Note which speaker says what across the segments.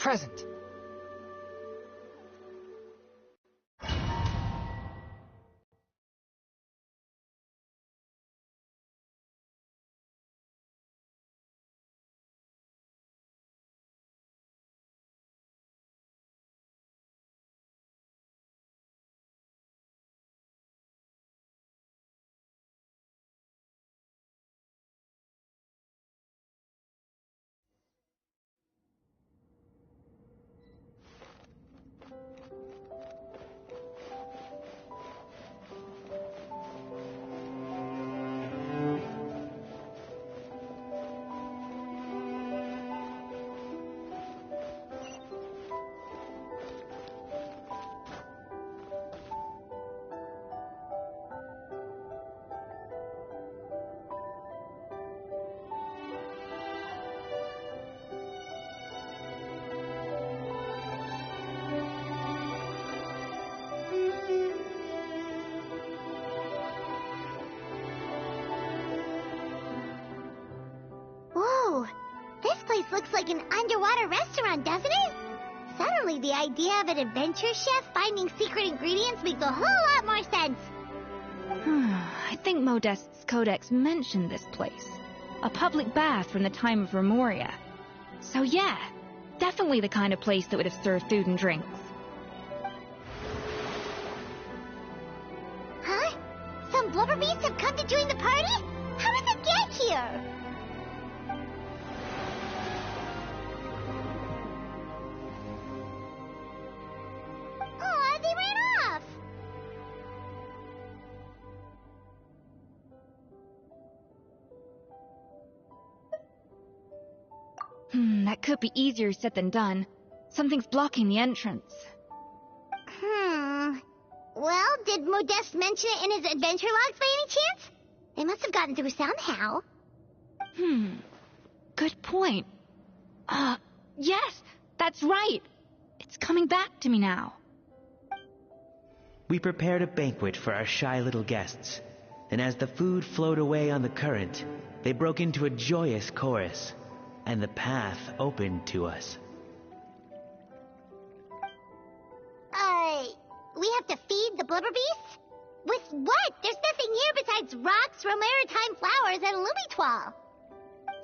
Speaker 1: present.
Speaker 2: Whoa, this place looks like an underwater restaurant, doesn't it? Suddenly, the idea of an adventure chef finding secret ingredients makes a whole lot more sense.
Speaker 3: I think Modest's codex mentioned this place. A public bath from the time of Remoria. So yeah, definitely the kind of place that would have served food and drinks.
Speaker 2: Huh? Some blubber beasts have come to join the party? How did they get here? Aw, they ran off!
Speaker 3: That could be easier said than done. Something's blocking the entrance.
Speaker 2: Well, did Modeste mention it in his adventure logs by any chance? They must have gotten through somehow.
Speaker 3: Good point. Yes, that's right. It's coming back to me now.
Speaker 4: We prepared a banquet for our shy little guests, and as the food flowed away on the current, they broke into a joyous chorus, and the path opened to us.
Speaker 2: We have to feed the blubber beasts? With what? There's nothing here besides rocks, romaritime flowers, and lumitwal.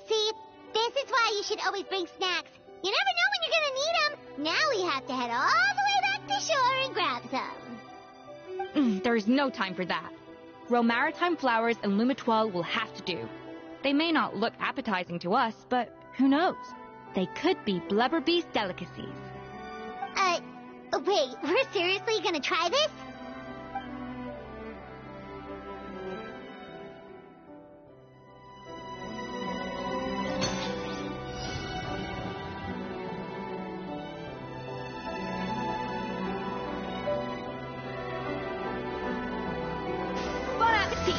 Speaker 2: See, this is why you should always bring snacks. You never know when you're gonna need them. Now we have to head all the way back to shore and grab some.
Speaker 3: There is no time for that. Romaritime flowers and lumitwal will have to do. They may not look appetizing to us, but who knows? They could be blubber beast delicacies.
Speaker 2: Wait, we're seriously gonna try this?
Speaker 3: Bon appetit!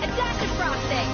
Speaker 3: Adaptive frosting!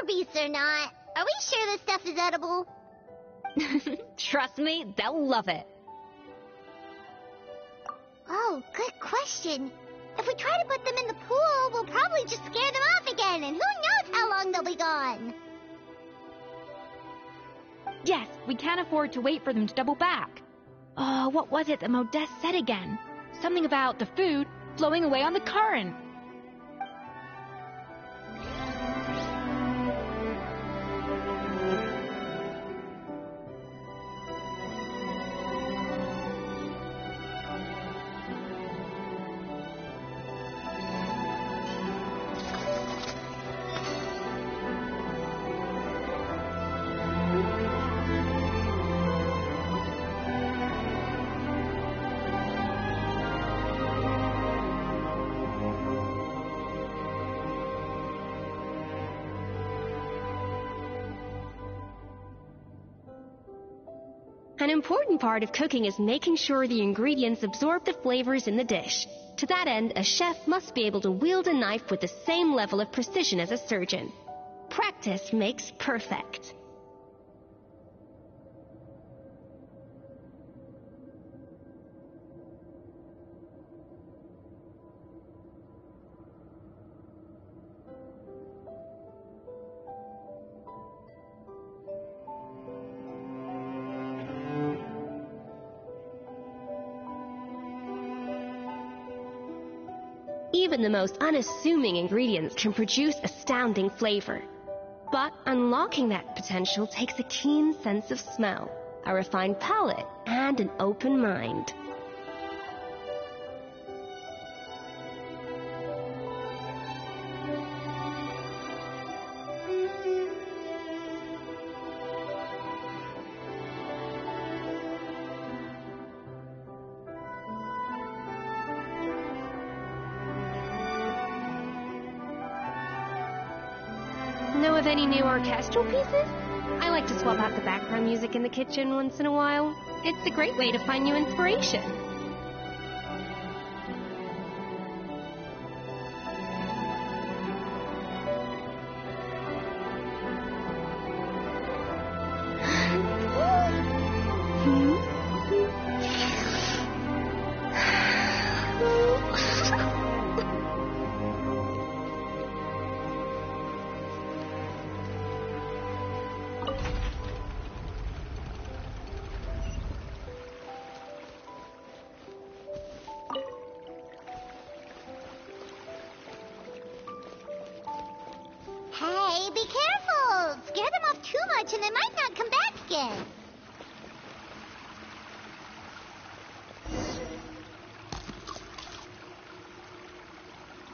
Speaker 2: Beasts or not, are we sure this stuff is edible?
Speaker 3: Trust me, they'll love it.
Speaker 2: Oh, good question. If we try to put them in the pool, we'll probably just scare them off again, and who knows how long they'll be gone.
Speaker 3: Yes, we can't afford to wait for them to double back. What was it that Modeste said again? Something about the food flowing away on the current.
Speaker 1: An important part of cooking is making sure the ingredients absorb the flavors in the dish. To that end, a chef must be able to wield a knife with the same level of precision as a surgeon. Practice makes perfect. Even the most unassuming ingredients can produce astounding flavor. But unlocking that potential takes a keen sense of smell, a refined palate, and an open mind. Know of any new orchestral pieces? I like to swap out the background music in the kitchen once in a while. It's a great way to find new inspiration.
Speaker 2: Hey, be careful! Scare them off too much and they might not come back again.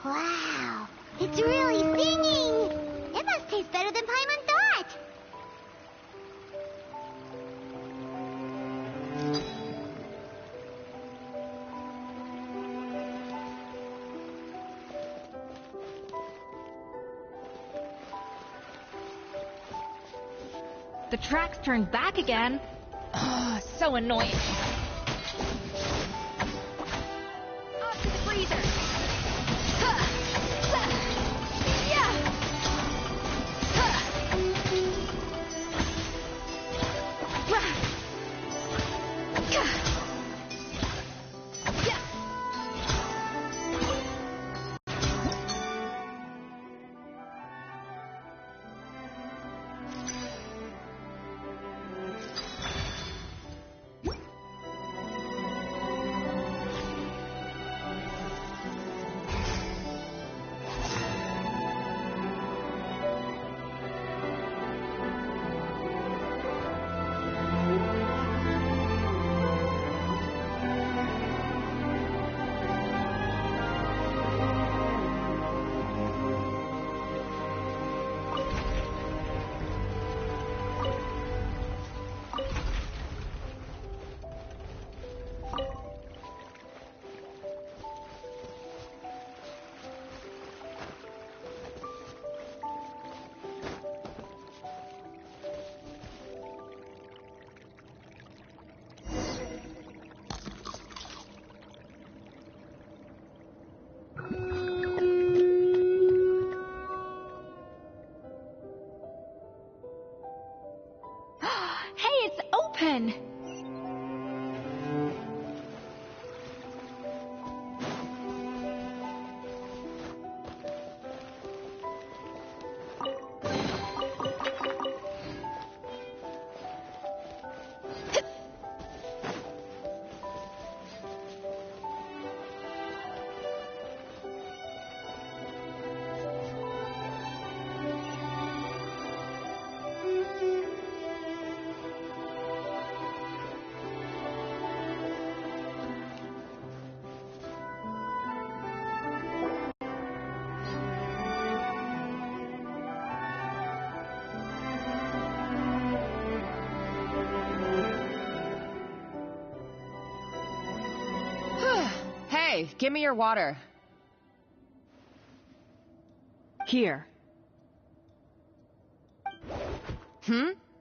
Speaker 2: Wow, it's really stinging! It must taste better than Paimon thought!
Speaker 3: The tracks turned back again. Oh, so annoying. Off to the freezer. Hey, it's open!
Speaker 5: Hey, give me your water.
Speaker 6: Here.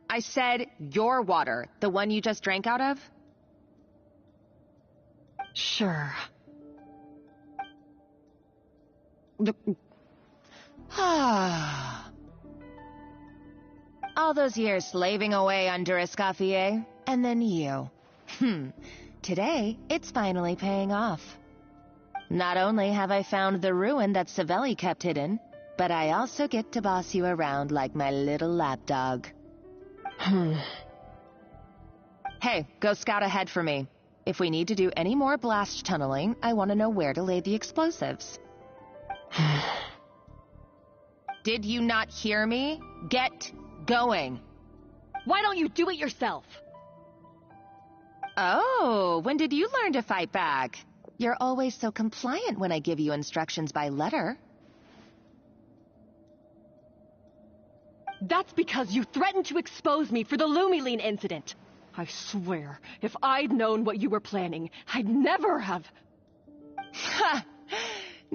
Speaker 5: I I said your water, the one you just drank out of.
Speaker 6: Sure.
Speaker 5: All those years slaving away under Escoffier, and then you. Today, it's finally paying off. Not only have I found the ruin that Savelli kept hidden, but I also get to boss you around like my little lapdog. Hey, go scout ahead for me. If we need to do any more blast tunneling, I want to know where to lay the explosives. Did you not hear me? Get going.
Speaker 6: Why don't you do it yourself?
Speaker 5: Oh, when did you learn to fight back? You're always so compliant when I give you instructions by letter.
Speaker 6: That's because you threatened to expose me for the Lumiline incident. I swear, if I'd known what you were planning, I'd never have...
Speaker 5: Ha!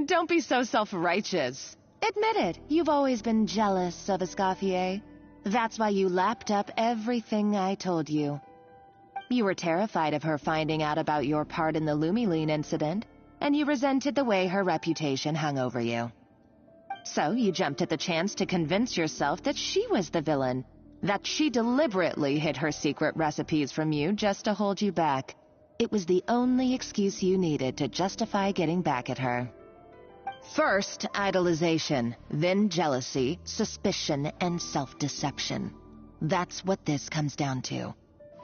Speaker 5: Don't be so self-righteous. Admit it, you've always been jealous of Escoffier. That's why you lapped up everything I told you. You were terrified of her finding out about your part in the Lumiline incident, and you resented the way her reputation hung over you. So you jumped at the chance to convince yourself that she was the villain, that she deliberately hid her secret recipes from you just to hold you back. It was the only excuse you needed to justify getting back at her. First, idolization, then jealousy, suspicion, and self-deception. That's what this comes down to.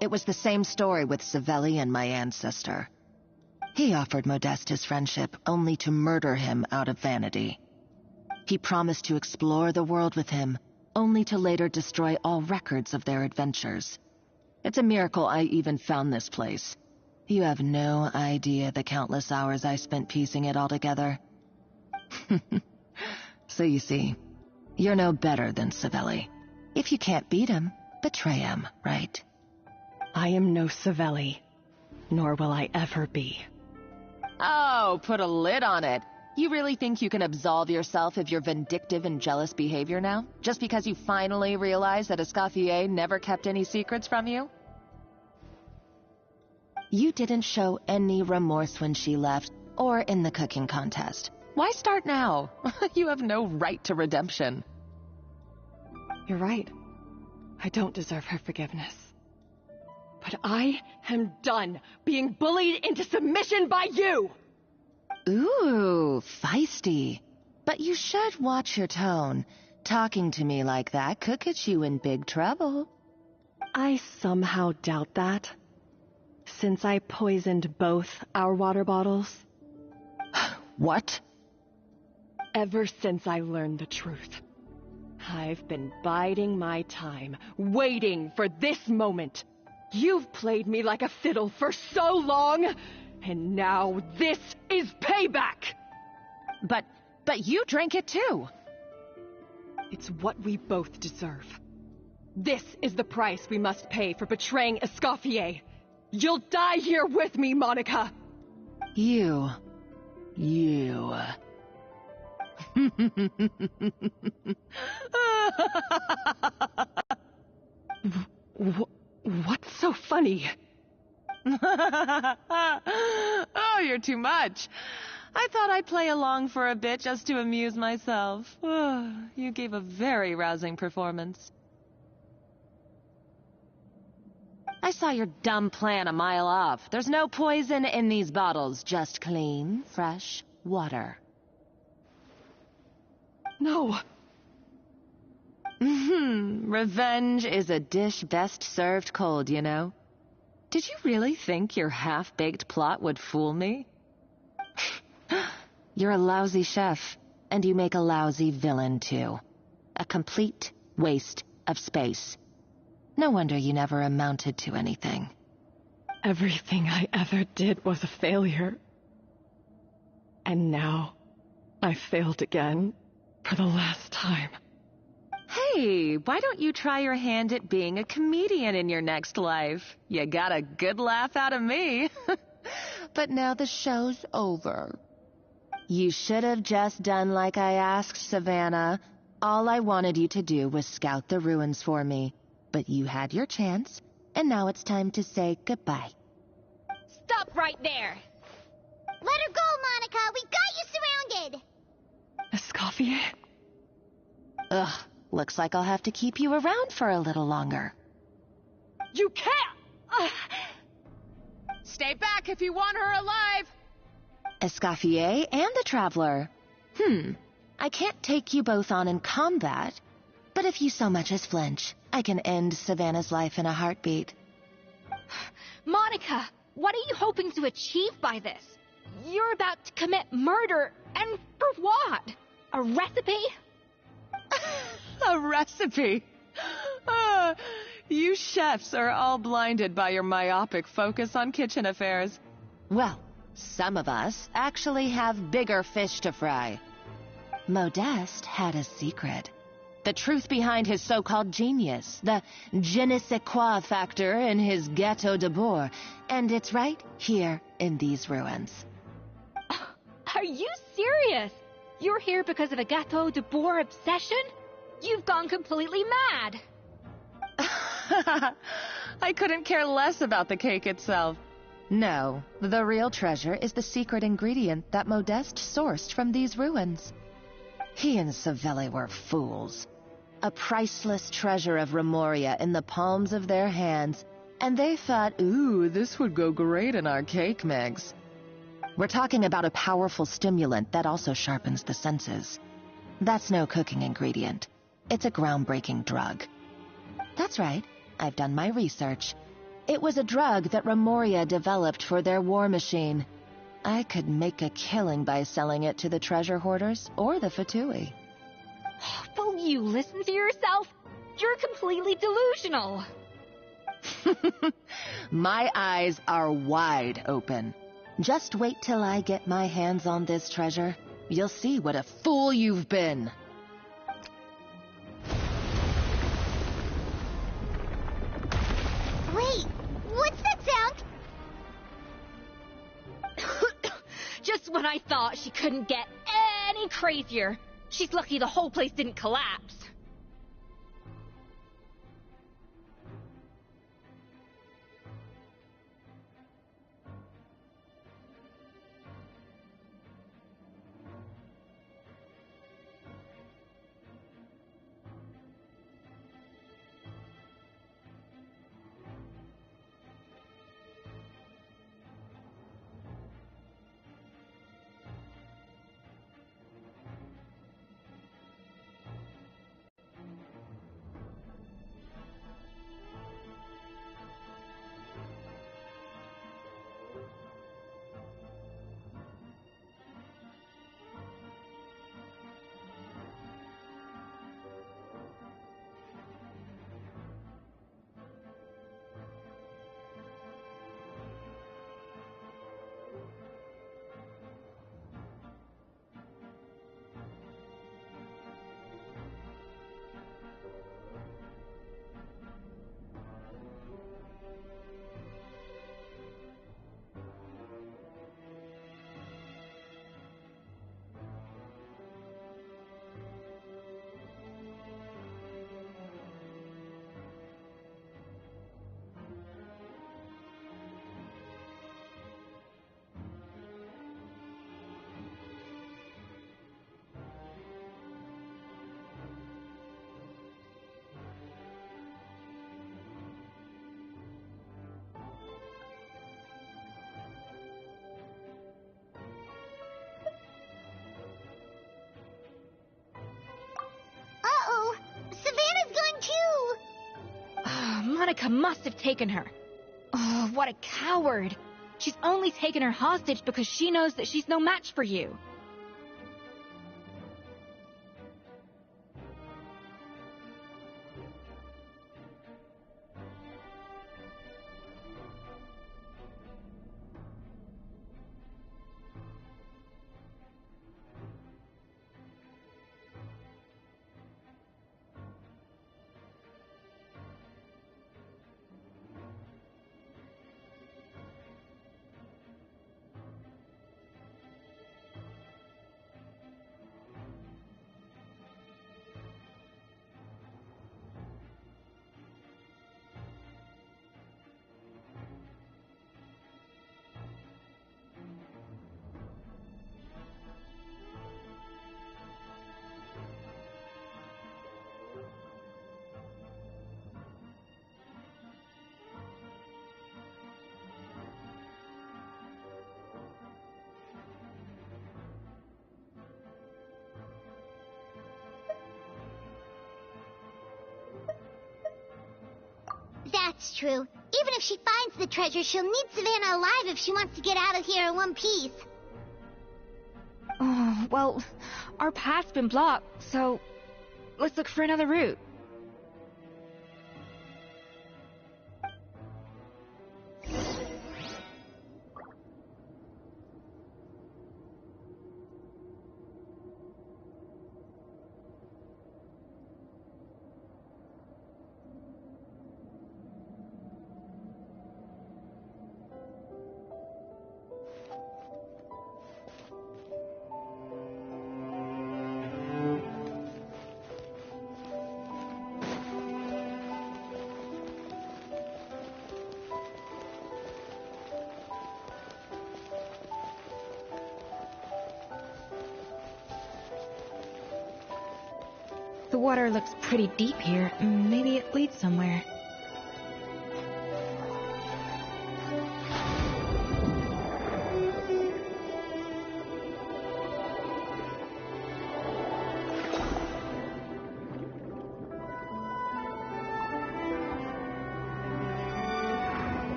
Speaker 5: It was the same story with Savelli and my ancestor. He offered Modeste his friendship only to murder him out of vanity. He promised to explore the world with him, only to later destroy all records of their adventures. It's a miracle I even found this place. You have no idea the countless hours I spent piecing it all together. So you see, you're no better than Savelli. If you can't beat him, betray him, right?
Speaker 6: I am no Savelli, nor will I ever be.
Speaker 5: Oh, put a lid on it. You really think you can absolve yourself of your vindictive and jealous behavior now? Just because you finally realized that Escoffier never kept any secrets from you? You didn't show any remorse when she left, or in the cooking contest. Why start now? You have no right to redemption.
Speaker 6: You're right. I don't deserve her forgiveness. But I am done being bullied into submission by you!
Speaker 5: Ooh, feisty. But you should watch your tone. Talking to me like that could get you in big trouble.
Speaker 6: I somehow doubt that, since I poisoned both our water bottles.
Speaker 5: What?
Speaker 6: Ever since I learned the truth, I've been biding my time, waiting for this moment. You've played me like a fiddle for so long, and now this is payback!
Speaker 5: But you drank it too.
Speaker 6: It's what we both deserve. This is the price we must pay for betraying Escoffier. You'll die here with me, Monica!
Speaker 5: You.
Speaker 6: What's so funny?
Speaker 5: Oh, you're too much. I thought I'd play along for a bit just to amuse myself. You gave a very rousing performance. I saw your dumb plan a mile off. There's no poison in these bottles, just clean, fresh water.
Speaker 6: No.
Speaker 5: Revenge is a dish best served cold, you know. Did you really think your half-baked plot would fool me? You're a lousy chef, and you make a lousy villain, too. A complete waste of space. No wonder you never amounted to anything.
Speaker 6: Everything I ever did was a failure. And now, I failed again, for the last time.
Speaker 5: Hey, why don't you try your hand at being a comedian in your next life? You got a good laugh out of me. But now the show's over. You should have just done like I asked, Savannah. All I wanted you to do was scout the ruins for me. But you had your chance, and now it's time to say goodbye.
Speaker 3: Stop right there!
Speaker 2: Let her go, Monica! We got you surrounded!
Speaker 6: Escoffier?
Speaker 5: Ugh, looks like I'll have to keep you around for a little longer.
Speaker 6: You can't! Stay back if you want her alive!
Speaker 5: Escoffier and the Traveler. I can't take you both on in combat, but if you so much as flinch, I can end Savannah's life in a heartbeat.
Speaker 3: Monica, what are you hoping to achieve by this? You're about to commit murder, and for what? A recipe?
Speaker 6: A recipe? You chefs are all blinded by your myopic focus on kitchen affairs.
Speaker 5: Well, some of us actually have bigger fish to fry. Modeste had a secret. The truth behind his so-called genius, the je ne sais quoi factor in his Gâteau de Bourg, and it's right here in these ruins.
Speaker 3: Are you serious? You're here because of a Gâteau de Bourg obsession? You've gone completely mad!
Speaker 6: I couldn't care less about the cake itself.
Speaker 5: No, the real treasure is the secret ingredient that Modeste sourced from these ruins. He and Savelli were fools. A priceless treasure of Remoria in the palms of their hands, and they thought, ooh, this would go great in our cake mix. We're talking about a powerful stimulant that also sharpens the senses. That's no cooking ingredient. It's a groundbreaking drug. That's right, I've done my research. It was a drug that Remoria developed for their war machine. I could make a killing by selling it to the treasure hoarders or the Fatui.
Speaker 3: Will you listen to yourself? You're completely delusional.
Speaker 5: My eyes are wide open. Just wait till I get my hands on this treasure. You'll see what a fool you've been.
Speaker 2: Wait, what's that sound?
Speaker 3: Just when I thought she couldn't get any crazier. She's lucky the whole place didn't collapse.
Speaker 2: Uh-oh, Savannah's gone too!
Speaker 3: Monica must have taken her. Oh, what a coward. She's only taken her hostage because she knows that she's no match for you.
Speaker 2: That's true. Even if she finds the treasure, she'll need Savannah alive if she wants to get out of here in one piece.
Speaker 3: Oh, well, our path's been blocked, so let's look for another route. The water looks pretty deep here. Maybe it leads somewhere.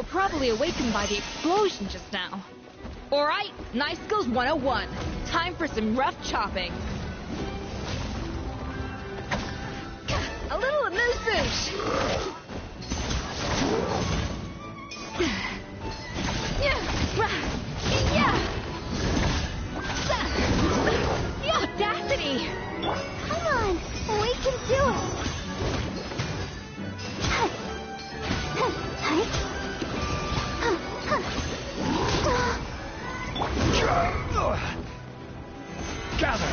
Speaker 3: Probably awakened by the explosion just now. Alright, Knife Skills 101. Time for some rough chopping. A little amuse-bouche. Audacity!
Speaker 2: Come on, we can do it.
Speaker 7: Gather!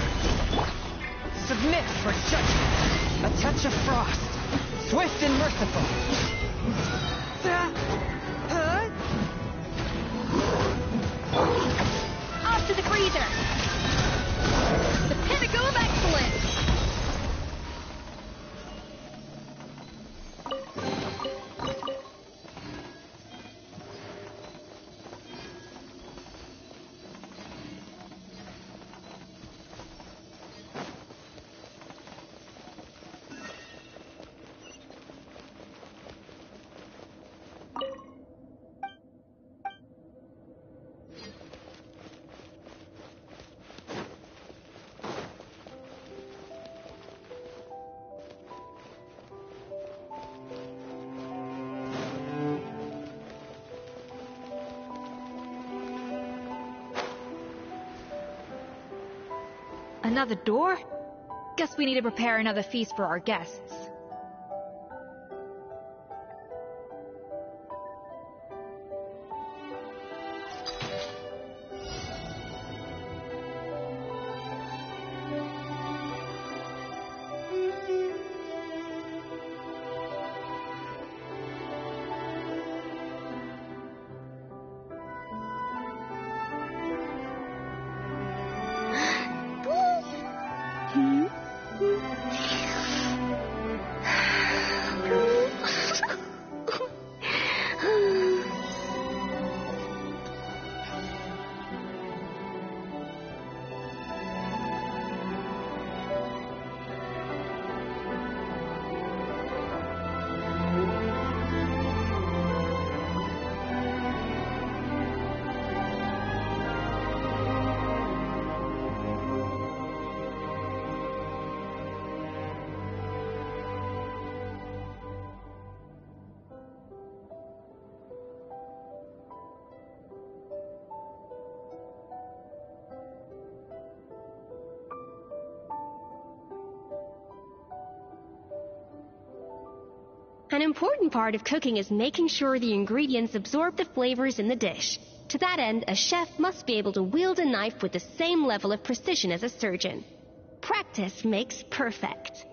Speaker 7: Submit for judgment! A touch of frost! Swift and merciful!
Speaker 3: Off to the freezer! The pinnacle of excellence! Another door? Guess we need to prepare another feast for our guests.
Speaker 1: An important part of cooking is making sure the ingredients absorb the flavors in the dish. To that end, a chef must be able to wield a knife with the same level of precision as a surgeon. Practice makes perfect.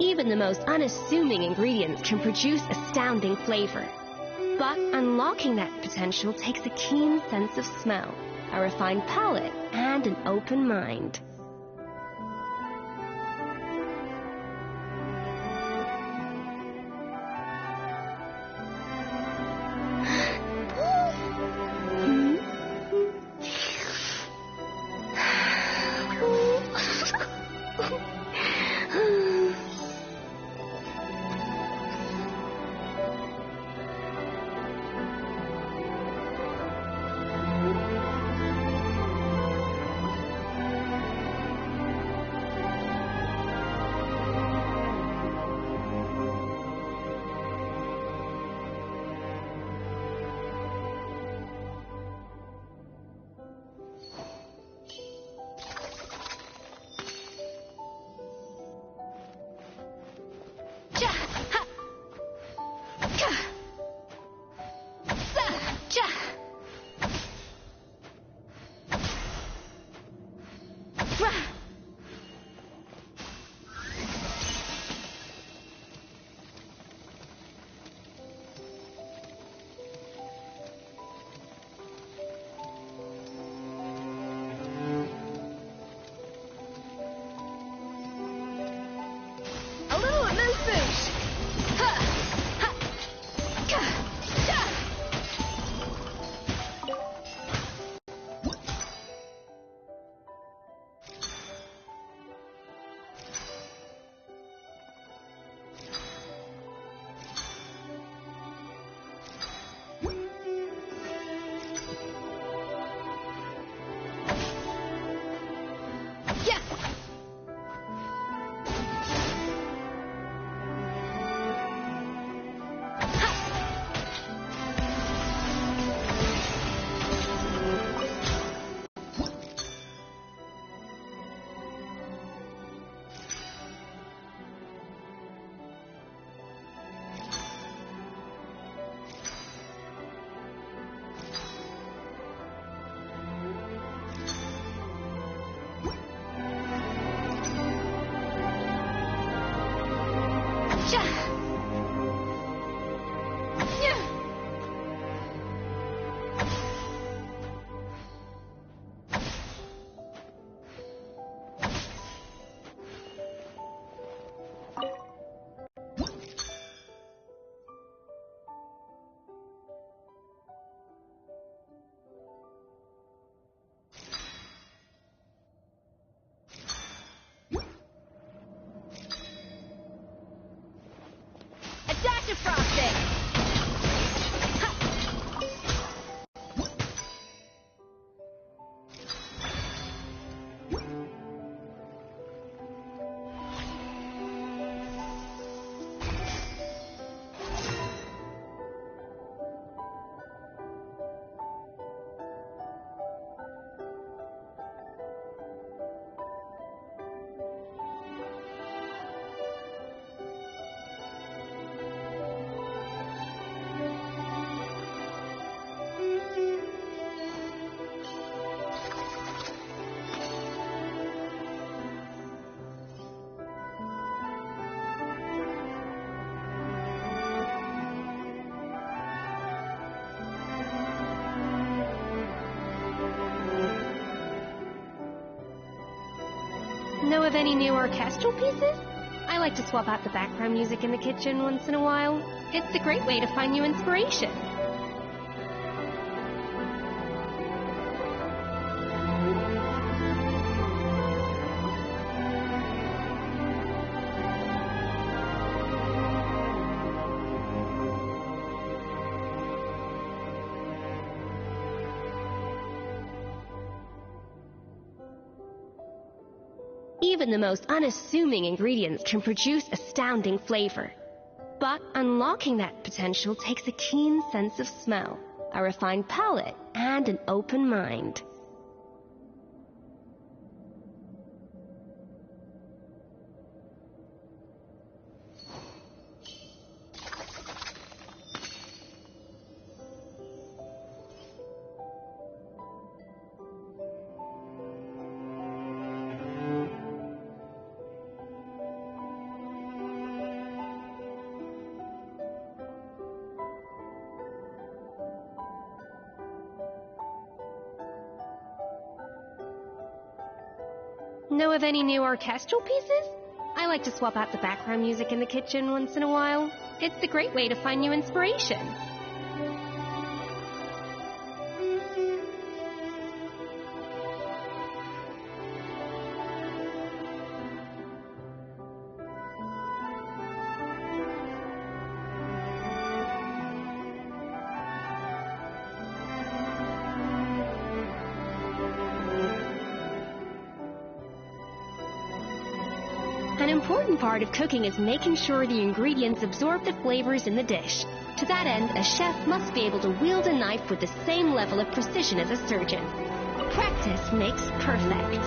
Speaker 1: Even the most unassuming ingredients can produce astounding flavor. But unlocking that potential takes a keen sense of smell, a refined palate, and an open mind. Know of any new orchestral pieces? I like to swap out the background music in the kitchen once in a while. It's a great way to find new inspiration. Even the most unassuming ingredients can produce astounding flavor. But unlocking that potential takes a keen sense of smell, a refined palate, and an open mind. Know of any new orchestral pieces? I like to swap out the background music in the kitchen once in a while. It's a great way to find new inspiration. An important part of cooking is making sure the ingredients absorb the flavors in the dish. To that end, a chef must be able to wield a knife with the same level of precision as a surgeon. Practice makes perfect.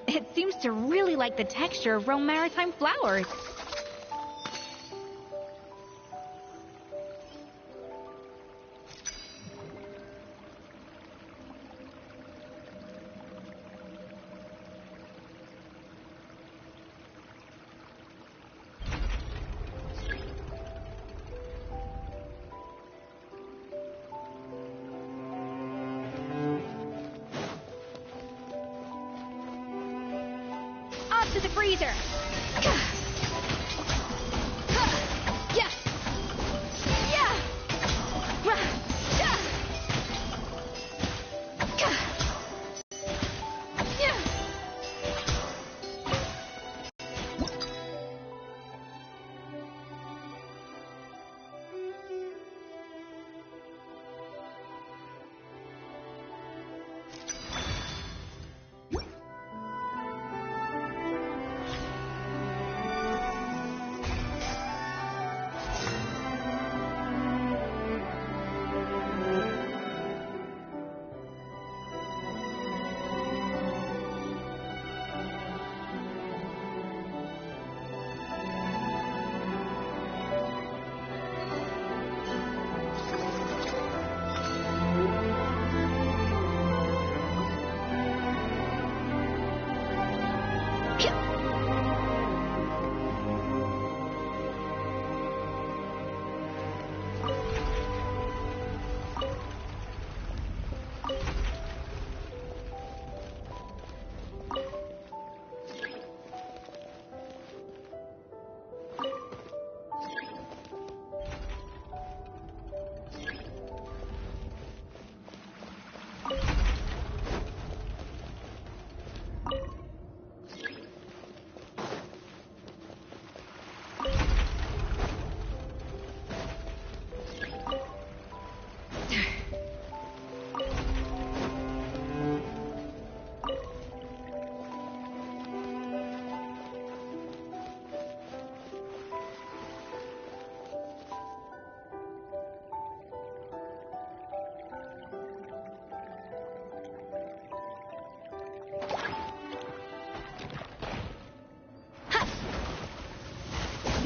Speaker 3: It seems to really like the texture of Rome maritime flowers. To the freezer. Yes. Yeah.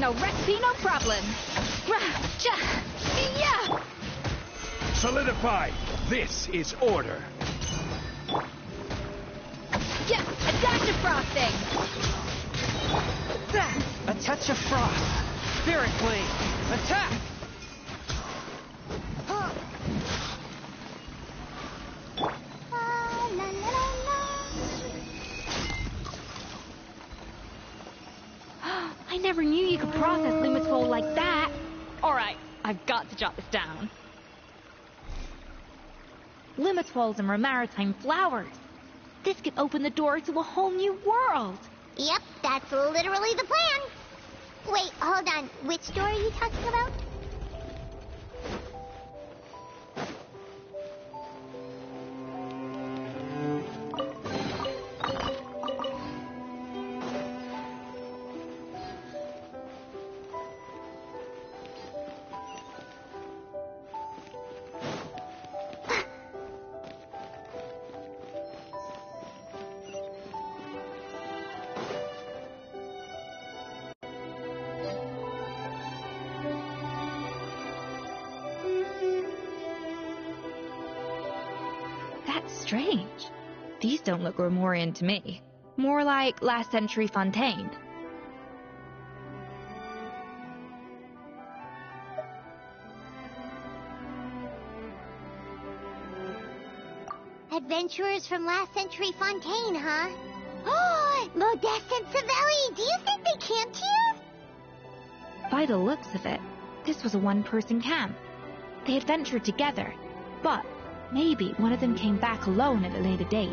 Speaker 3: No recipe, no problem.
Speaker 8: Solidify. This is order.
Speaker 3: Yes, a dash of frosting.
Speaker 7: A touch of frost. Spirit Blade. Attack!
Speaker 3: I never knew you could process Lumitol like that. All right, I've got to jot this down. Limitols and maritime flowers. This could open the door to a whole new world.
Speaker 2: Yep, that's literally the plan. Wait, hold on. Which door are you talking about?
Speaker 3: That's strange. These don't look Romorian to me. More like last century Fontaine.
Speaker 2: Adventurers from last century Fontaine, huh? Oh, Modeste and Savelli, do you think they camped here?
Speaker 3: By the looks of it, this was a one-person camp. They adventured together, but maybe one of them came back alone at a later date.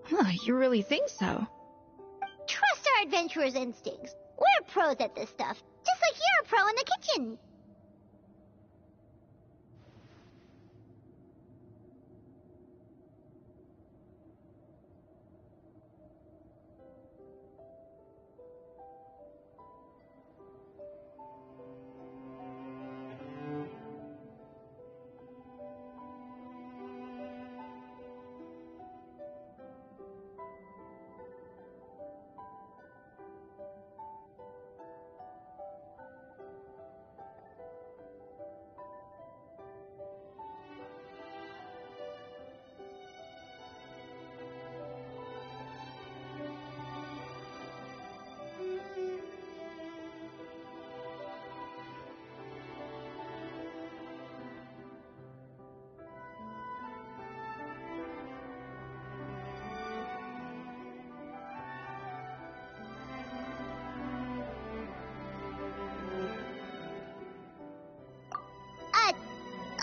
Speaker 3: Huh, you really think so?
Speaker 2: Trust our adventurers' instincts. We're pros at this stuff, just like you're a pro in the kitchen.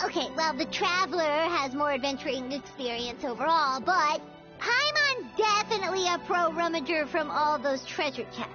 Speaker 2: Okay, well, the Traveler has more adventuring experience overall, but Paimon's definitely a pro rummager from all those treasure chests.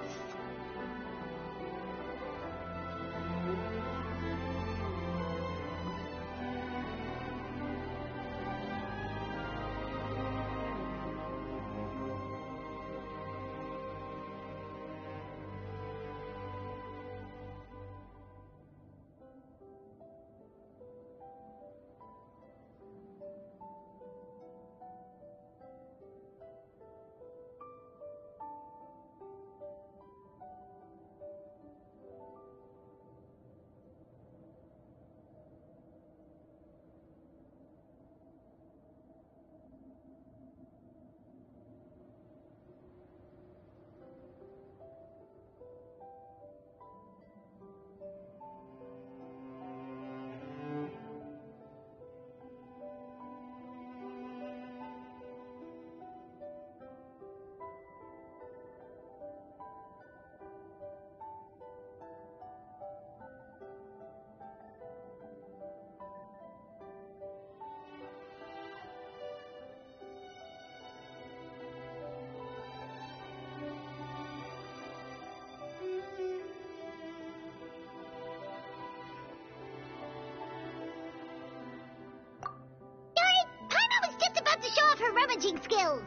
Speaker 2: Her rummaging skills.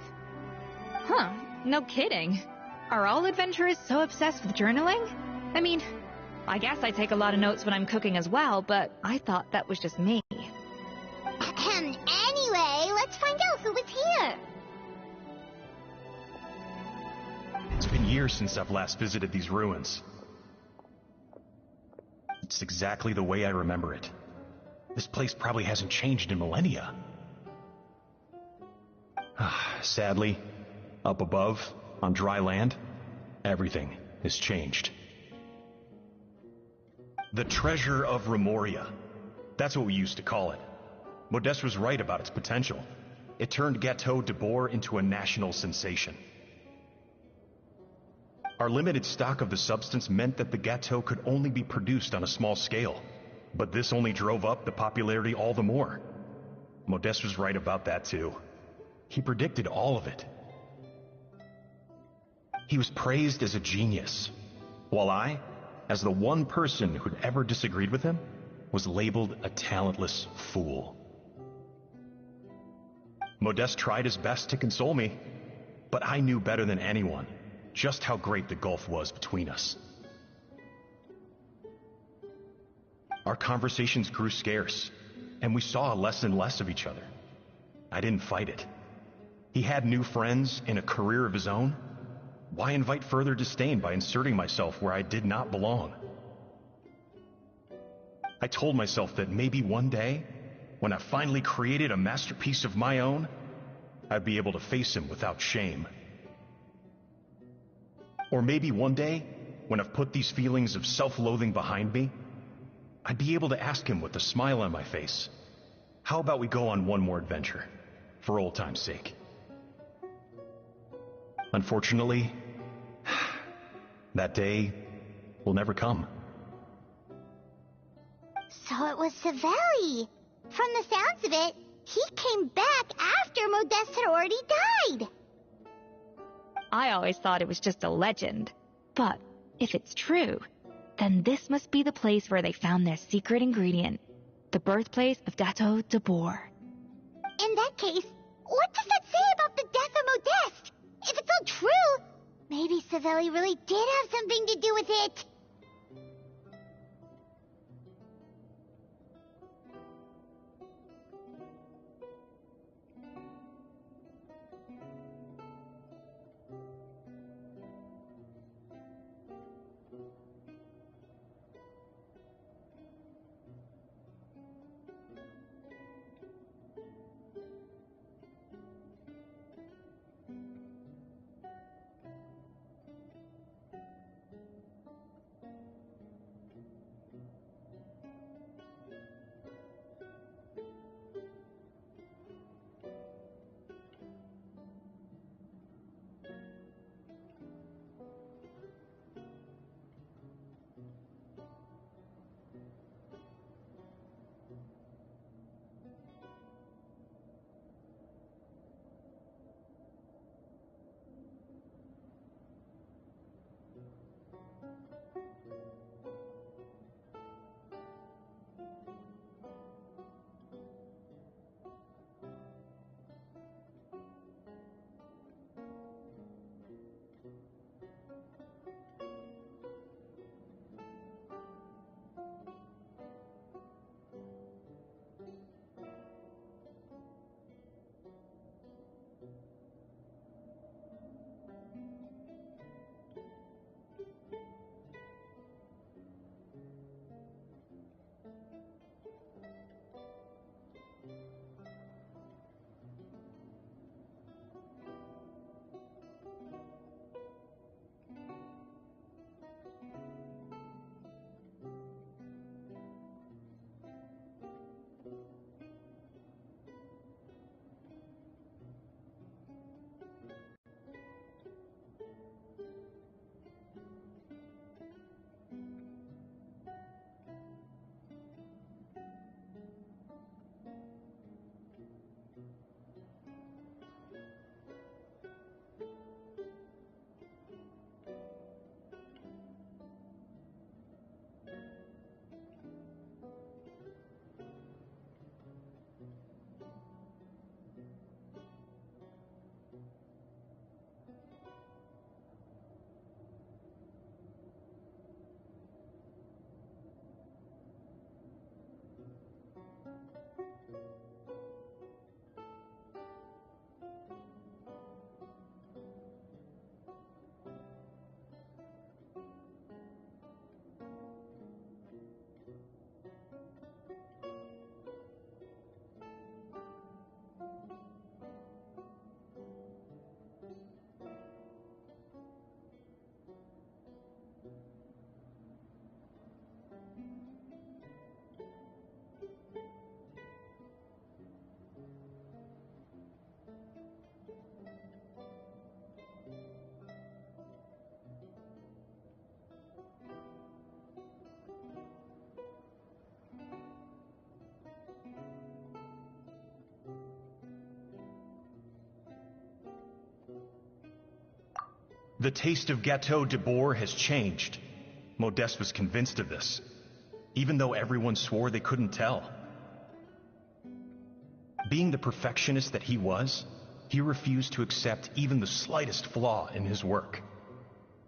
Speaker 3: Huh, no kidding. Are all adventurers so obsessed with journaling? I mean, I guess I take a lot of notes when I'm cooking as well, but I thought that was just me.
Speaker 2: Anyway, let's find out who was here.
Speaker 9: It's been years since I've last visited these ruins. It's exactly the way I remember it. This place probably hasn't changed in millennia. Sadly, up above, on dry land, everything has changed. The treasure of Remoria. That's what we used to call it. Modeste was right about its potential. It turned Gâteau de Bourg into a national sensation. Our limited stock of the substance meant that the gâteau could only be produced on a small scale. But this only drove up the popularity all the more. Modeste was right about that too. He predicted all of it. He was praised as a genius, while I, as the one person who'd ever disagreed with him, was labeled a talentless fool. Modeste tried his best to console me, but I knew better than anyone just how great the gulf was between us. Our conversations grew scarce, and we saw less and less of each other. I didn't fight it. He had new friends and a career of his own. Why invite further disdain by inserting myself where I did not belong? I told myself that maybe one day, when I finally created a masterpiece of my own, I'd be able to face him without shame. Or maybe one day, when I've put these feelings of self-loathing behind me, I'd be able to ask him with a smile on my face, how about we go on one more adventure, for old time's sake? Unfortunately, that day will never come.
Speaker 2: So it was Savelli. From the sounds of it, he came back after Modeste had already died.
Speaker 3: I always thought it was just a legend. But if it's true, then this must be the place where they found their secret ingredient, the birthplace of Gâteau de Bourg.
Speaker 2: In that case, what does that say about the death of Modeste? If it's all true, maybe Savelli really did have something to do with it.
Speaker 9: The taste of Gâteau de Bourg has changed. Modeste was convinced of this, even though everyone swore they couldn't tell. Being the perfectionist that he was, he refused to accept even the slightest flaw in his work.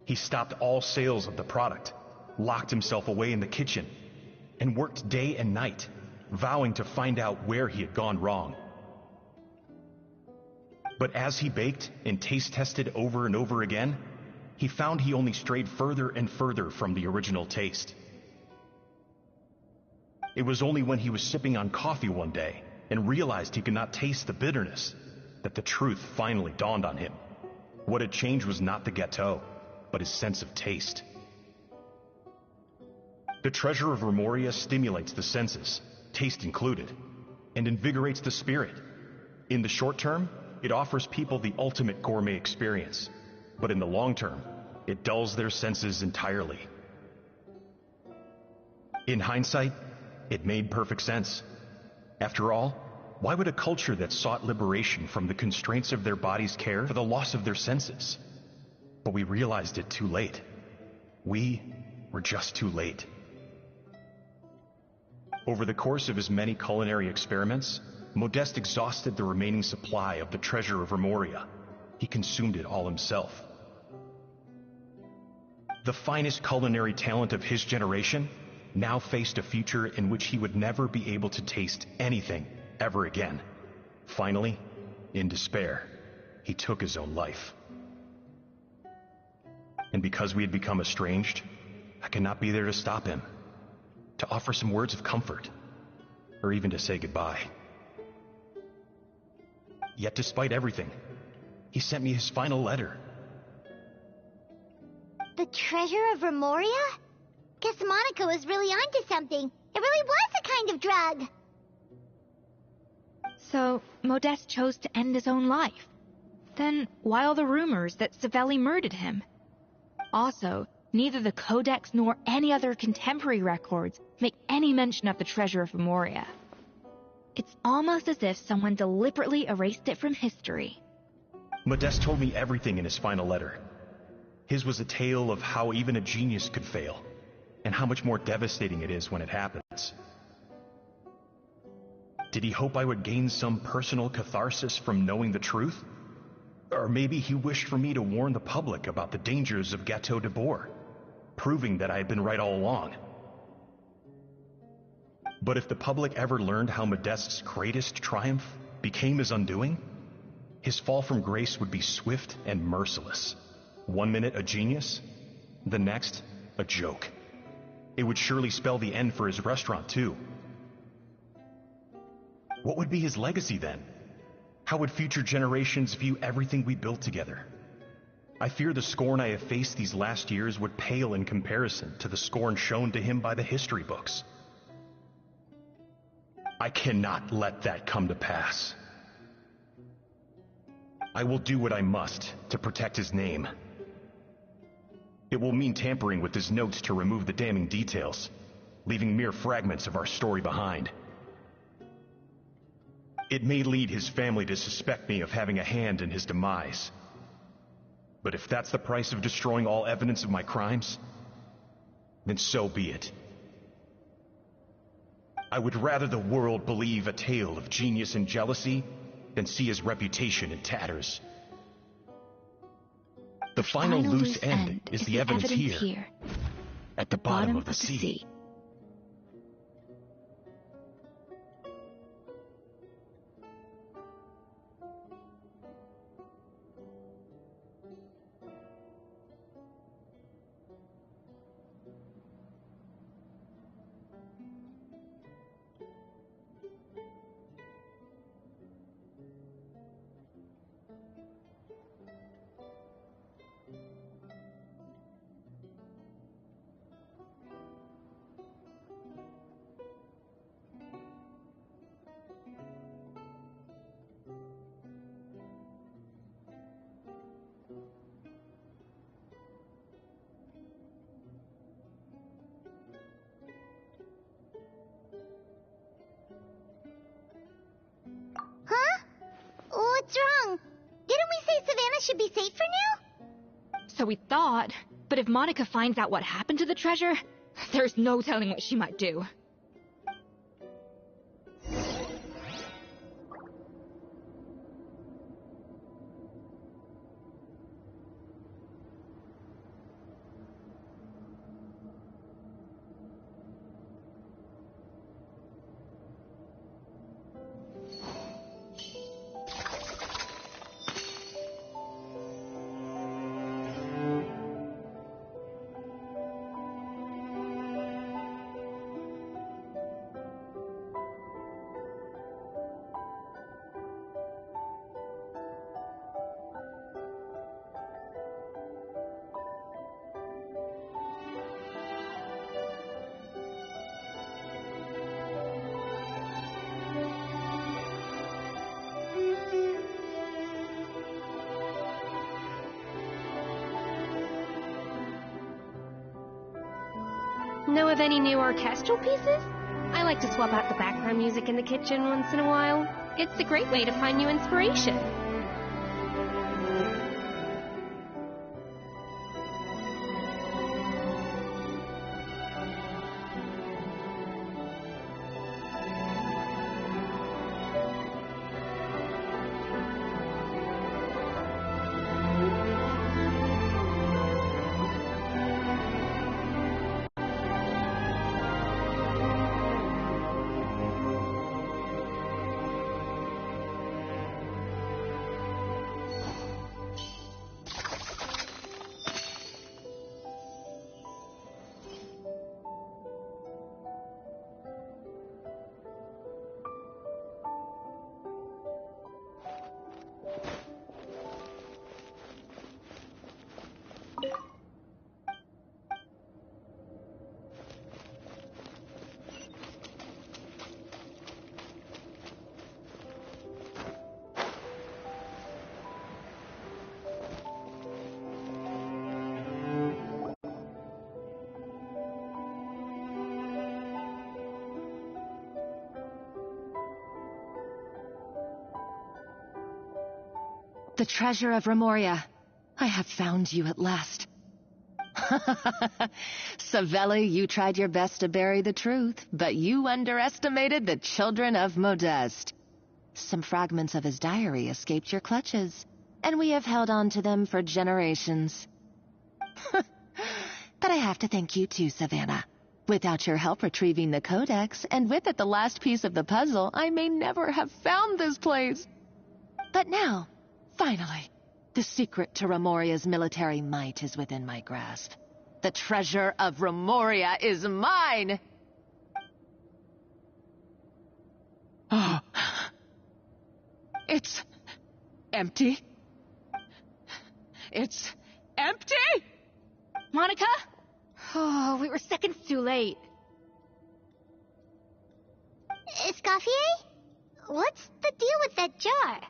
Speaker 9: He stopped all sales of the product, locked himself away in the kitchen, and worked day and night, vowing to find out where he had gone wrong. But as he baked and taste tested over and over again, he found he only strayed further and further from the original taste. It was only when he was sipping on coffee one day and realized he could not taste the bitterness that the truth finally dawned on him. What had changed was not the gâteau, but his sense of taste. The treasure of Remoria stimulates the senses, taste included, and invigorates the spirit. In the short term, it offers people the ultimate gourmet experience, but in the long term, it dulls their senses entirely. In hindsight, it made perfect sense. After all, why would a culture that sought liberation from the constraints of their bodies care for the loss of their senses? But we realized it too late. We were just too late. Over the course of his many culinary experiments, Modeste exhausted the remaining supply of the treasure of Remoria. He consumed it all himself. The finest culinary talent of his generation now faced a future in which he would never be able to taste anything ever again. Finally, in despair, he took his own life. And because we had become estranged, I could not be there to stop him, to offer some words of comfort, or even to say goodbye. Yet despite everything, he sent me his final letter.
Speaker 2: The treasure of Remoria? Guess Monica was really onto something. It really was a kind of drug.
Speaker 3: So, Modeste chose to end his own life. Then, why all the rumors that Savelli murdered him? Also, neither the Codex nor any other contemporary records make any mention of the treasure of Remoria. It's almost as if someone deliberately erased it from history.
Speaker 9: Modeste told me everything in his final letter. His was a tale of how even a genius could fail, and how much more devastating it is when it happens. Did he hope I would gain some personal catharsis from knowing the truth? Or maybe he wished for me to warn the public about the dangers of Gâteau de Bourg, proving that I had been right all along. But if the public ever learned how Modeste's greatest triumph became his undoing, his fall from grace would be swift and merciless. 1 minute a genius, the next a joke. It would surely spell the end for his restaurant, too. What would be his legacy then? How would future generations view everything we built together? I fear the scorn I have faced these last years would pale in comparison to the scorn shown to him by the history books. I cannot let that come to pass. I will do what I must to protect his name. It will mean tampering with his notes to remove the damning details, leaving mere fragments of our story behind. It may lead his family to suspect me of having a hand in his demise. But if that's the price of destroying all evidence of my crimes, then so be it. I would rather the world believe a tale of genius and jealousy than see his reputation in tatters. The final loose end is the evidence here, at the bottom of the sea.
Speaker 2: Huh? What's wrong? Didn't we say Savannah should be safe for now?
Speaker 3: So we thought, but if Monica finds out what happened to the treasure, there's no telling what she might do.
Speaker 1: Know of any new orchestral pieces? I like to swap out the background music in the kitchen once in a while. It's a great way to find new inspiration.
Speaker 5: The treasure of Remoria. I have found you at last. Savelli, you tried your best to bury the truth, but you underestimated the children of Modeste. Some fragments of his diary escaped your clutches, and we have held on to them for generations. But I have to thank you too, Savannah. Without your help retrieving the codex, and with it the last piece of the puzzle, I may never have found this place. But now, finally, the secret to Remoria's military might is within my grasp. The treasure of Remoria is mine!
Speaker 6: Oh. It's empty. It's empty?
Speaker 3: Monica? Oh, we were seconds too late.
Speaker 2: Escoffier? What's the deal with that jar?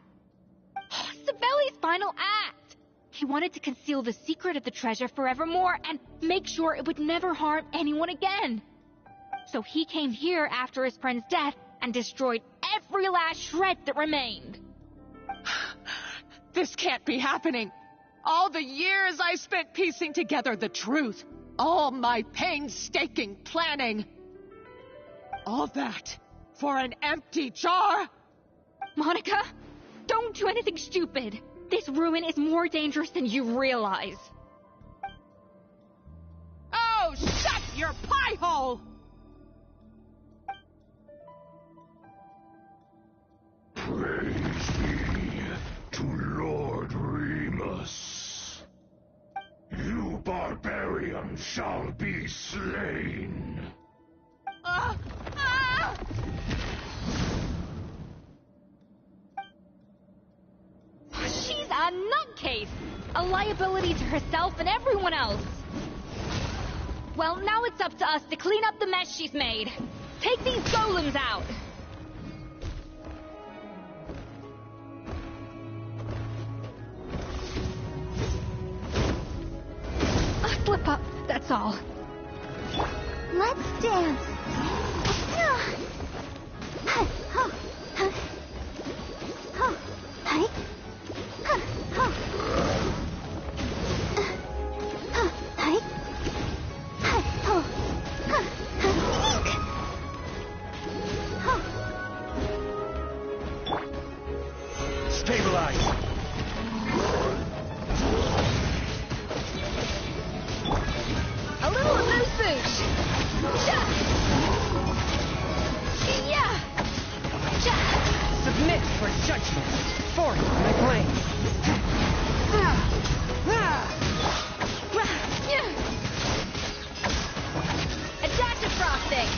Speaker 3: Savelli's final act! He wanted to conceal the secret of the treasure forevermore and make sure it would never harm anyone again. So he came here after his friend's death and destroyed every last shred that remained.
Speaker 6: This can't be happening. All the years I spent piecing together the truth. All my painstaking planning. All that for an empty jar?
Speaker 3: Monica, don't do anything stupid. This ruin is more dangerous than you realize.
Speaker 6: Oh, shut your pie hole!
Speaker 8: Praise be to Lord Remus. You barbarian shall be slain.
Speaker 3: She's a nutcase! A liability to herself and everyone else. Well, now it's up to us to clean up the mess she's made. Take these golems out! A slip up, that's all.
Speaker 2: Let's dance.
Speaker 9: Stabilize!
Speaker 3: A little amuse-bouche! Yeah!
Speaker 7: Submit for judgment. Forth my blade.
Speaker 3: Attach a frosting!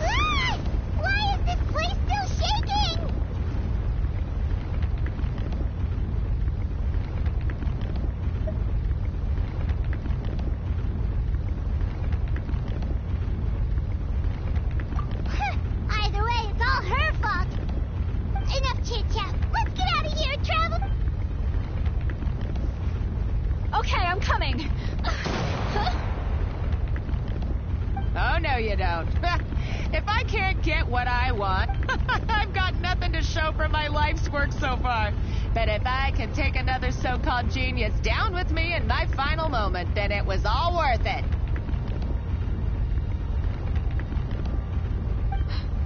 Speaker 2: Ah! Why is this place still shaking? Either way, it's all her fault. Enough chit-chat. Let's get out of here, travel.
Speaker 3: Okay, I'm coming.
Speaker 5: Oh, no, you don't. If I can't get what I want, I've got nothing to show for my life's work so far. But if I can take another so-called genius down with me in my final moment, then it was all worth it.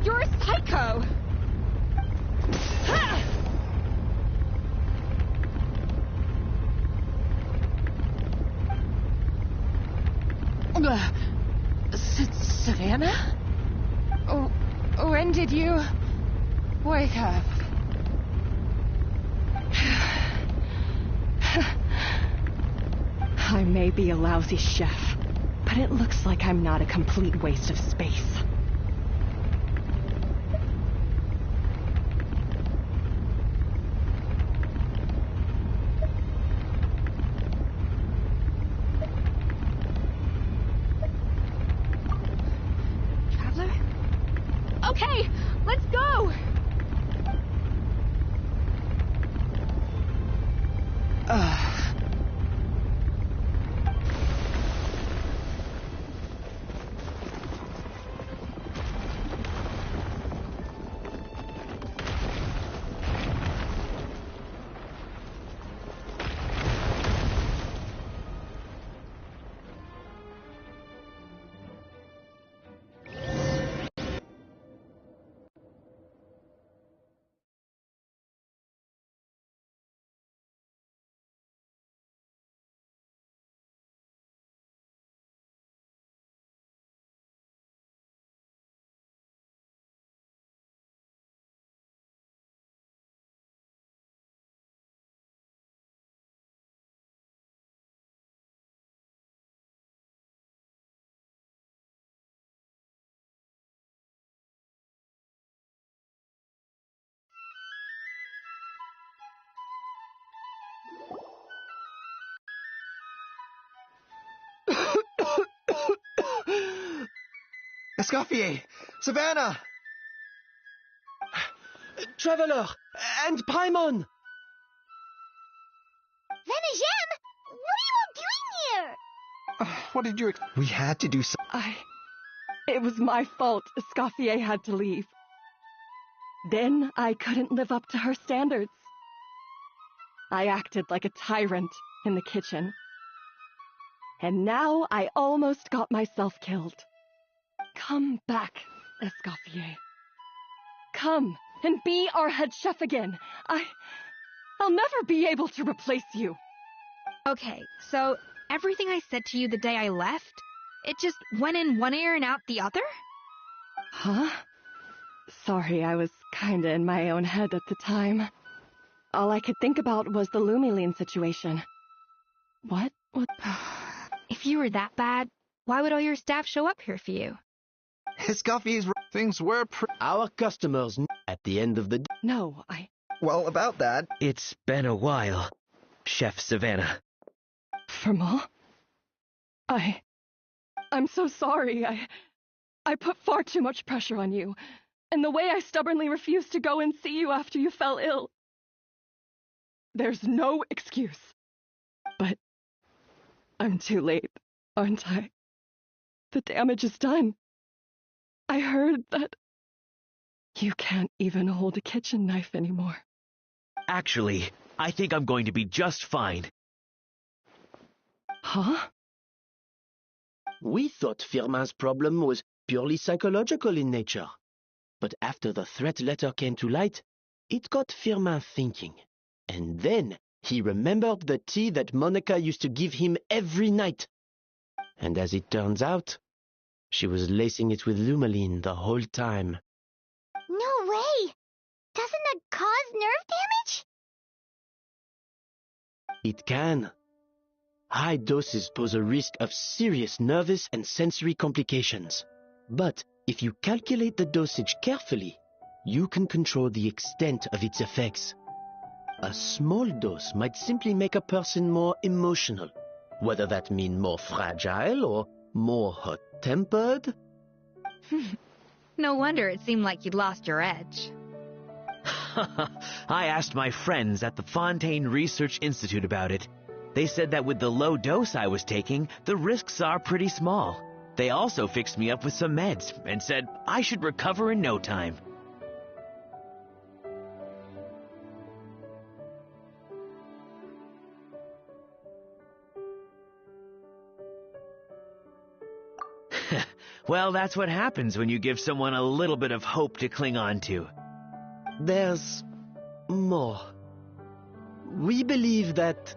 Speaker 3: You're a psycho!
Speaker 5: Savannah? Oh, when did you wake up?
Speaker 6: I may be a lousy chef, but it looks like I'm not a complete waste of space.
Speaker 3: Traveler? Okay, let's go!
Speaker 7: Escoffier! Savannah! Traveler! And Paimon!
Speaker 2: Venejem, what are you all doing here?
Speaker 7: What did you... We had to do so...
Speaker 6: It was my fault Escoffier had to leave. Then I couldn't live up to her standards. I acted like a tyrant in the kitchen. And now I almost got myself killed. Come back, Escoffier. Come and be our head chef again. I'll never be able to replace you.
Speaker 3: Okay, so everything I said to you the day I left, it just went in one ear and out the other?
Speaker 6: Huh? Sorry, I was kinda in my own head at the time. All I could think about was the Lumiline situation. What?
Speaker 3: If you were that bad, why would all your staff show up here for you?
Speaker 7: Escoffier's... Things were Our customers at the end of the day.
Speaker 6: No,
Speaker 7: Well, about that...
Speaker 4: It's been a while, Chef Savannah.
Speaker 6: Firmal? I'm so sorry. I put far too much pressure on you. And the way I stubbornly refused to go and see you after you fell ill. There's no excuse. But I'm too late, aren't I? The damage is done. I heard that you can't even hold a kitchen knife anymore.
Speaker 4: Actually, I think I'm going to be just fine.
Speaker 6: Huh?
Speaker 10: We thought Firmin's problem was purely psychological in nature. But after the threat letter came to light, it got Firmin thinking. And then he remembered the tea that Monica used to give him every night. And as it turns out, she was lacing it with Lumaline the whole time.
Speaker 2: No way! Doesn't that cause nerve damage?
Speaker 10: It can. High doses pose a risk of serious nervous and sensory complications. But if you calculate the dosage carefully, you can control the extent of its effects. A small dose might simply make a person more emotional, whether that means more fragile or more hot-tempered.
Speaker 3: No wonder it seemed like you'd lost your edge.
Speaker 4: I asked my friends at the Fontaine Research Institute about it. They said that with the low dose I was taking, the risks are pretty small. They also fixed me up with some meds and said I should recover in no time. Well, that's what happens when you give someone a little bit of hope to cling on to.
Speaker 10: There's more. We believe that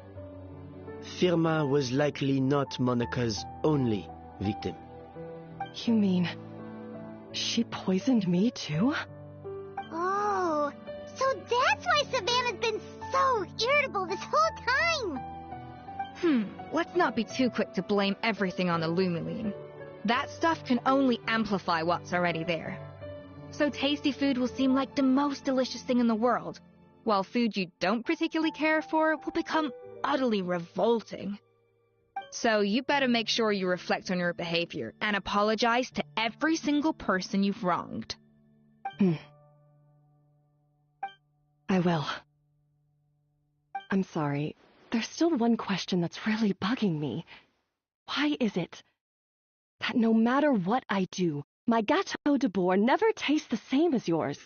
Speaker 10: Firmin was likely not Monica's only victim.
Speaker 6: You mean she poisoned me too?
Speaker 2: Oh, so that's why Savannah's been so irritable this whole time.
Speaker 3: Let's not be too quick to blame everything on the Lumaline. That stuff can only amplify what's already there. So tasty food will seem like the most delicious thing in the world, while food you don't particularly care for will become utterly revolting. So you better make sure you reflect on your behavior and apologize to every single person you've wronged.
Speaker 6: I will. I'm sorry. There's still one question that's really bugging me. Why is it that no matter what I do, my Gâteau de Bourg never tastes the same as yours?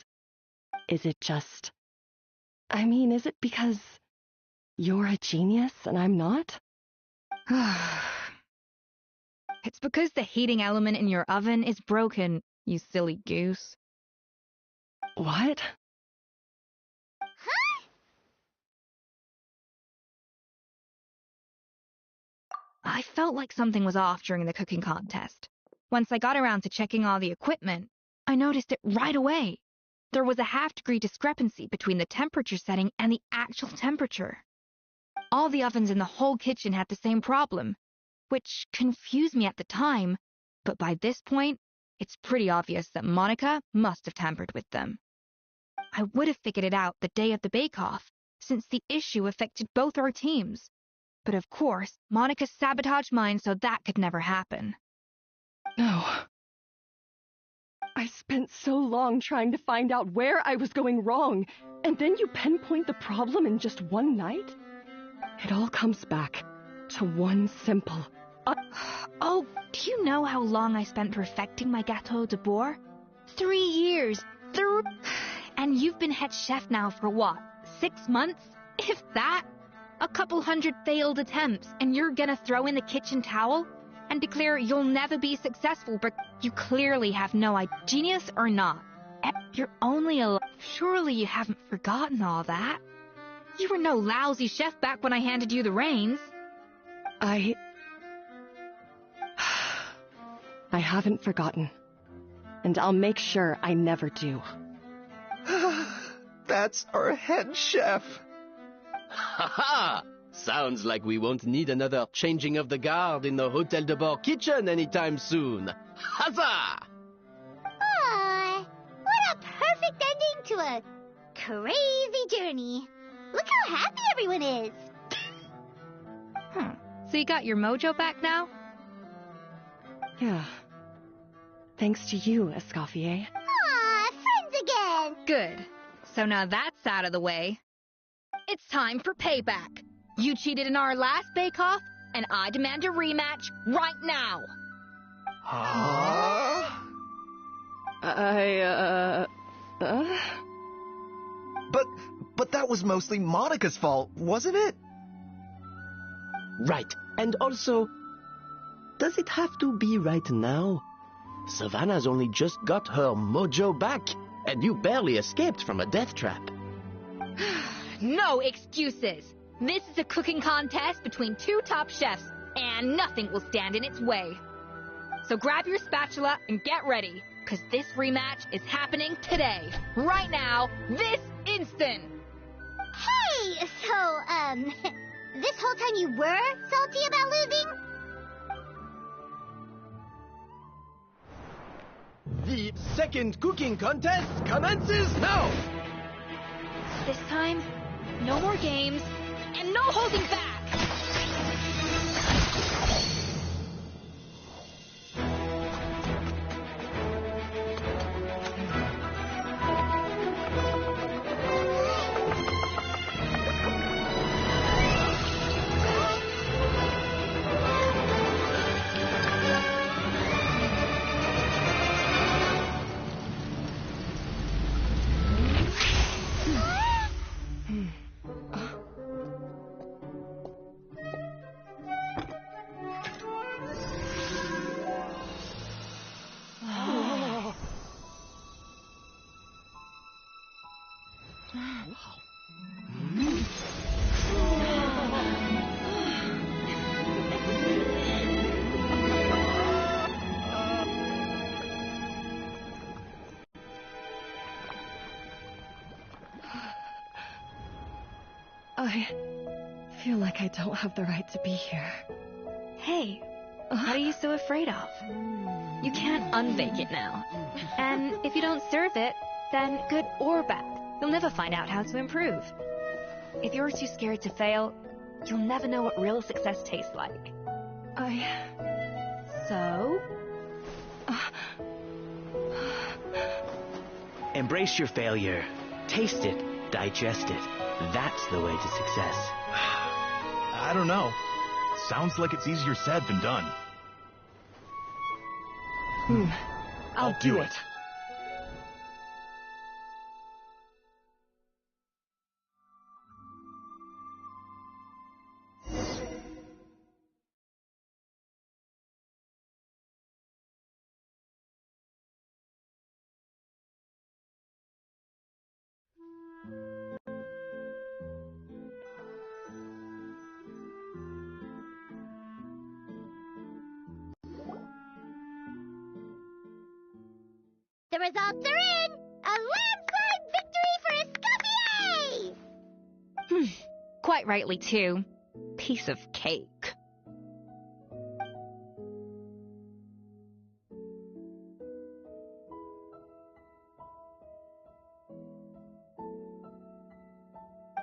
Speaker 6: Is it just... is it because you're a genius and I'm not?
Speaker 3: It's because the heating element in your oven is broken, you silly goose.
Speaker 6: What?
Speaker 2: Huh?
Speaker 3: I felt like something was off during the cooking contest. Once I got around to checking all the equipment, I noticed it right away. There was a half-degree discrepancy between the temperature setting and the actual temperature. All the ovens in the whole kitchen had the same problem, which confused me at the time, but by this point, it's pretty obvious that Monica must have tampered with them. I would have figured it out the day of the bake-off, since the issue affected both our teams. But of course, Monica sabotaged mine so that could never happen.
Speaker 6: No. I spent so long trying to find out where I was going wrong, and then you pinpoint the problem in just one night? It all comes back to one simple...
Speaker 3: Oh, do you know how long I spent perfecting my Gâteau de Bourg? 3 years. And you've been head chef now for what, 6 months? If that? A couple hundred failed attempts, and you're gonna throw in the kitchen towel? And declare you'll never be successful, but you clearly have no idea, genius or not. You're only a... Surely you haven't forgotten all that. You were no lousy chef back when I handed you the reins.
Speaker 6: I haven't forgotten. And I'll make sure I never do.
Speaker 7: That's our head chef.
Speaker 10: Ha ha! Sounds like we won't need another changing of the guard in the Hôtel de Bord kitchen anytime soon. Huzzah!
Speaker 2: Aw, what a perfect ending to a crazy journey. Look how happy everyone is.
Speaker 3: So you got your mojo back now?
Speaker 6: Yeah. Thanks to you, Escoffier.
Speaker 2: Aw, friends again.
Speaker 3: Good. So now that's out of the way. It's time for payback. You cheated in our last bake-off, and I demand a rematch right now.
Speaker 7: Huh? But that was mostly Monica's fault, wasn't it?
Speaker 10: Right, and also, does it have to be right now? Savannah's only just got her mojo back, and you barely escaped from a death trap.
Speaker 3: No excuses! This is a cooking contest between two top chefs, and nothing will stand in its way. So grab your spatula and get ready, because this rematch is happening today. Right now, this instant!
Speaker 2: Hey! So, this whole time you were salty about losing?
Speaker 10: The second cooking contest commences now!
Speaker 3: This time, no more games, and no holding back!
Speaker 6: I feel like I don't have the right to be here.
Speaker 3: Hey, what are you so afraid of? You can't unbake it now. And if you don't serve it, then good or bad, you'll never find out how to improve. If you're too scared to fail, you'll never know what real success tastes like. So?
Speaker 4: Embrace your failure. Taste it. Digest it. That's the way to success.
Speaker 9: I don't know. Sounds like it's easier said than done.
Speaker 6: I'll do it.
Speaker 2: The results are in! A landslide victory for Escoffier!
Speaker 3: Quite rightly, too. Piece of cake.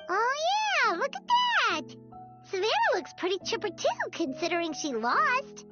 Speaker 2: Oh yeah, look at that! Savannah looks pretty chipper too, considering she lost.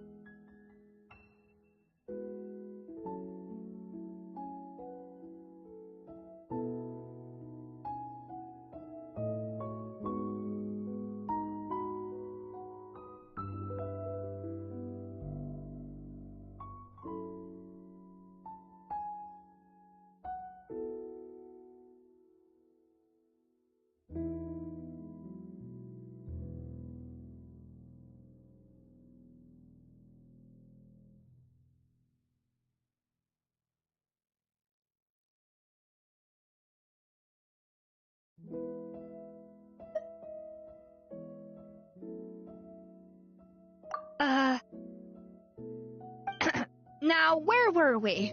Speaker 3: Now, where were we?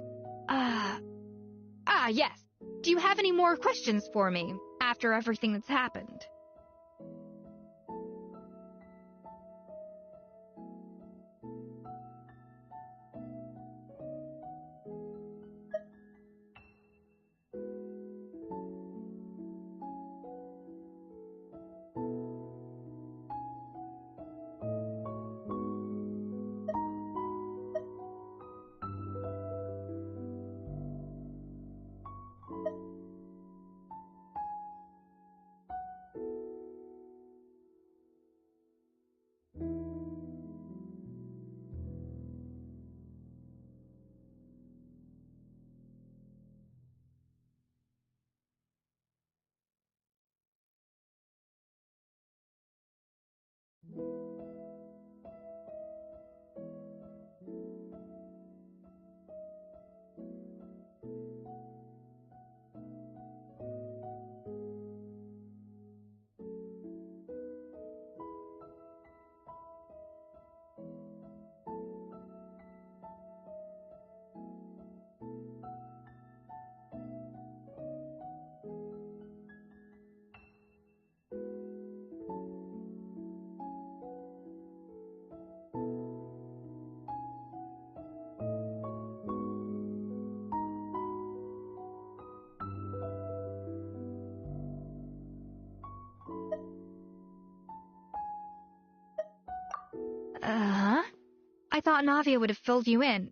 Speaker 3: Yes. Do you have any more questions for me after everything that's happened? I thought Navia would have filled you in.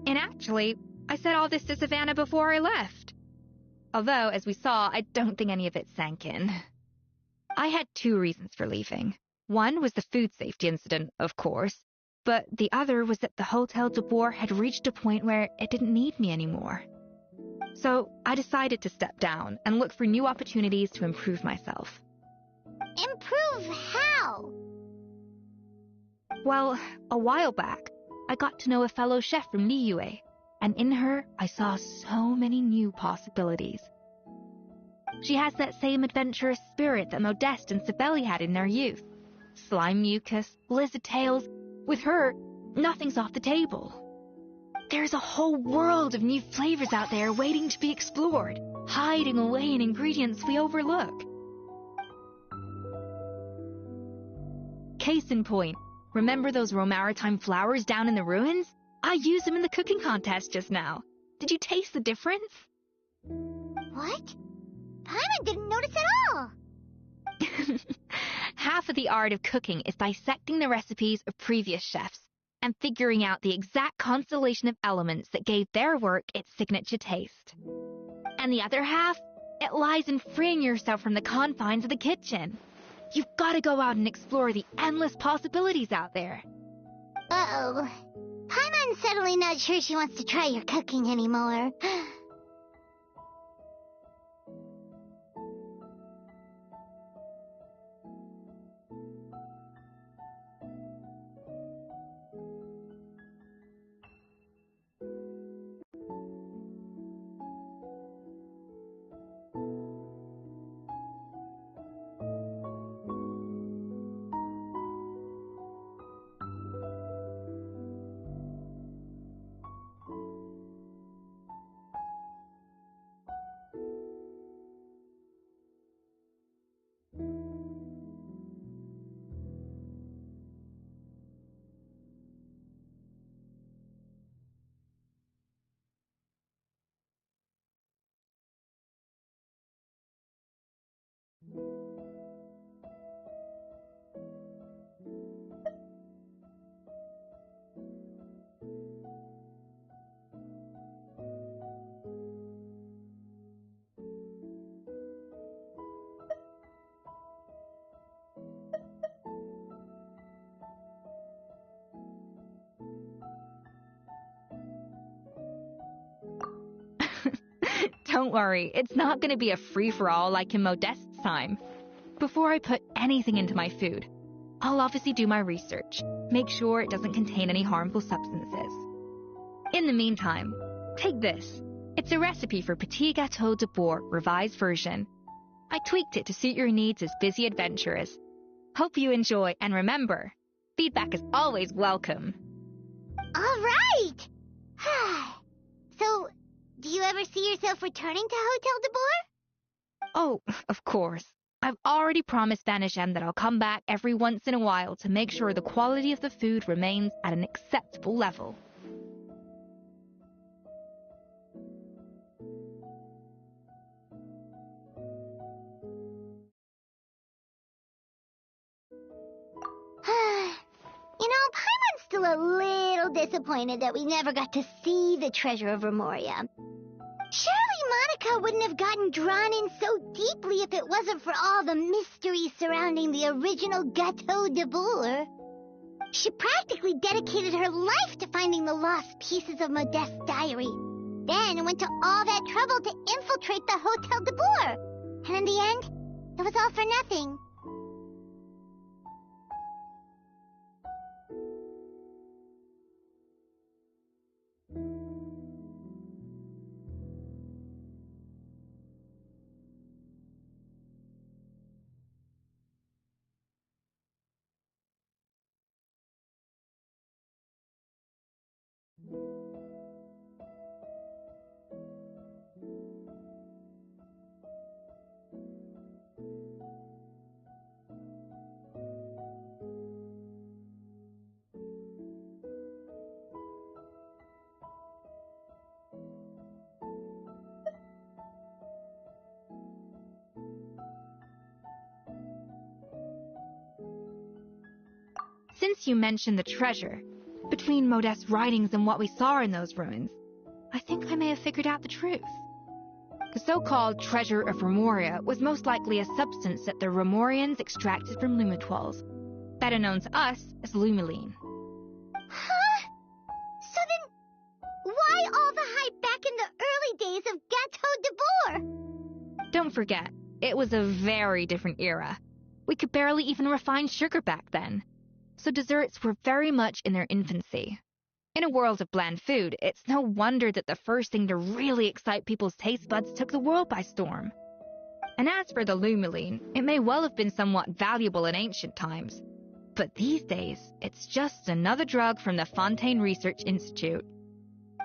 Speaker 3: And actually, I said all this to Savannah before I left. Although, as we saw, I don't think any of it sank in. I had 2 reasons for leaving. One was the food safety incident, of course, but the other was that the Hotel de Boer had reached a point where it didn't need me anymore. So I decided to step down and look for new opportunities to improve myself.
Speaker 2: Improve how?
Speaker 3: Well, a while back, I got to know a fellow chef from Liyue, and in her, I saw so many new possibilities. She has that same adventurous spirit that Modeste and Sibeli had in their youth. Slime mucus, lizard tails. With her, nothing's off the table. There's a whole world of new flavors out there waiting to be explored, hiding away in ingredients we overlook. Case in point, remember those Romaritime flowers down in the ruins? I used them in the cooking contest just now. Did you taste the difference?
Speaker 2: What? Paimon didn't notice at all.
Speaker 3: Half of the art of cooking is dissecting the recipes of previous chefs and figuring out the exact constellation of elements that gave their work its signature taste. And the other half, it lies in freeing yourself from the confines of the kitchen. You've got to go out and explore the endless possibilities out there.
Speaker 2: Uh-oh. Paimon's suddenly not sure she wants to try your cooking anymore.
Speaker 3: Don't worry, it's not going to be a free-for-all like in Modeste's time. Before I put anything into my food, I'll obviously do my research, make sure it doesn't contain any harmful substances. In the meantime, take this. It's a recipe for Petit Gâteau de Boer, revised version. I tweaked it to suit your needs as busy adventurers. Hope you enjoy, and remember, feedback is always welcome.
Speaker 2: All right! So, do you ever see yourself returning to Hotel de Boer?
Speaker 3: Oh, of course. I've already promised Vanishem that I'll come back every once in a while to make sure the quality of the food remains at an acceptable level.
Speaker 2: You know, Paimon's still a little disappointed that we never got to see the treasure of Remoria. Surely Monica wouldn't have gotten drawn in so deeply if it wasn't for all the mystery surrounding the original Gâteau de Boer. She practically dedicated her life to finding the lost pieces of Modeste's diary, then went to all that trouble to infiltrate the Hotel de Boer. And in the end, it was all for nothing.
Speaker 3: Since you mentioned the treasure, Between Modest's writings and what we saw in those ruins, I think I may have figured out the truth. The so-called treasure of Remoria was most likely a substance that the Remorians extracted from Lumitoids, better known to us as Lumiline.
Speaker 2: Huh? So then, why all the hype back in the early days of Gâteau de Bourg?
Speaker 3: Don't forget, it was a very different era. We could barely even refine sugar back then, so desserts were very much in their infancy. In a world of bland food, it's no wonder that the first thing to really excite people's taste buds took the world by storm. And as for the Lumiline, it may well have been somewhat valuable in ancient times, but these days, it's just another drug from the Fontaine Research Institute.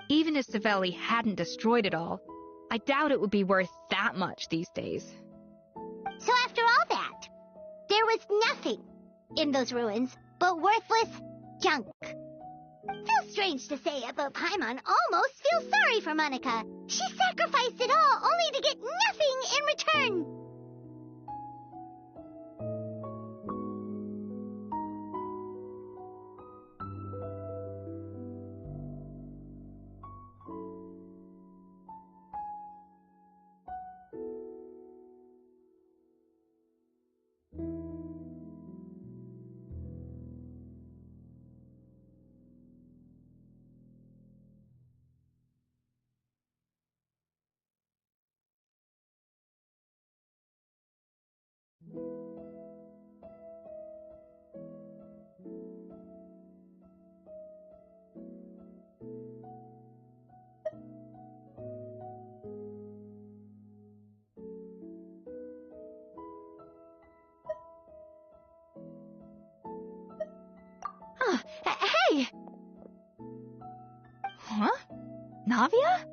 Speaker 3: Even if Savelli hadn't destroyed it all, I doubt it would be worth that much these days.
Speaker 2: So after all that, there was nothing in those ruins but worthless junk. Feels strange to say it, but Paimon almost feels sorry for Monica. She sacrificed it all only to get nothing in return.
Speaker 3: Hey! Huh? Navia?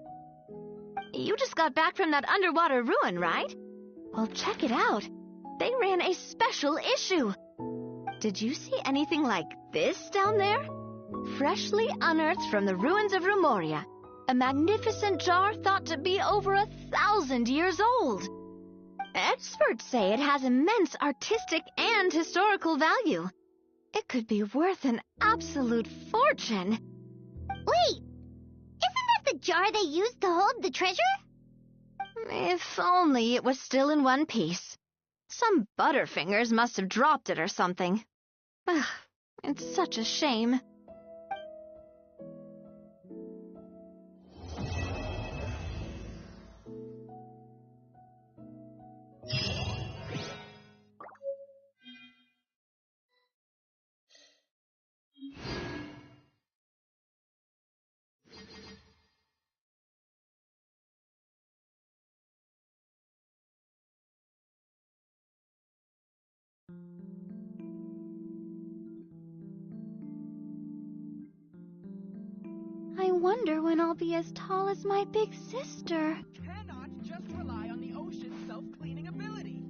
Speaker 11: You just got back from that underwater ruin, right? Well, check it out. They ran a special issue. Did you see anything like this down there? Freshly unearthed from the ruins of Rumoria, a magnificent jar thought to be over 1,000 years old. Experts say it has immense artistic and historical value. It could be worth an absolute fortune.
Speaker 2: Wait, isn't that the jar they used to hold the treasure?
Speaker 11: If only it was still in one piece. Some butterfingers must have dropped it or something. Ugh, it's such a shame.
Speaker 2: I wonder when I'll be as tall as my big sister.
Speaker 7: Cannot just rely on the ocean's self-cleaning ability.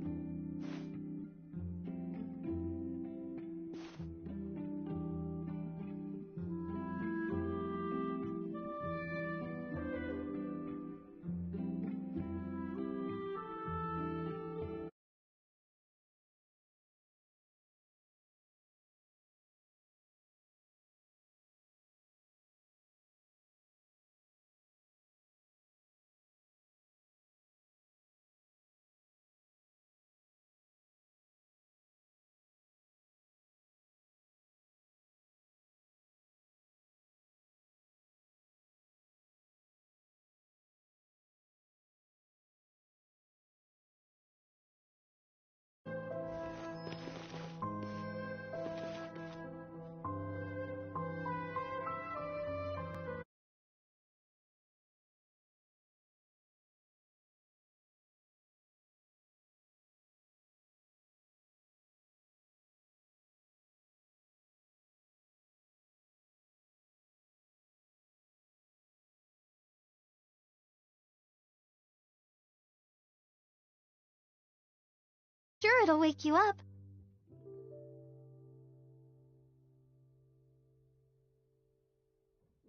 Speaker 2: Sure, it'll wake you up.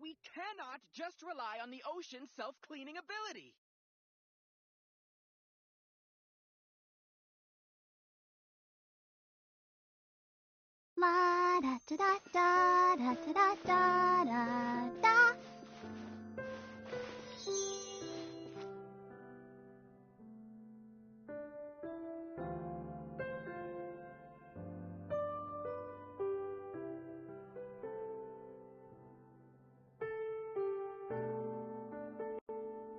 Speaker 7: We cannot just rely on the ocean's self-cleaning ability.
Speaker 2: La da da da da da da da da da.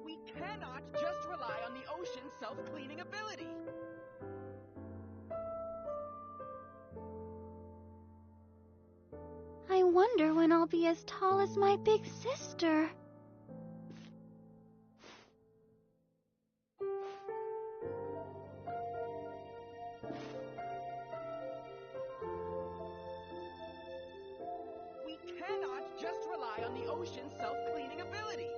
Speaker 7: We cannot just rely on the ocean's self-cleaning ability.
Speaker 2: I wonder when I'll be as tall as my big sister.
Speaker 7: We cannot just rely on the ocean's self-cleaning ability.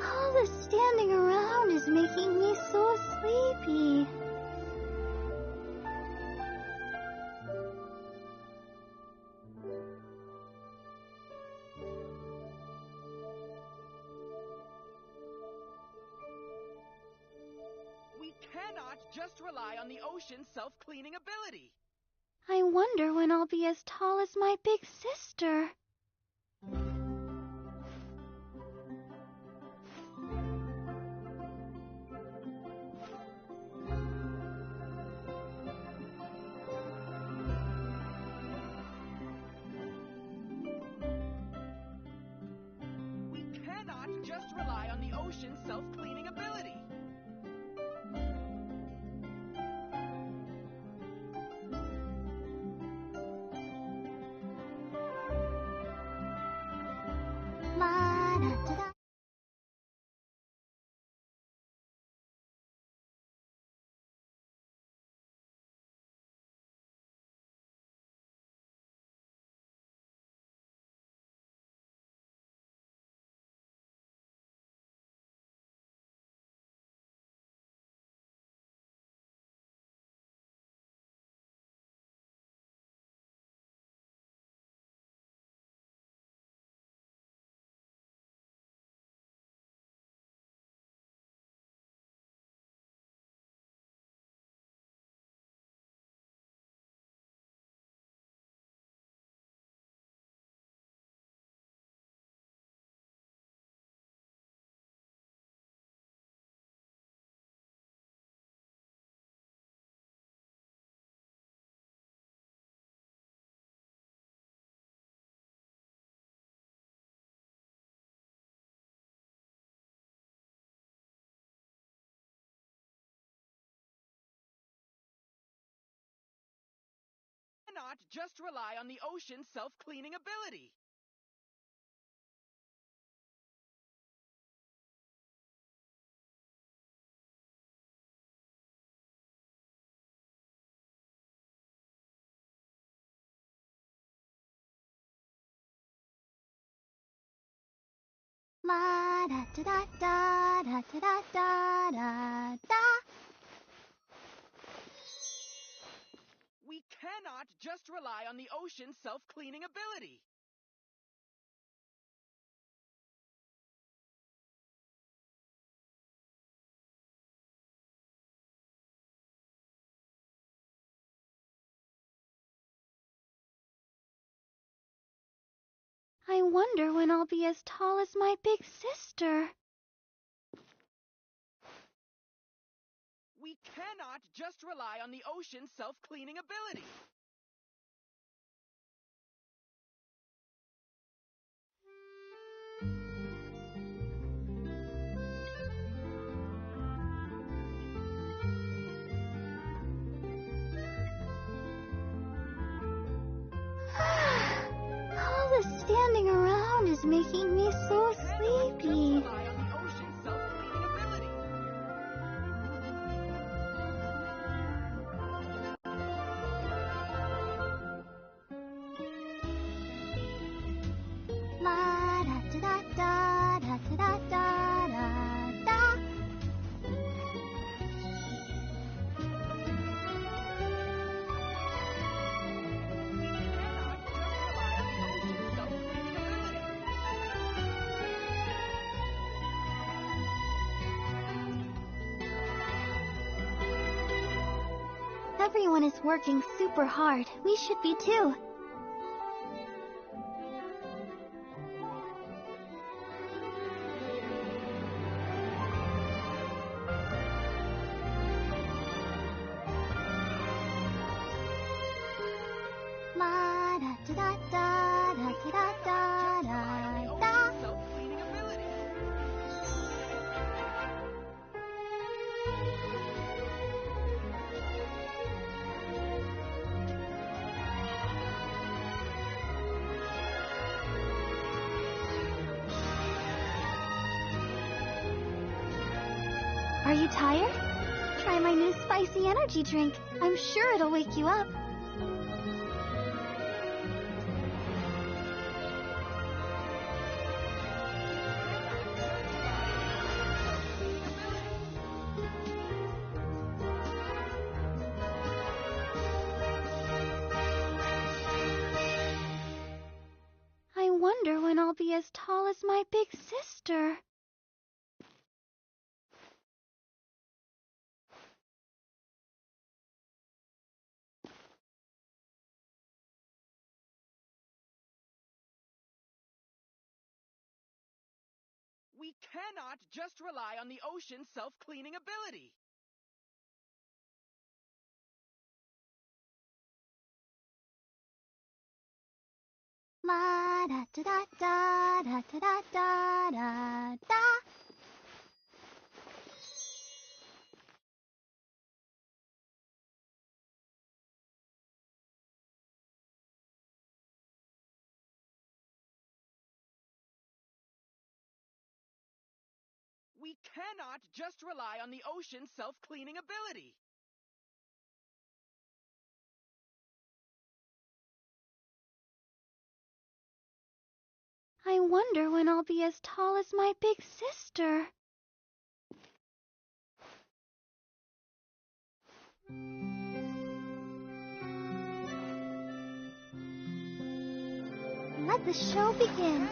Speaker 2: All the standing around is making me so sleepy.
Speaker 7: We cannot just rely on the ocean's self-cleaning ability.
Speaker 2: I wonder when I'll be as tall as my big sister.
Speaker 7: We cannot just rely on the ocean's self-cleaning ability.
Speaker 2: La da da da.
Speaker 7: Cannot just rely on the ocean's self-cleaning ability.
Speaker 2: La da da da da da da da da da.
Speaker 7: We cannot just rely on the ocean's self-cleaning ability.
Speaker 2: I wonder when I'll be as tall as my big sister.
Speaker 7: We cannot just rely on the ocean's self-cleaning ability.
Speaker 2: All the standing around is making me so sleepy.
Speaker 7: Rely on the ocean's self-cleaning ability.
Speaker 2: La da da da da da da da da da.
Speaker 7: Cannot just rely on the ocean's self-cleaning ability.
Speaker 2: Everyone is working super hard. We should be too. La da da da da da da da da da.
Speaker 7: Self-cleaning ability.
Speaker 2: Are you tired? Try my new spicy energy drink. I'm sure it'll wake you up. I wonder when I'll be as tall as my big sister.
Speaker 7: We cannot just rely on the ocean's self-cleaning ability.
Speaker 2: La da da da da da da da da da.
Speaker 7: We cannot just rely on the ocean's self-cleaning ability.
Speaker 2: I wonder when I'll be as tall as my big sister. Let the show begin.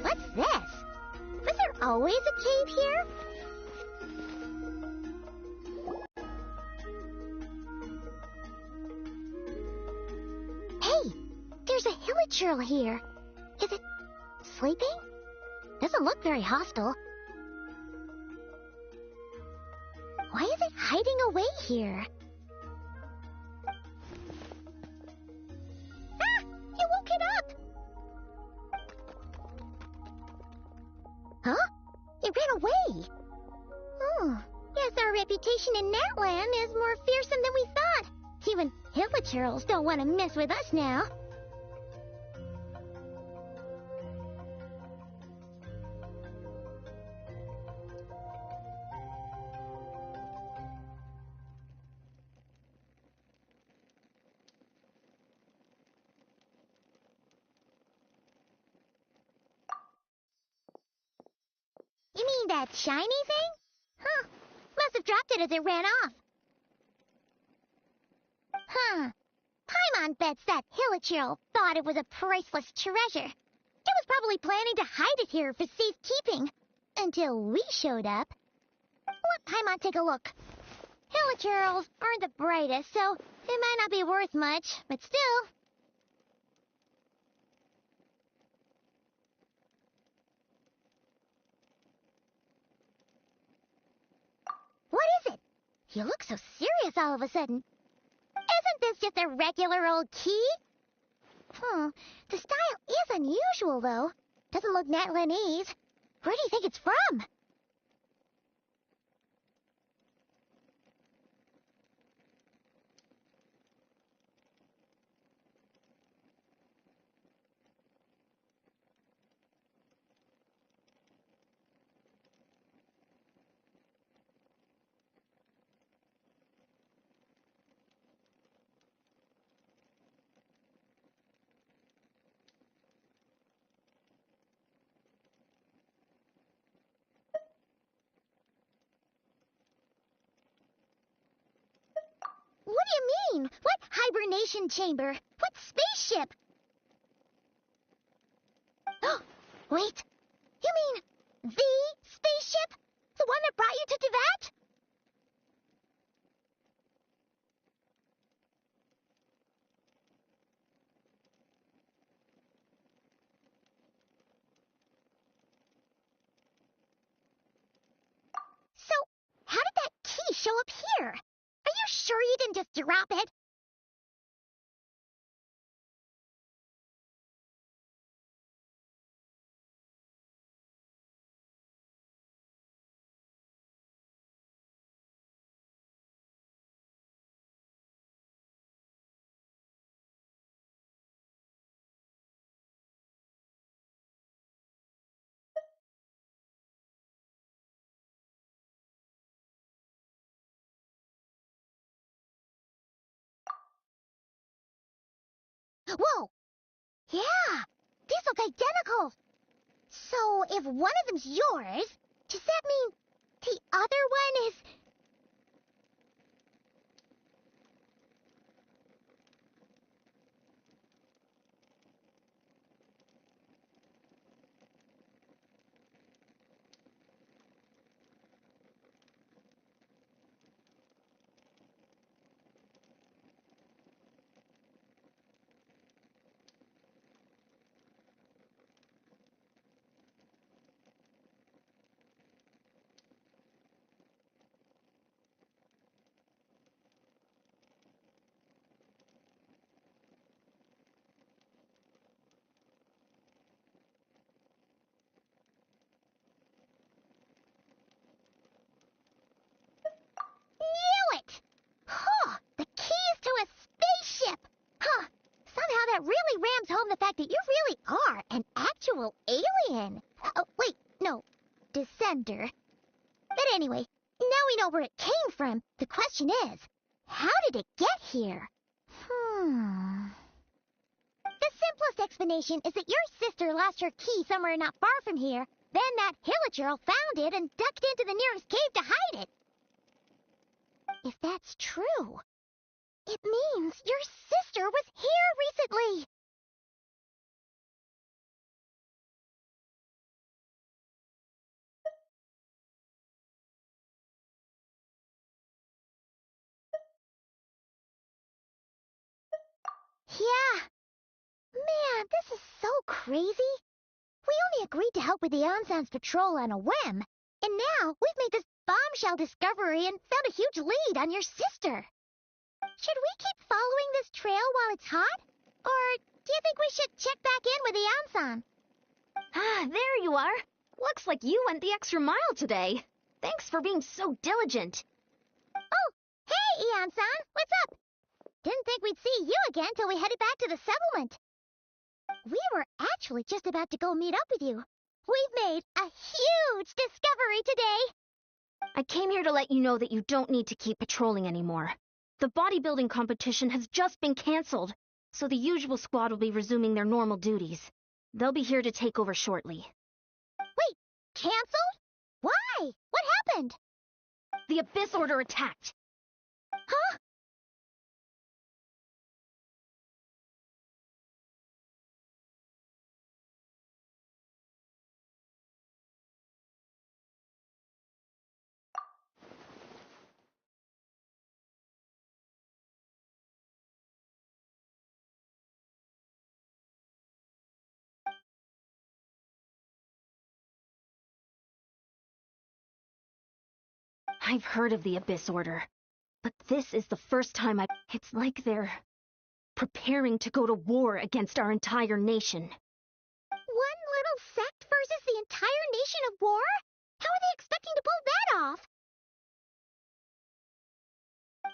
Speaker 12: What's this? Was there always a cave here? Hey, there's a hilichurl here. Is it sleeping? Doesn't look very hostile. Why is it hiding away here? Ah! You woke it up! Huh? It ran away. Oh, guess our reputation in that land is more fearsome than we thought. Even hilichurls don't want to mess with us now.
Speaker 2: that shiny thing? Huh. Must have dropped it as it ran off. Huh. Paimon bets that Hilichurl thought it was a priceless treasure. It was probably planning to hide it here for safekeeping. Until we showed up. Let Paimon take a look. Hilichurls aren't the brightest, so it might not be worth much, but still. What is it? You look so serious all of a sudden. Isn't this just a regular old key? The style is unusual, though. Doesn't look Natlanese. Where do you think it's from? What do you mean? What hibernation chamber? What spaceship? Oh, wait. You mean the spaceship? The one that brought you to Teyvat? So, how did that key show up here? Are you sure you didn't just drop it? Whoa! Yeah! These look identical! So, if one of them's yours, does that mean the other one is... Knew it! Huh! The keys to a spaceship! Huh! Somehow that really rams home the fact that you really are an actual alien. Oh, wait, no. Descender. But anyway, now we know where it came from. The question is, how did it get here? The simplest explanation is that your sister lost her key somewhere not far from here. Then that Hilichurl found it and ducked into the nearest cave to hide it. If that's true, it means your sister was here recently. Yeah. Man, this is so crazy. We only agreed to help with the Ansan's patrol on a whim, and now we've made this bombshell discovery and found a huge lead on your sister. Should we keep following this trail while it's hot? Or do you think we should check back in with the Ansan?
Speaker 11: Ah, there you are. Looks like you went the extra mile today. Thanks for being so diligent.
Speaker 2: Oh, hey, Ansan, what's up? Didn't think we'd see you again till we headed back to the settlement. We were actually just about to go meet up with you. We've made a huge discovery today.
Speaker 11: I came here to let you know that you don't need to keep patrolling anymore. The bodybuilding competition has just been canceled, so the usual squad will be resuming their normal duties. They'll be here to take over shortly.
Speaker 2: Wait, canceled? Why?
Speaker 12: Why? What happened?
Speaker 1: The Abyss Order attacked.
Speaker 12: Huh?
Speaker 1: I've heard of the Abyss Order, but this is the first time It's like they're preparing to go to war against our entire nation.
Speaker 12: One little sect versus the entire nation of war? How are they expecting to pull that off?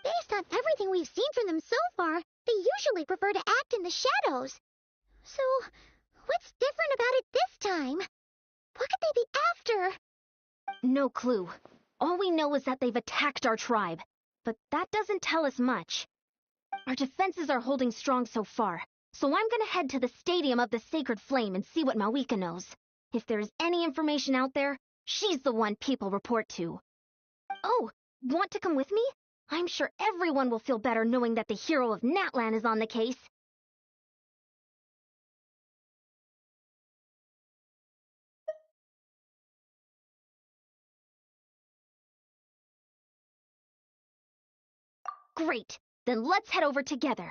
Speaker 12: Based on everything we've seen from them so far, they usually prefer to act in the shadows. So, what's different about it this time? What could they be after?
Speaker 1: No clue. All we know is that they've attacked our tribe, but that doesn't tell us much. Our defenses are holding strong so far, so I'm gonna head to the Stadium of the Sacred Flame and see what Malika knows. If there's any information out there, she's the one people report to. Oh, want to come with me? I'm sure everyone will feel better knowing that the hero of Natlan is on the case. Great, then let's head over together.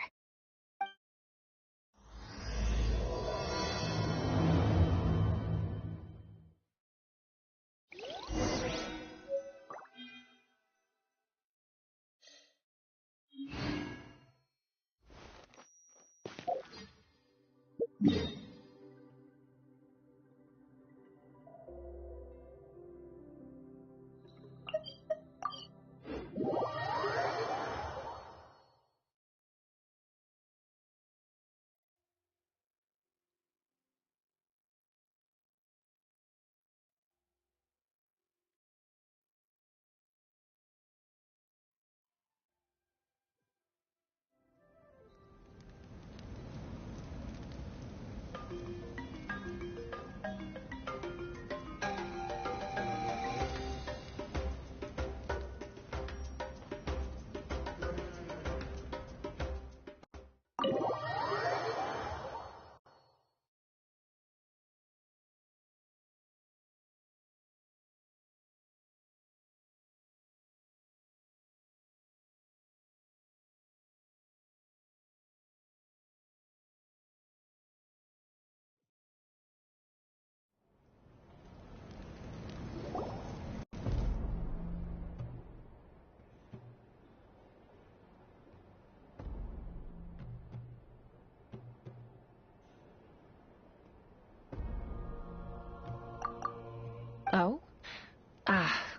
Speaker 6: Oh?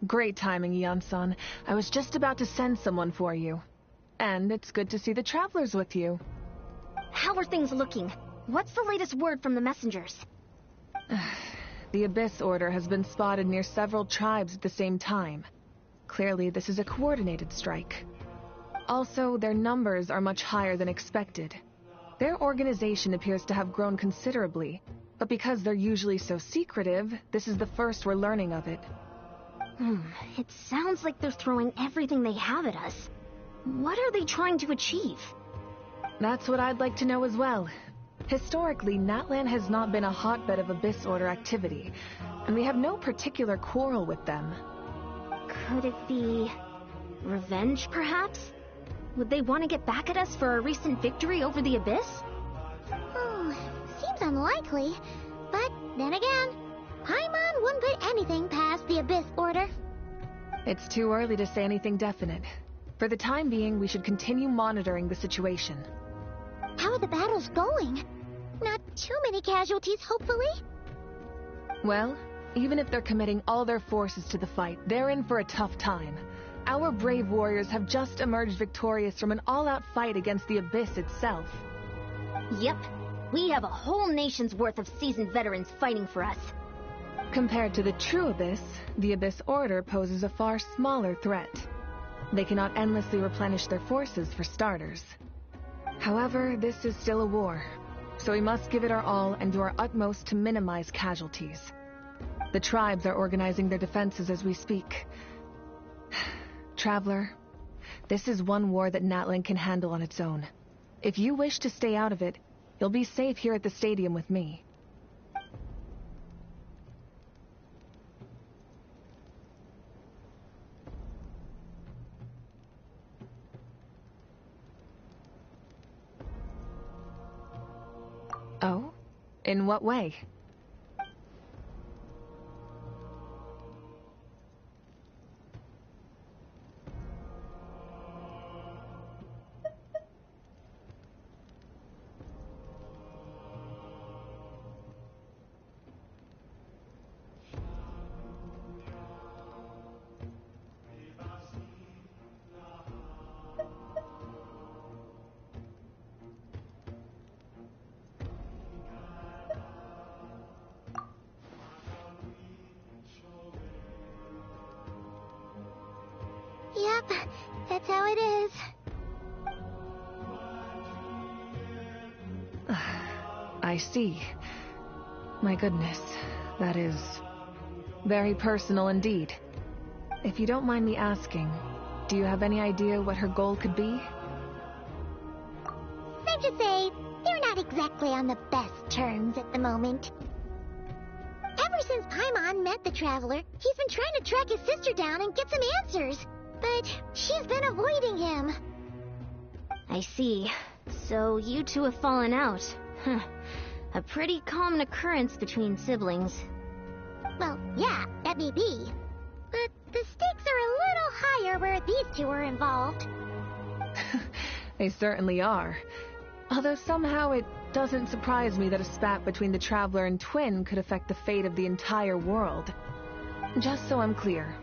Speaker 6: Great timing, Eon-san. I was just about to send someone for you. And it's good to see the travelers with you.
Speaker 1: How are things looking? What's the latest word from the messengers?
Speaker 6: The Abyss Order has been spotted near several tribes at the same time. Clearly, this is a coordinated strike. Also, their numbers are much higher than expected. Their organization appears to have grown considerably, but because they're usually so secretive, this is the first we're learning of it.
Speaker 1: It sounds like they're throwing everything they have at us. What are they trying to achieve?
Speaker 6: That's what I'd like to know as well. Historically, Natlan has not been a hotbed of Abyss Order activity, and we have no particular quarrel with them.
Speaker 1: Could it be revenge, perhaps? Would they want to get back at us for our recent victory over the Abyss?
Speaker 12: Seems unlikely. But then again, Paimon wouldn't put anything past the Abyss Order.
Speaker 6: It's too early to say anything definite. For the time being, we should continue monitoring the situation.
Speaker 12: How are the battles going? Not too many casualties, hopefully?
Speaker 6: Well, even if they're committing all their forces to the fight, they're in for a tough time. Our brave warriors have just emerged victorious from an all-out fight against the Abyss itself.
Speaker 1: Yep. We have a whole nation's worth of seasoned veterans fighting for us.
Speaker 6: Compared to the true Abyss, the Abyss Order poses a far smaller threat. They cannot endlessly replenish their forces for starters. However, this is still a war, so we must give it our all and do our utmost to minimize casualties.
Speaker 13: The tribes are organizing their defenses as we speak. Traveler, this is one war that Natlan can handle on its own. If you wish to stay out of it, you'll be safe here at the stadium with me. Oh? In what way?
Speaker 12: Yep, that's how it is.
Speaker 13: I see. My goodness, that is very personal indeed. If you don't mind me asking, do you have any idea what her goal could be?
Speaker 12: Safe to say, they're not exactly on the best terms at the moment. Ever since Paimon met the Traveler, he's been trying to track his sister down and get some answers. But she's been avoiding him.
Speaker 2: I see. So you two have fallen out. Huh. A pretty common occurrence between siblings.
Speaker 12: Well, yeah, that may be. But the stakes are a little higher where these two are involved.
Speaker 13: They certainly are. Although somehow it doesn't surprise me that a spat between the Traveler and Twin could affect the fate of the entire world. Just so I'm clear,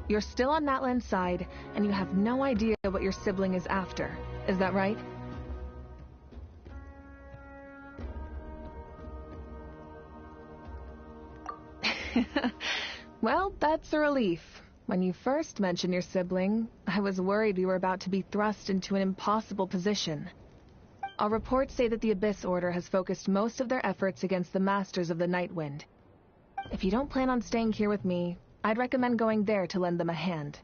Speaker 13: you're still on Natlan's side, and you have no idea what your sibling is after. Is that right? Well, that's a relief. When you first mentioned your sibling, I was worried we were about to be thrust into an impossible position. Our reports say that the Abyss Order has focused most of their efforts against the Masters of the Nightwind. If you don't plan on staying here with me, I'd recommend going there to lend them a hand.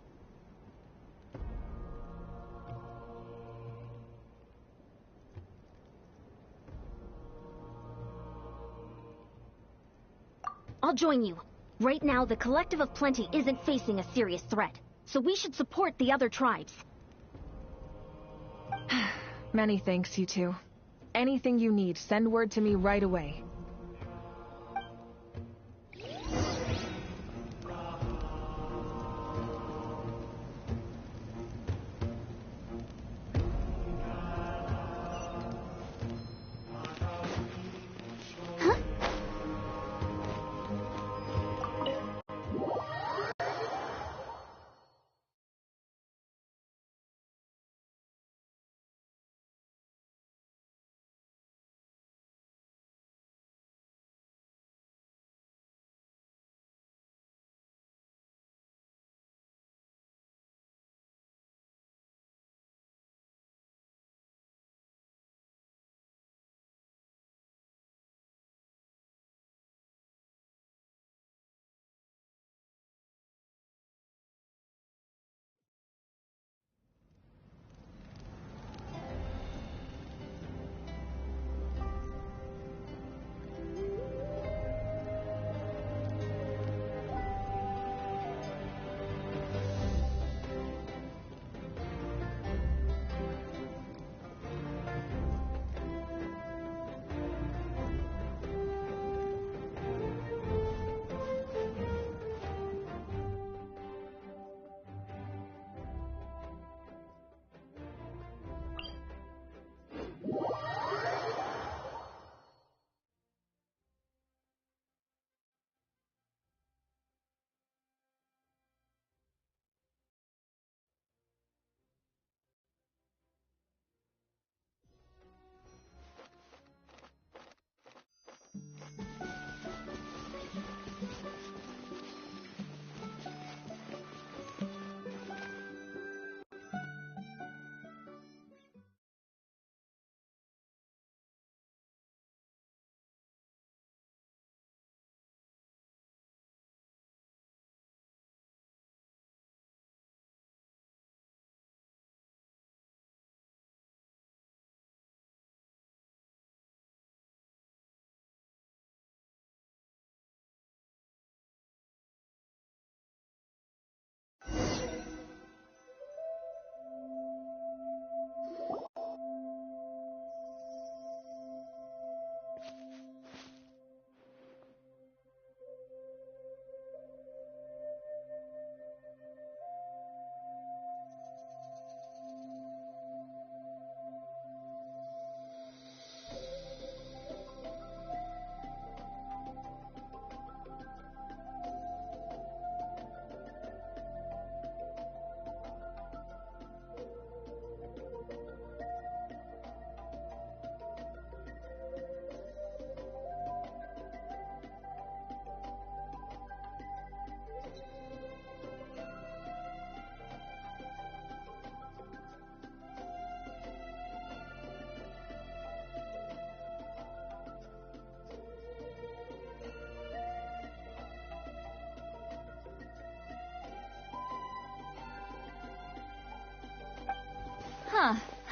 Speaker 1: I'll join you. Right now, the Collective of Plenty isn't facing a serious threat, so we should support the other tribes.
Speaker 13: Many thanks, you two. Anything you need, send word to me right away.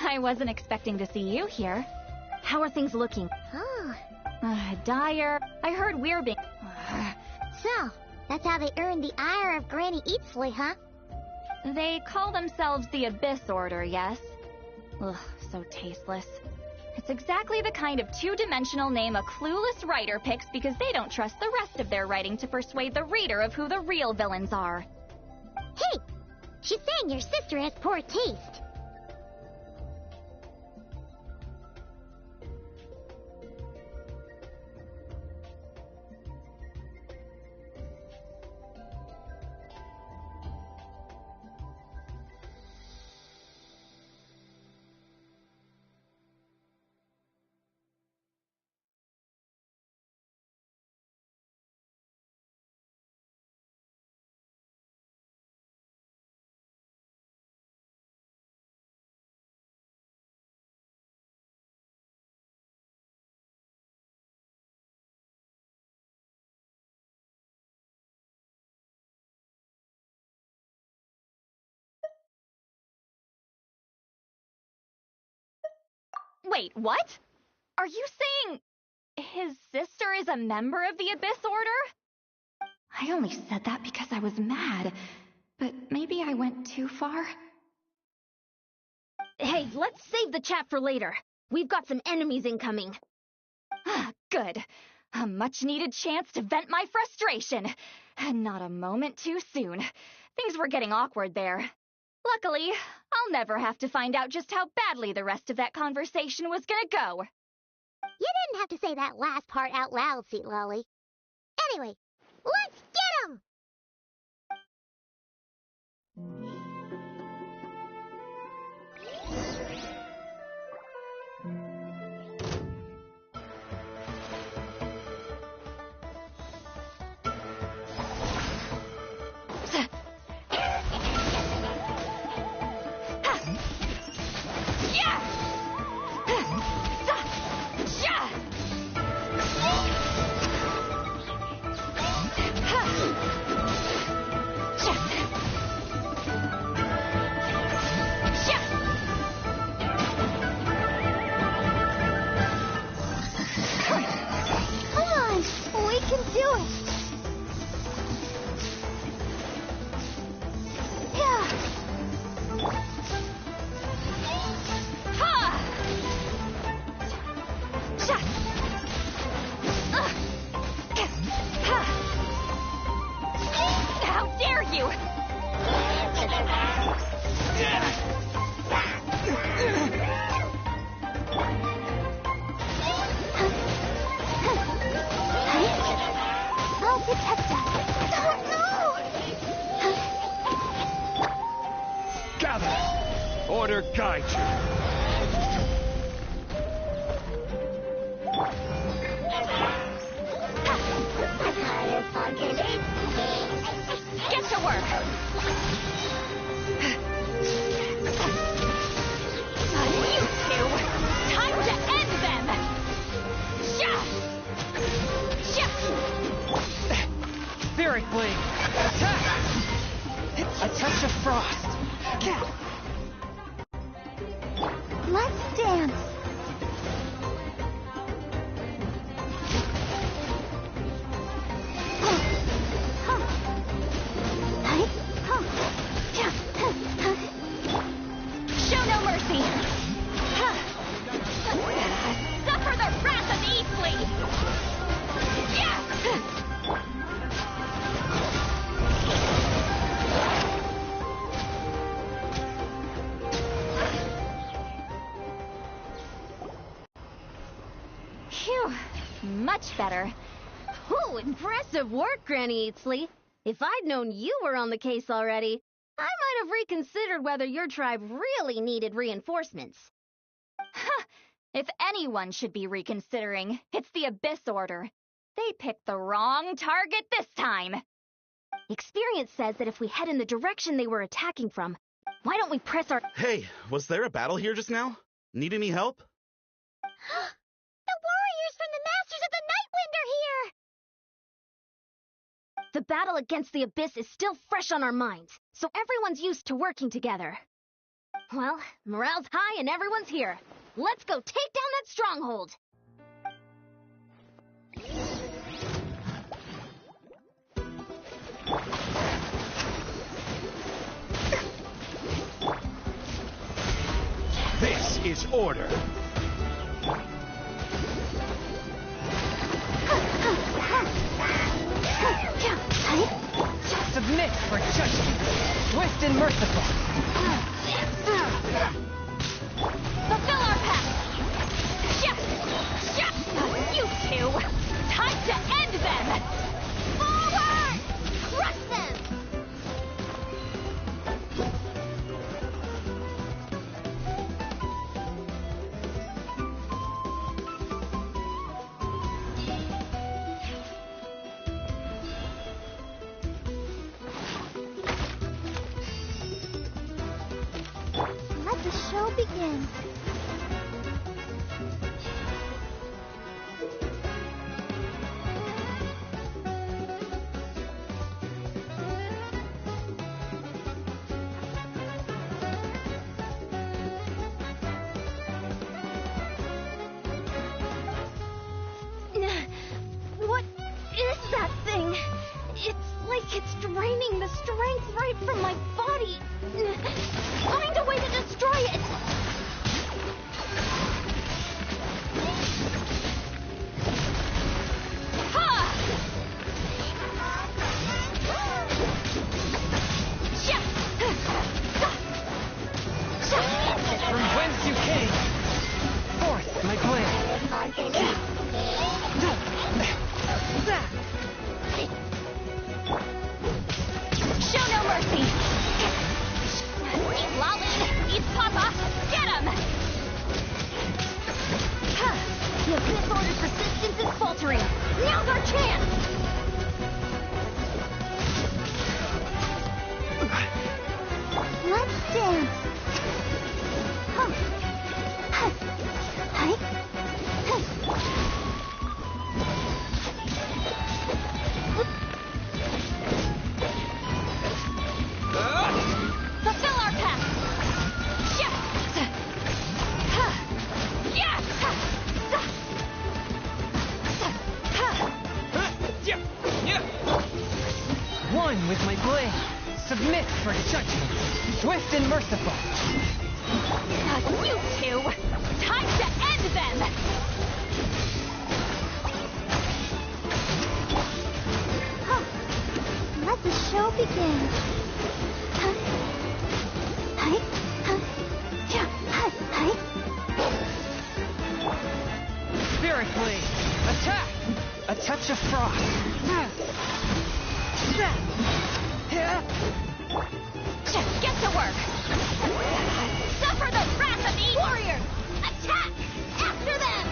Speaker 3: I wasn't expecting to see you here. How are things looking?
Speaker 12: Oh.
Speaker 3: Dire. I heard we're being...
Speaker 12: So, that's how they earned the ire of Granny Eatsley, huh?
Speaker 3: They call themselves the Abyss Order, yes? Ugh, so tasteless. It's exactly the kind of two-dimensional name a clueless writer picks because they don't trust the rest of their writing to persuade the reader of who the real villains are.
Speaker 12: Hey! She's saying your sister has poor taste.
Speaker 3: Wait, what? Are you saying his sister is a member of the Abyss Order? I only said that because I was mad, but maybe I went too far.
Speaker 1: Hey, let's save the chat for later. We've got some enemies incoming.
Speaker 3: Good. A much-needed chance to vent my frustration. And not a moment too soon. Things were getting awkward there. Luckily, I'll never have to find out just how badly the rest of that conversation was gonna go.
Speaker 12: You didn't have to say that last part out loud, Sweet Lolly. Anyway, let's get 'em!
Speaker 8: Order guide you.
Speaker 3: Get to work! You two! Time to end them!
Speaker 7: Spirit Blade! Attack! A touch of frost!
Speaker 12: Let's dance!
Speaker 3: Show no mercy! Suffer the wrath of Eatsley! Phew, much better.
Speaker 1: Ooh, impressive work, Granny Eatsley. If I'd known you were on the case already, I might have reconsidered whether your tribe really needed reinforcements.
Speaker 3: If anyone should be reconsidering, it's the Abyss Order. They picked the wrong target this time.
Speaker 1: Experience says that if we head in the direction they were attacking from, why don't we press our...
Speaker 14: Hey, was there a battle here just now? Need any help?
Speaker 12: The warriors from the Masters of the Nightwind are here!
Speaker 1: The battle against the Abyss is still fresh on our minds, so everyone's used to working together.
Speaker 11: Well, morale's high and everyone's here. Let's go take down that stronghold!
Speaker 15: This is order.
Speaker 7: Submit for judgment. Swift and merciful.
Speaker 11: Fulfill our path! You two! Time to end them!
Speaker 2: Forward! Crush them! Let the show begin.
Speaker 11: What is that thing? It's like it's draining the strength right from my body. Find a way to destroy it! Ha!
Speaker 7: From whence you came, forth my blade.
Speaker 11: Show no mercy! Eat Lolly! Eat Papa! Get him! The Abyss Order's resistance is faltering! Now's our chance!
Speaker 2: Let's dance.
Speaker 11: Fulfill our path!
Speaker 7: One with my blade. Submit for judgment. Swift and merciful.
Speaker 11: You two! Time to end them!
Speaker 2: Let the show begin.
Speaker 7: Spirit blade. Attack! A touch of frost.
Speaker 11: Get to work! Suffer the wrath of the warriors! Attack! After them!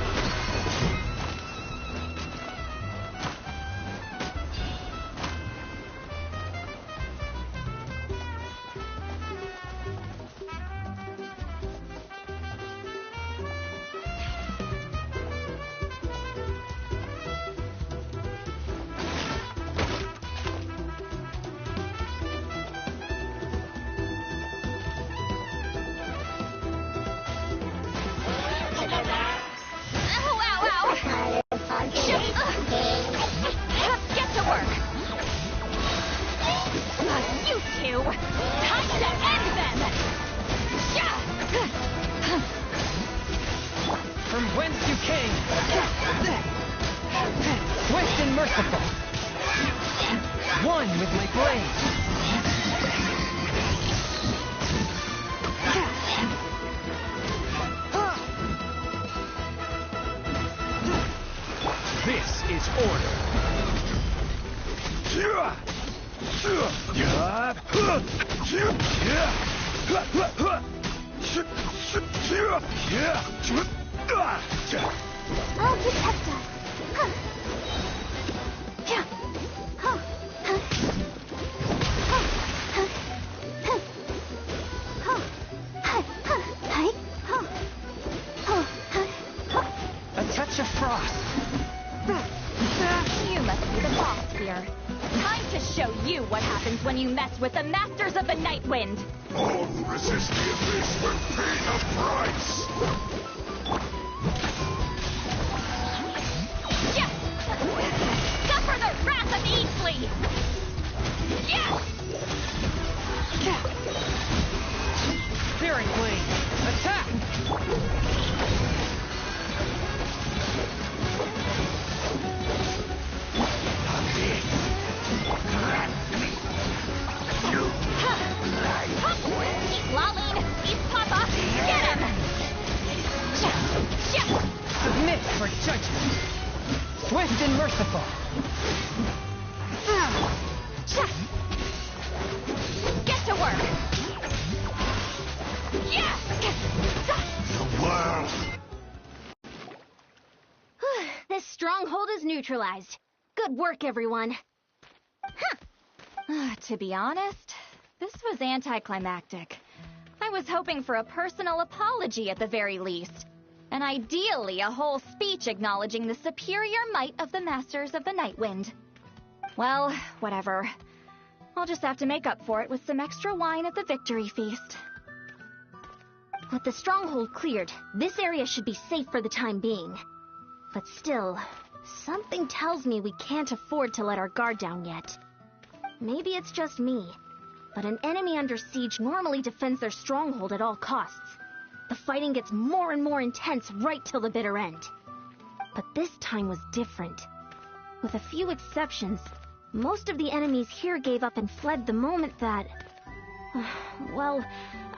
Speaker 11: Get to work! You two! Time to end them!
Speaker 7: From whence you came, swift and merciful. One with my blade.
Speaker 15: This is order.
Speaker 2: I'll protect us.
Speaker 7: A touch of frost.
Speaker 11: You must be the boss here. Time to show
Speaker 3: you what happens when you mess with the Masters of the Night Wind.
Speaker 8: All who resist the abyss will pay the price!
Speaker 3: Yes! Suffer the wrath of Easley! Yes!
Speaker 7: Clearing lane. Attack!
Speaker 3: Keep lolling! He's Papa! Get him!
Speaker 7: Submit for judgment. Swift and merciful.
Speaker 3: Get to work! Yes!
Speaker 8: The world!
Speaker 2: This stronghold is neutralized. Good work, everyone.
Speaker 3: To be honest, this was anticlimactic. I was hoping for a personal apology at the very least. And ideally, a whole speech acknowledging the superior might of the Masters of the Night Wind. Well, whatever. I'll just have to make up for it with some extra wine at the victory feast.
Speaker 2: With the stronghold cleared, this area should be safe for the time being. But still, something tells me we can't afford to let our guard down yet. Maybe it's just me, but an enemy under siege normally defends their stronghold at all costs. The fighting gets more and more intense right till the bitter end. But this time was different. With a few exceptions, most of the enemies here gave up and fled the moment that... well,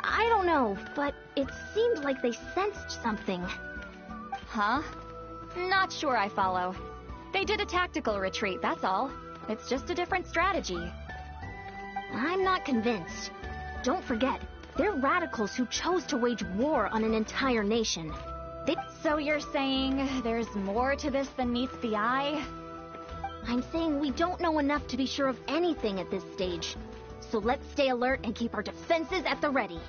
Speaker 2: I don't know, but it seemed like they sensed something.
Speaker 3: Huh? Not sure I follow. They did a tactical retreat, that's all. It's just a different strategy.
Speaker 2: I'm not convinced. Don't forget, they're radicals who chose to wage war on an entire nation.
Speaker 3: So you're saying there's more to this than meets the eye?
Speaker 2: I'm saying we don't know enough to be sure of anything at this stage. So let's stay alert and keep our defenses at the ready.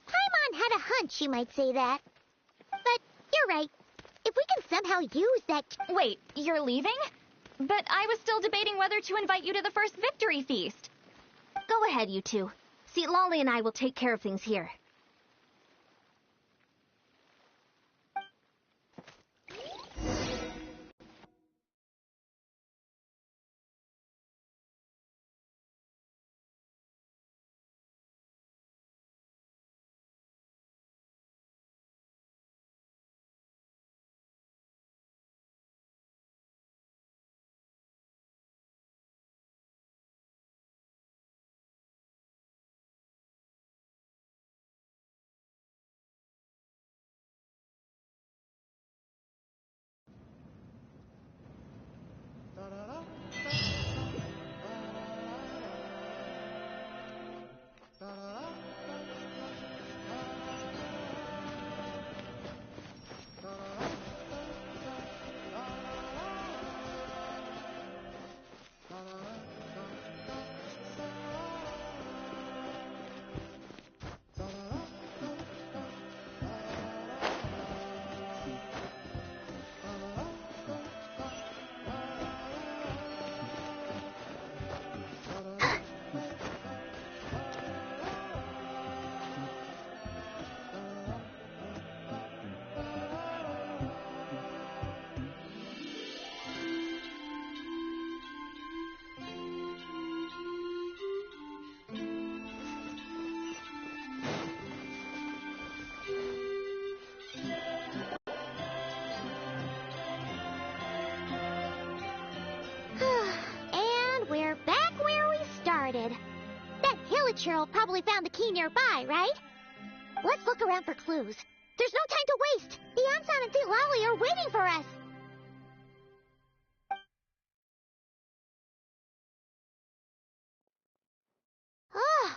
Speaker 12: Paimon had a hunch you might say that. But you're right. If we can somehow use that...
Speaker 3: Wait, you're leaving? But I was still debating whether to invite you to the first victory feast.
Speaker 2: Go ahead, you two. See, Lolly and I will take care of things here.
Speaker 12: And we're back where we started. That Hilichurl probably found the key nearby, right? Let's look around for clues. There's no time to waste. The Ansan and St. Lolly are waiting for us. Oh,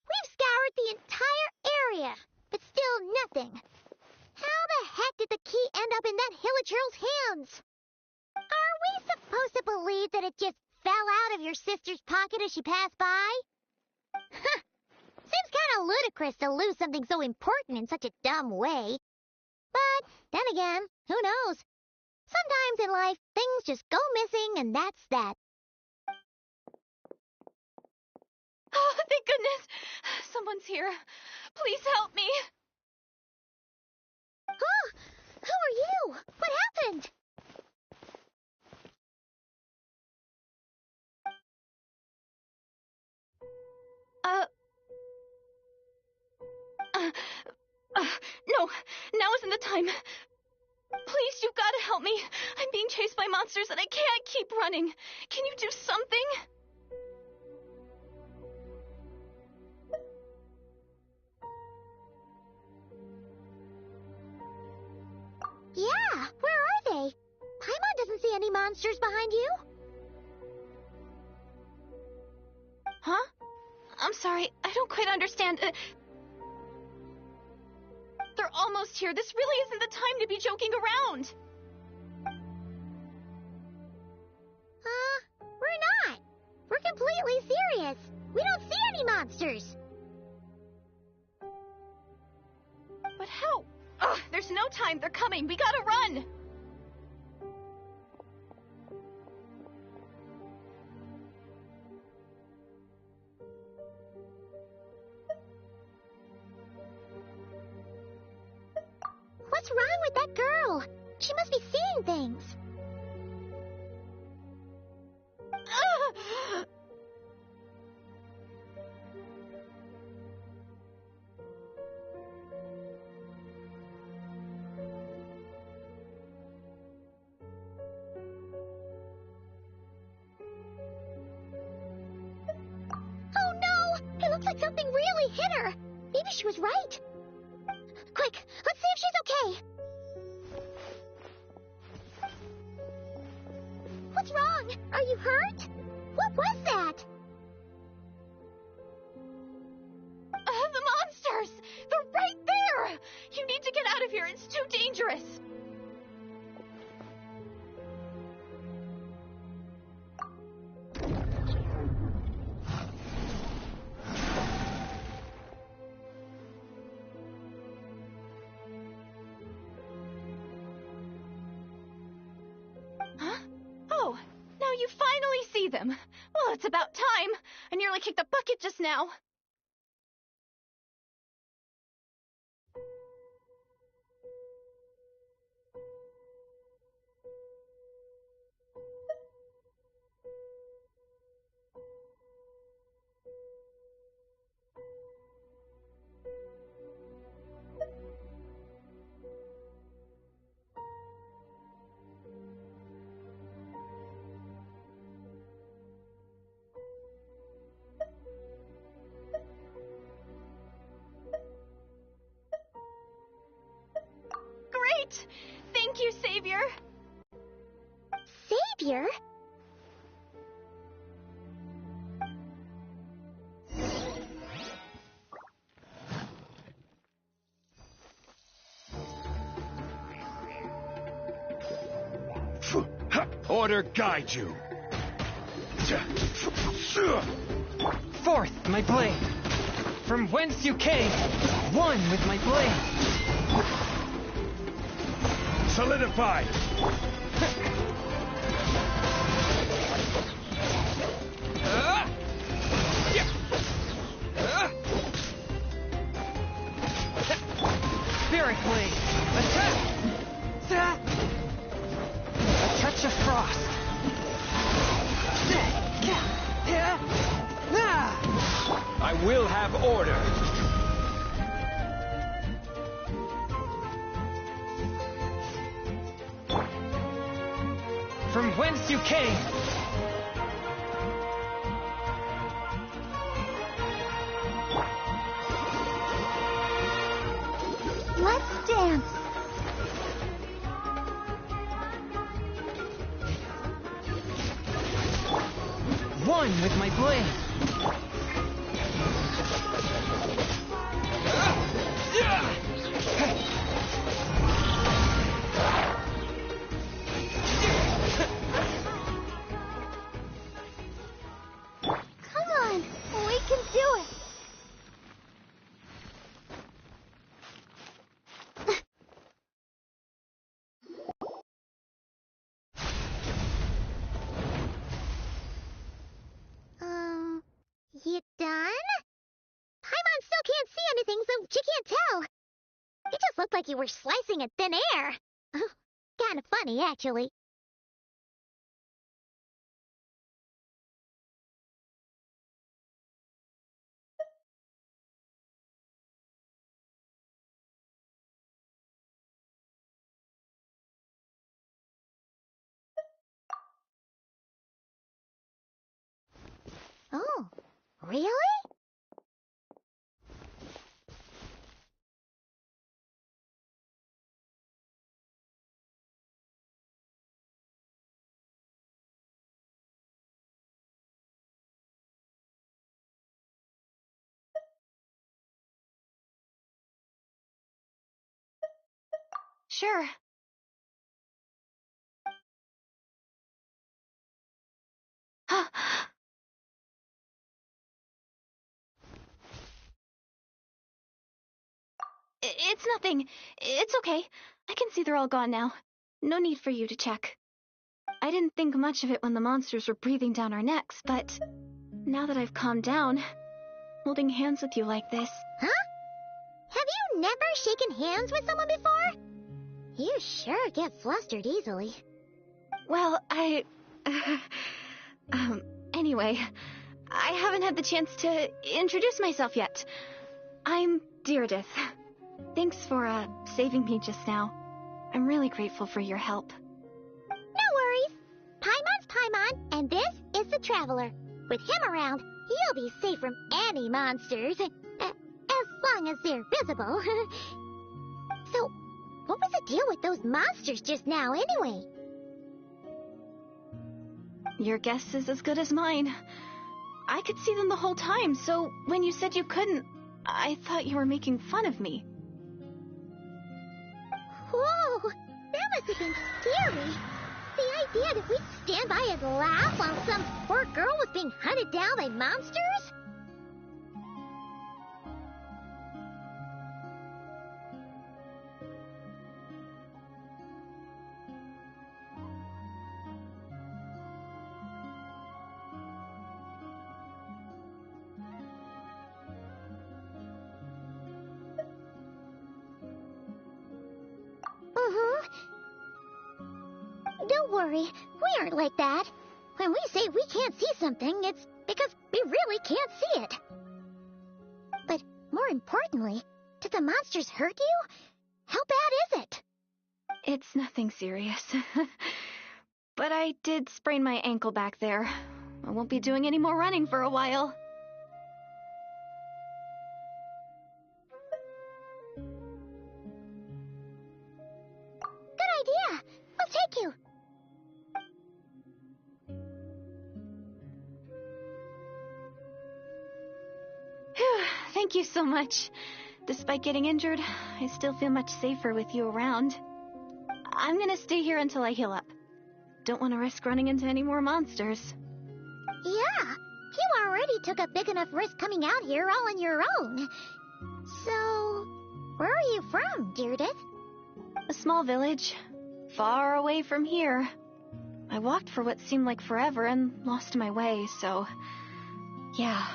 Speaker 12: we've scoured the entire area, but still nothing. How the heck did did the key end up in that Hilichurl's hands? Are we supposed to believe that it just fell out of your sister's pocket as she passed by? Seems kind of ludicrous to lose something so important in such a dumb way. But then again, who knows? Sometimes in life, things just go missing and that's that.
Speaker 3: Oh, thank goodness! Someone's here. Please help me.
Speaker 12: Huh? Who are you? What happened?
Speaker 3: No, now isn't the time. Please, you've got to help me. I'm being chased by monsters and I can't keep running. Can you do something?
Speaker 12: Yeah, where are they? Paimon doesn't see any monsters behind you.
Speaker 3: Huh? I'm sorry, I don't quite understand. They're almost here. This really isn't the time to be joking around.
Speaker 12: We're not. We're completely serious. We don't see any monsters.
Speaker 3: But how? Ugh, there's no time. They're coming. We gotta run.
Speaker 12: What's wrong with that girl? She must be seeing things. Oh no! It looks like something really hit her. Maybe she was right. Quick, let's see if she's okay. What's wrong? Are you hurt? What was that?
Speaker 3: The monsters! They're right there! You need to get out of here. It's too dangerous. Huh? Oh, now you finally see them. Well, it's about time. I nearly kicked the bucket just now. Great! Thank you, Savior.
Speaker 12: Savior?
Speaker 15: Order guide you.
Speaker 7: Forth, my blade. From whence you came, one with my blade.
Speaker 15: Solidify.
Speaker 7: Spirit blade. Attack! A touch of frost.
Speaker 15: I will have order.
Speaker 7: From whence you came.
Speaker 12: Let's dance.
Speaker 7: One with my blade.
Speaker 12: You done? Paimon still can't see anything, so she can't tell. It just looked like you were slicing at thin air. Kinda funny, actually. Oh, really?
Speaker 11: Sure. It's nothing. It's okay. I can see they're all gone now. No need for you to check. I didn't think much of it when the monsters were breathing down our necks, but now that I've calmed down, holding hands with you like this...
Speaker 12: Huh? Have you never shaken hands with someone before? You sure get flustered easily.
Speaker 11: Well, anyway, I haven't had the chance to introduce myself yet. I'm Deirdith. Thanks for, saving me just now. I'm really grateful for your help.
Speaker 12: No worries. Paimon's Paimon, and this is the Traveler. With him around, you'll be safe from any monsters. As long as they're visible. So, what was the deal with those monsters just now, anyway?
Speaker 11: Your guess is as good as mine. I could see them the whole time, so when you said you couldn't, I thought you were making fun of me.
Speaker 12: Whoa! That must have been scary. The idea that we'd stand by and laugh while some poor girl was being hunted down by monsters? Don't worry, we aren't like that. When we say we can't see something, it's because we really can't see it. But more importantly, did the monsters hurt you? How bad is it?
Speaker 11: It's nothing serious. But I did sprain my ankle back there. I won't be doing any more running for a while.
Speaker 12: Good idea. We'll take you.
Speaker 11: Whew, thank you so much. Despite getting injured, I still feel much safer with you around. I'm gonna stay here until I heal up. Don't want to risk running into any more monsters.
Speaker 12: Yeah, you already took a big enough risk coming out here all on your own. So, where are you from, Deirdith?
Speaker 11: A small village, far away from here. I walked for what seemed like forever and lost my way, so... yeah,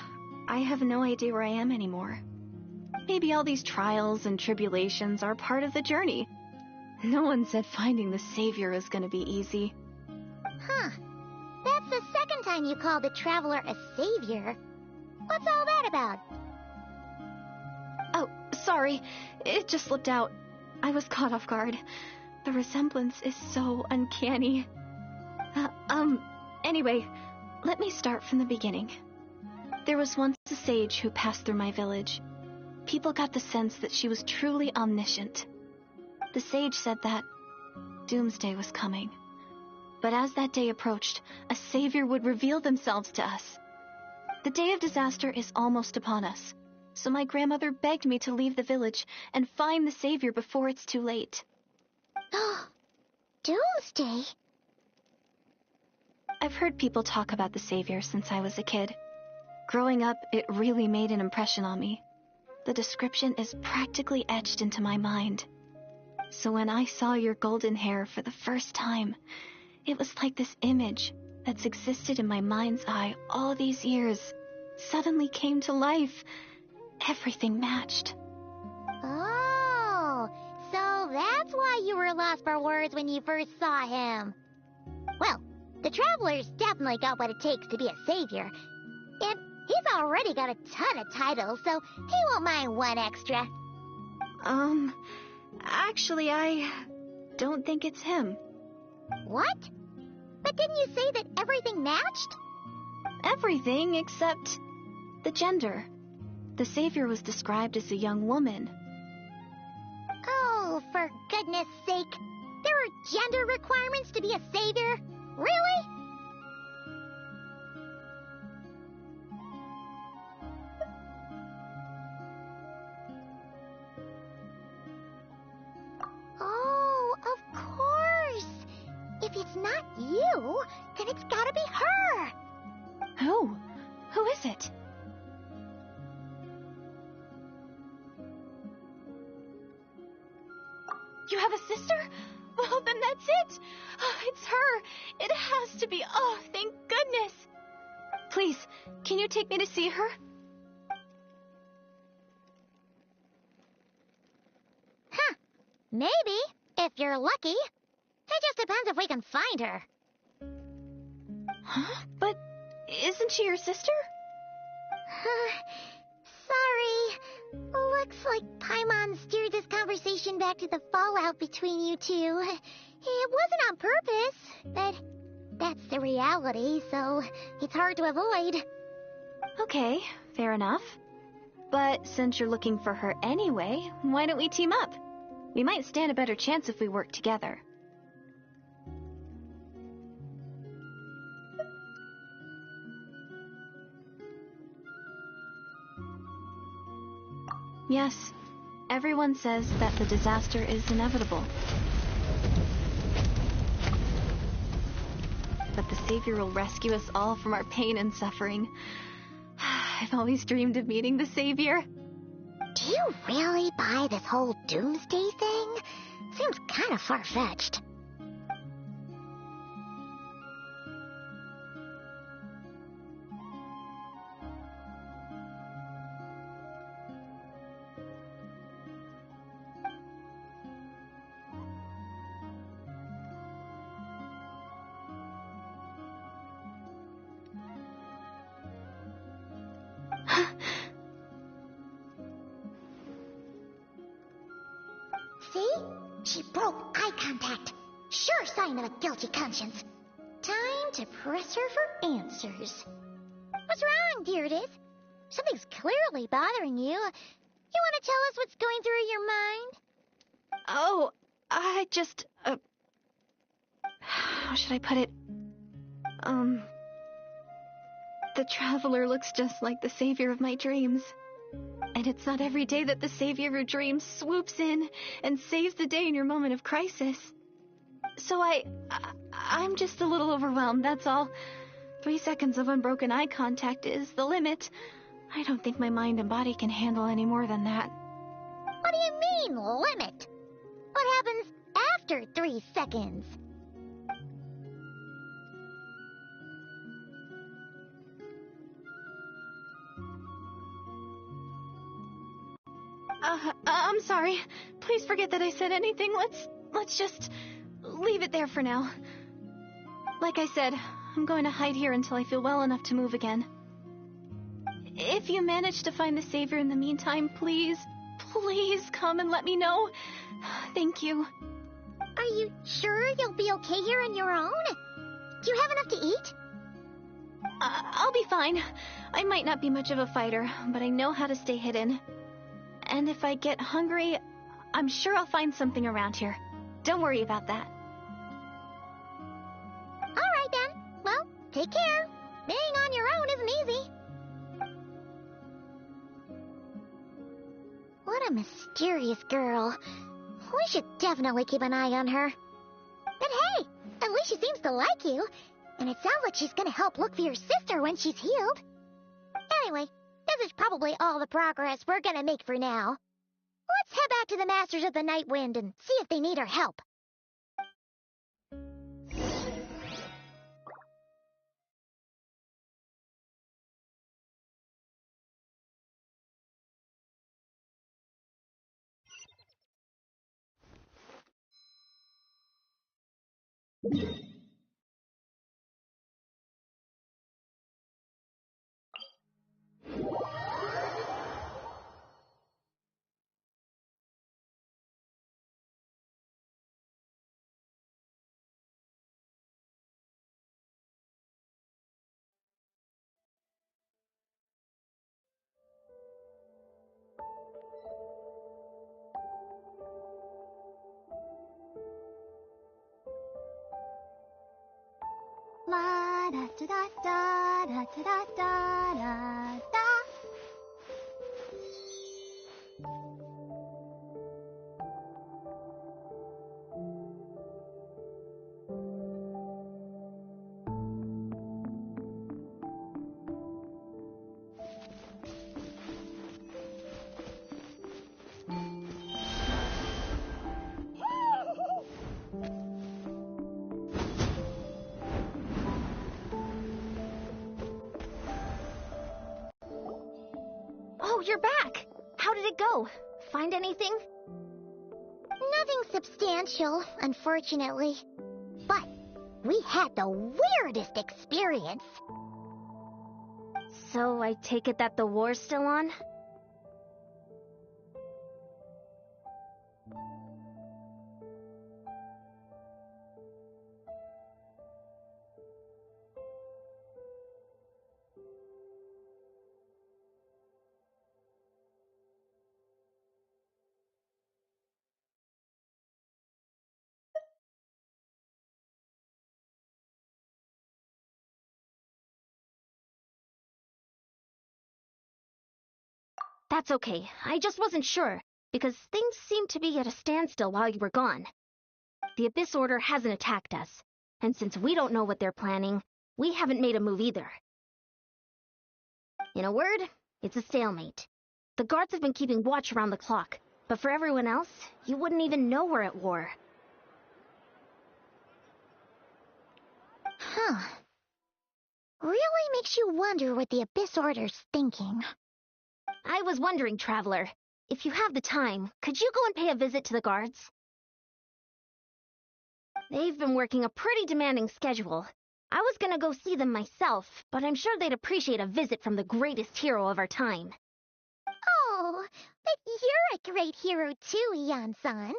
Speaker 11: I have no idea where I am anymore. Maybe all these trials and tribulations are part of the journey. No one said finding the Savior is gonna be easy.
Speaker 12: Huh. That's the second time you called the Traveler a savior. What's all that about?
Speaker 11: Oh, sorry. It just slipped out. I was caught off guard. The resemblance is so uncanny. Anyway, let me start from the beginning. There was once a sage who passed through my village. People got the sense that she was truly omniscient. The sage said that doomsday was coming. But as that day approached, a savior would reveal themselves to us. The day of disaster is almost upon us, so my grandmother begged me to leave the village and find the savior before it's too late.
Speaker 12: Doomsday?
Speaker 11: I've heard people talk about the savior since I was a kid. Growing up, it really made an impression on me. The description is practically etched into my mind. So when I saw your golden hair for the first time, it was like this image that's existed in my mind's eye all these years
Speaker 3: suddenly came to life. Everything matched.
Speaker 2: Oh, so that's why you were lost for words when you first saw him. Well, the Traveler's definitely got what it takes to be a savior. And he's already got a ton of titles, so he won't mind one extra.
Speaker 3: Actually, I don't think it's him.
Speaker 2: What? But didn't you say that everything matched?
Speaker 3: Everything except the gender. The savior was described as a young woman.
Speaker 2: Oh, for goodness sake. There are gender requirements to be a savior? Really? Oh, of course. If it's not you, then it's gotta be her.
Speaker 3: Who? Who is it? You have a sister? Well, then that's it. Oh, it's her. It has to be. Oh, thank goodness. Please, can you take me to see her?
Speaker 2: Huh. Maybe, if you're lucky. It just depends if we can find her.
Speaker 3: Huh? But isn't she your sister?
Speaker 2: Sorry. Looks like Paimon steered this conversation back to the fallout between you two. It wasn't on purpose, but that's the reality, so it's hard to avoid.
Speaker 3: Okay, fair enough. But since you're looking for her anyway, why don't we team up? We might stand a better chance if we work together. Yes, everyone says that the disaster is inevitable. But the Savior will rescue us all from our pain and suffering. I've always dreamed of meeting the Savior.
Speaker 2: Do you really buy this whole doomsday thing? Seems kind of far-fetched. See? She broke eye contact. Sure sign of a guilty conscience. Time to press her for answers. What's wrong, Deirdre? Something's clearly bothering you. You want to tell us what's going through your mind?
Speaker 3: Oh, I just, how should I put it? The Traveler looks just like the Savior of my dreams. And it's not every day that the Savior of your dreams swoops in and saves the day in your moment of crisis. So I'm just a little overwhelmed, that's all. 3 seconds of unbroken eye contact is the limit. I don't think my mind and body can handle any more than that.
Speaker 2: What do you mean, limit? What happens after 3 seconds?
Speaker 3: I'm sorry. Please forget that I said anything. Let's just leave it there for now. Like I said, I'm going to hide here until I feel well enough to move again. If you manage to find the Savior in the meantime, please come and let me know. Thank you.
Speaker 2: Are you sure you'll be okay here on your own? Do you have enough to eat?
Speaker 3: I'll be fine. I might not be much of a fighter, but I know how to stay hidden. And if I get hungry, I'm sure I'll find something around here. Don't worry about that.
Speaker 2: All right, then. Well, take care. Being on your own isn't easy. What a mysterious girl. We should definitely keep an eye on her. But hey, at least she seems to like you. And it sounds like she's gonna help look for your sister when she's healed. Anyway, this is probably all the progress we're gonna make for now. Let's head back to the Masters of the Night Wind and see if they need our help.
Speaker 12: La da da da da da da da da da.
Speaker 11: Oh, you're back! How did it go? Find anything?
Speaker 12: Nothing substantial, unfortunately. But we had the weirdest experience.
Speaker 11: So I take it that the war's still on? That's okay. I just wasn't sure, because things seemed to be at a standstill while you were gone. The Abyss Order hasn't attacked us, and since we don't know what they're planning, we haven't made a move either. In a word, it's a stalemate. The guards have been keeping watch around the clock, but for everyone else, you wouldn't even know we're at war.
Speaker 12: Huh. Really makes you wonder what the Abyss Order's thinking.
Speaker 11: I was wondering, Traveler, if you have the time, could you go and pay a visit to the guards? They've been working a pretty demanding schedule. I was gonna go see them myself, but I'm sure they'd appreciate a visit from the greatest hero of our time.
Speaker 12: Oh, but you're a great hero too, Ian-san.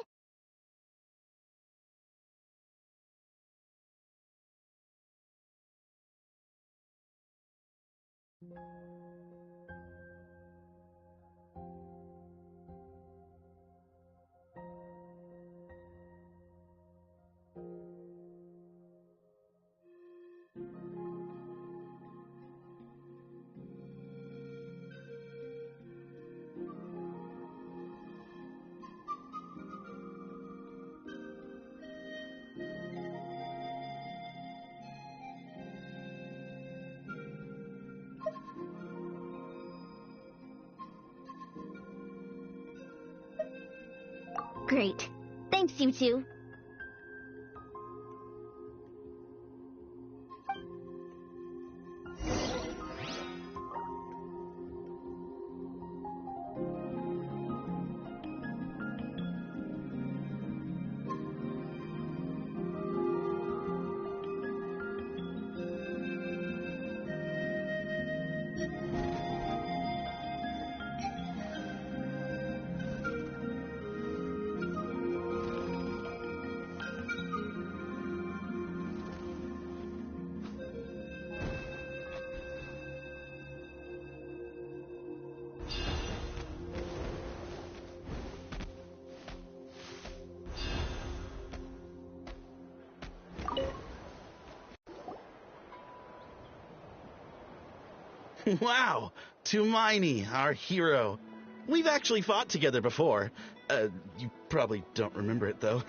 Speaker 11: Great. Thanks, you two.
Speaker 14: Wow, Tumaini, our hero. We've actually fought together before. You probably don't remember it, though.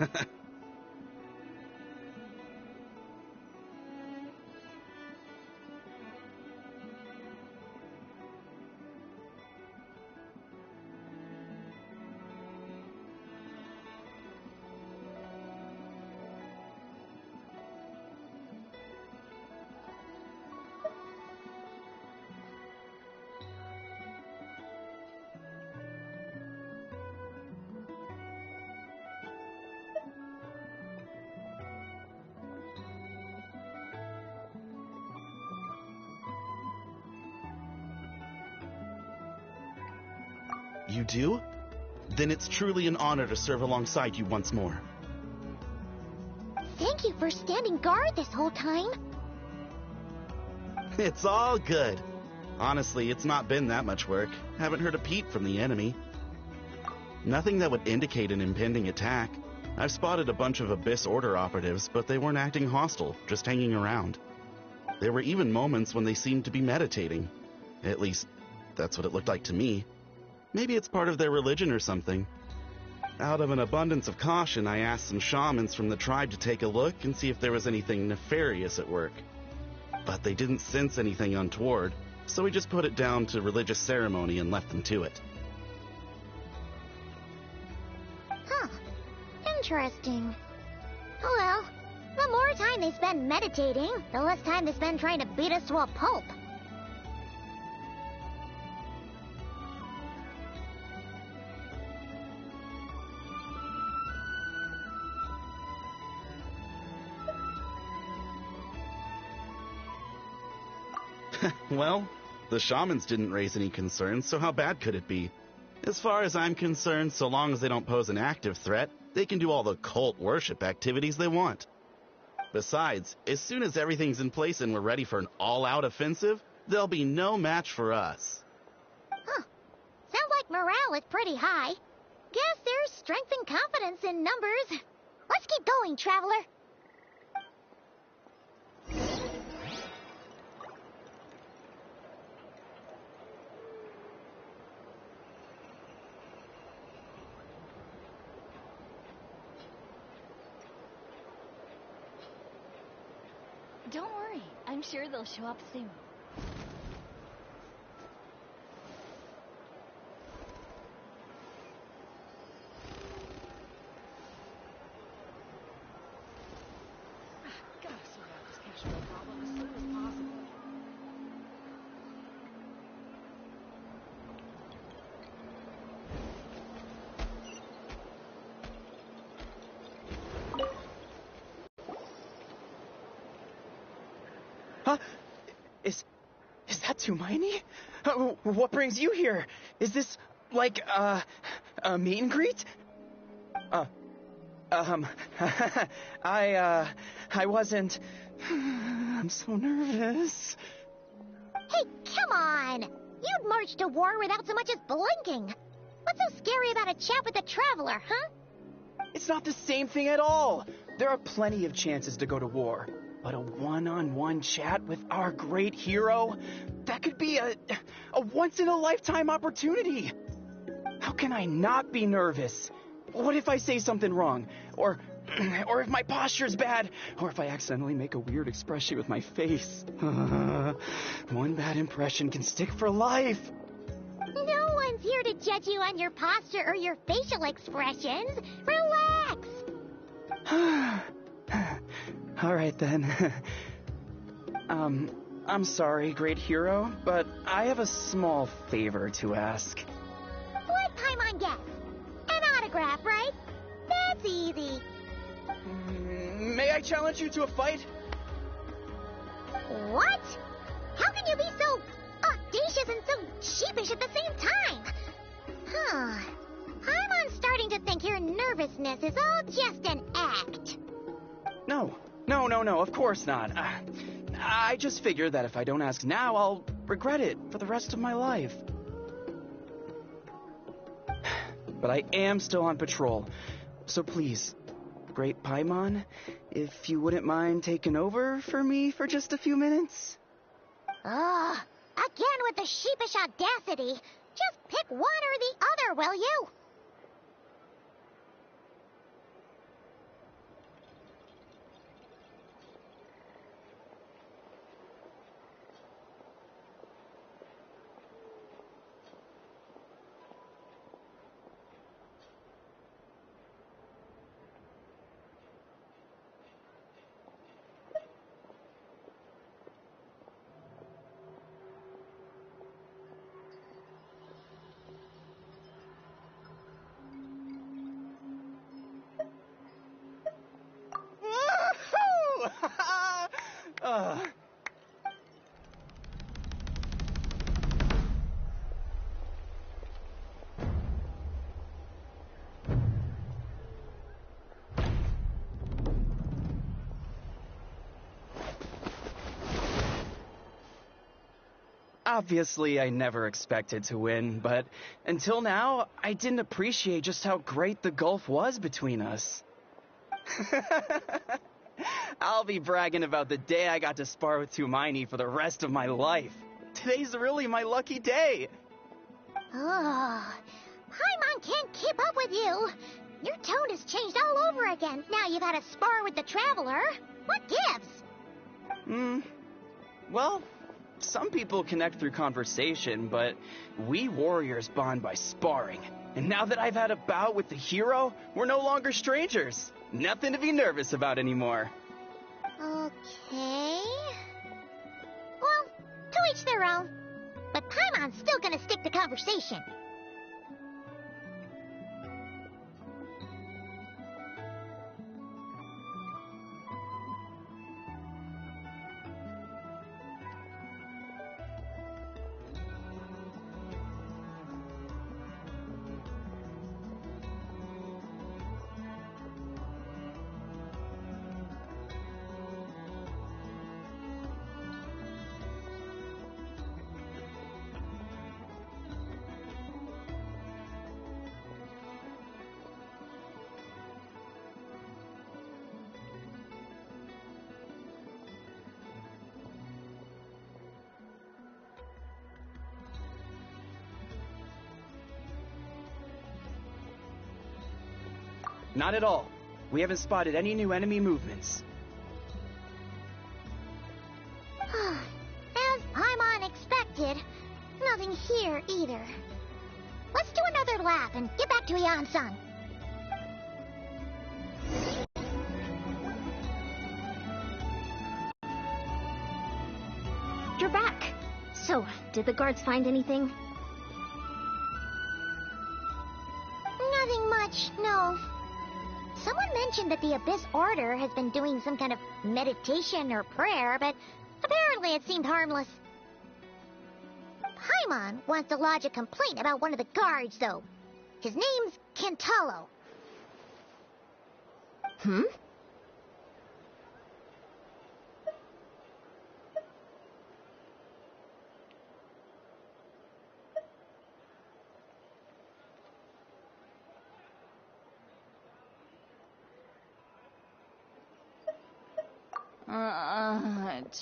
Speaker 14: You do? Then it's truly an honor to serve alongside you once more.
Speaker 12: Thank you for standing guard this whole time.
Speaker 14: It's all good. Honestly, it's not been that much work. Haven't heard a peep from the enemy. Nothing that would indicate an impending attack. I've spotted a bunch of Abyss Order operatives, but they weren't acting hostile, just hanging around. There were even moments when they seemed to be meditating. At least, that's what it looked like to me. Maybe it's part of their religion or something. Out of an abundance of caution, I asked some shamans from the tribe to take a look and see if there was anything nefarious at work. But they didn't sense anything untoward, so we just put it down to religious ceremony and left them to it.
Speaker 12: Huh. Interesting. Oh well, the more time they spend meditating, the less time they spend trying to beat us to a pulp.
Speaker 14: Well, the shamans didn't raise any concerns, so how bad could it be? As far as I'm concerned, so long as they don't pose an active threat, they can do all the cult worship activities they want. Besides, as soon as everything's in place and we're ready for an all-out offensive, there'll be no match for us.
Speaker 12: Huh. Sounds like morale is pretty high. Guess there's strength and confidence in numbers. Let's keep going, Traveler.
Speaker 11: Don't worry, I'm sure they'll show up soon.
Speaker 6: Gotta sort out this cash flow problem as soon as possible.
Speaker 7: Huh? Is that Tumaini? What brings you here? Is this, like, a meet and greet? I wasn't... I'm so nervous.
Speaker 12: Hey, come on! You'd march to war without so much as blinking. What's so scary about a chat with a Traveler, huh?
Speaker 7: It's not the same thing at all. There are plenty of chances to go to war. But a one-on-one chat with our great hero? That could be a once-in-a-lifetime opportunity. How can I not be nervous? What if I say something wrong? Or if my posture's bad? Or if I accidentally make a weird expression with my face? One bad impression can stick for life.
Speaker 12: No one's here to judge you on your posture or your facial expressions. Relax!
Speaker 7: All right, then. I'm sorry, great hero, but I have a small favor to ask.
Speaker 12: Let Paimon guess. An autograph, right? That's easy.
Speaker 7: May I challenge you to a fight?
Speaker 12: What? How can you be so audacious and so sheepish at the same time? Huh. I'm starting to think your nervousness is all just an act.
Speaker 7: No, of course not. I just figure that if I don't ask now, I'll regret it for the rest of my life. But I am still on patrol, so please, Great Paimon, if you wouldn't mind taking over for me for just a few minutes?
Speaker 12: Again with the sheepish audacity. Just pick one or the other, will you?
Speaker 7: Obviously, I never expected to win, but until now, I didn't appreciate just how great the gulf was between us. I'll be bragging about the day I got to spar with Tumaini for the rest of my life. Today's really my lucky day.
Speaker 12: Oh, Paimon can't keep up with you. Your tone has changed all over again. Now you've had a spar with the Traveler. What gives?
Speaker 7: Well, some people connect through conversation, but we warriors bond by sparring. And now that I've had a bout with the hero, we're no longer strangers. Nothing to be nervous about anymore.
Speaker 12: Okay. Well, to each their own. But Paimon's still gonna stick to conversation.
Speaker 7: Not at all. We haven't spotted any new enemy movements.
Speaker 12: As Paimon expected, nothing here either. Let's do another lap and get back to Ian-san.
Speaker 1: You're back. So, did the guards find anything?
Speaker 12: Nothing much, no. Someone mentioned that the Abyss Order has been doing some kind of meditation or prayer, but apparently it seemed harmless. Paimon wants to lodge a complaint about one of the guards, though. His name's Kentaro.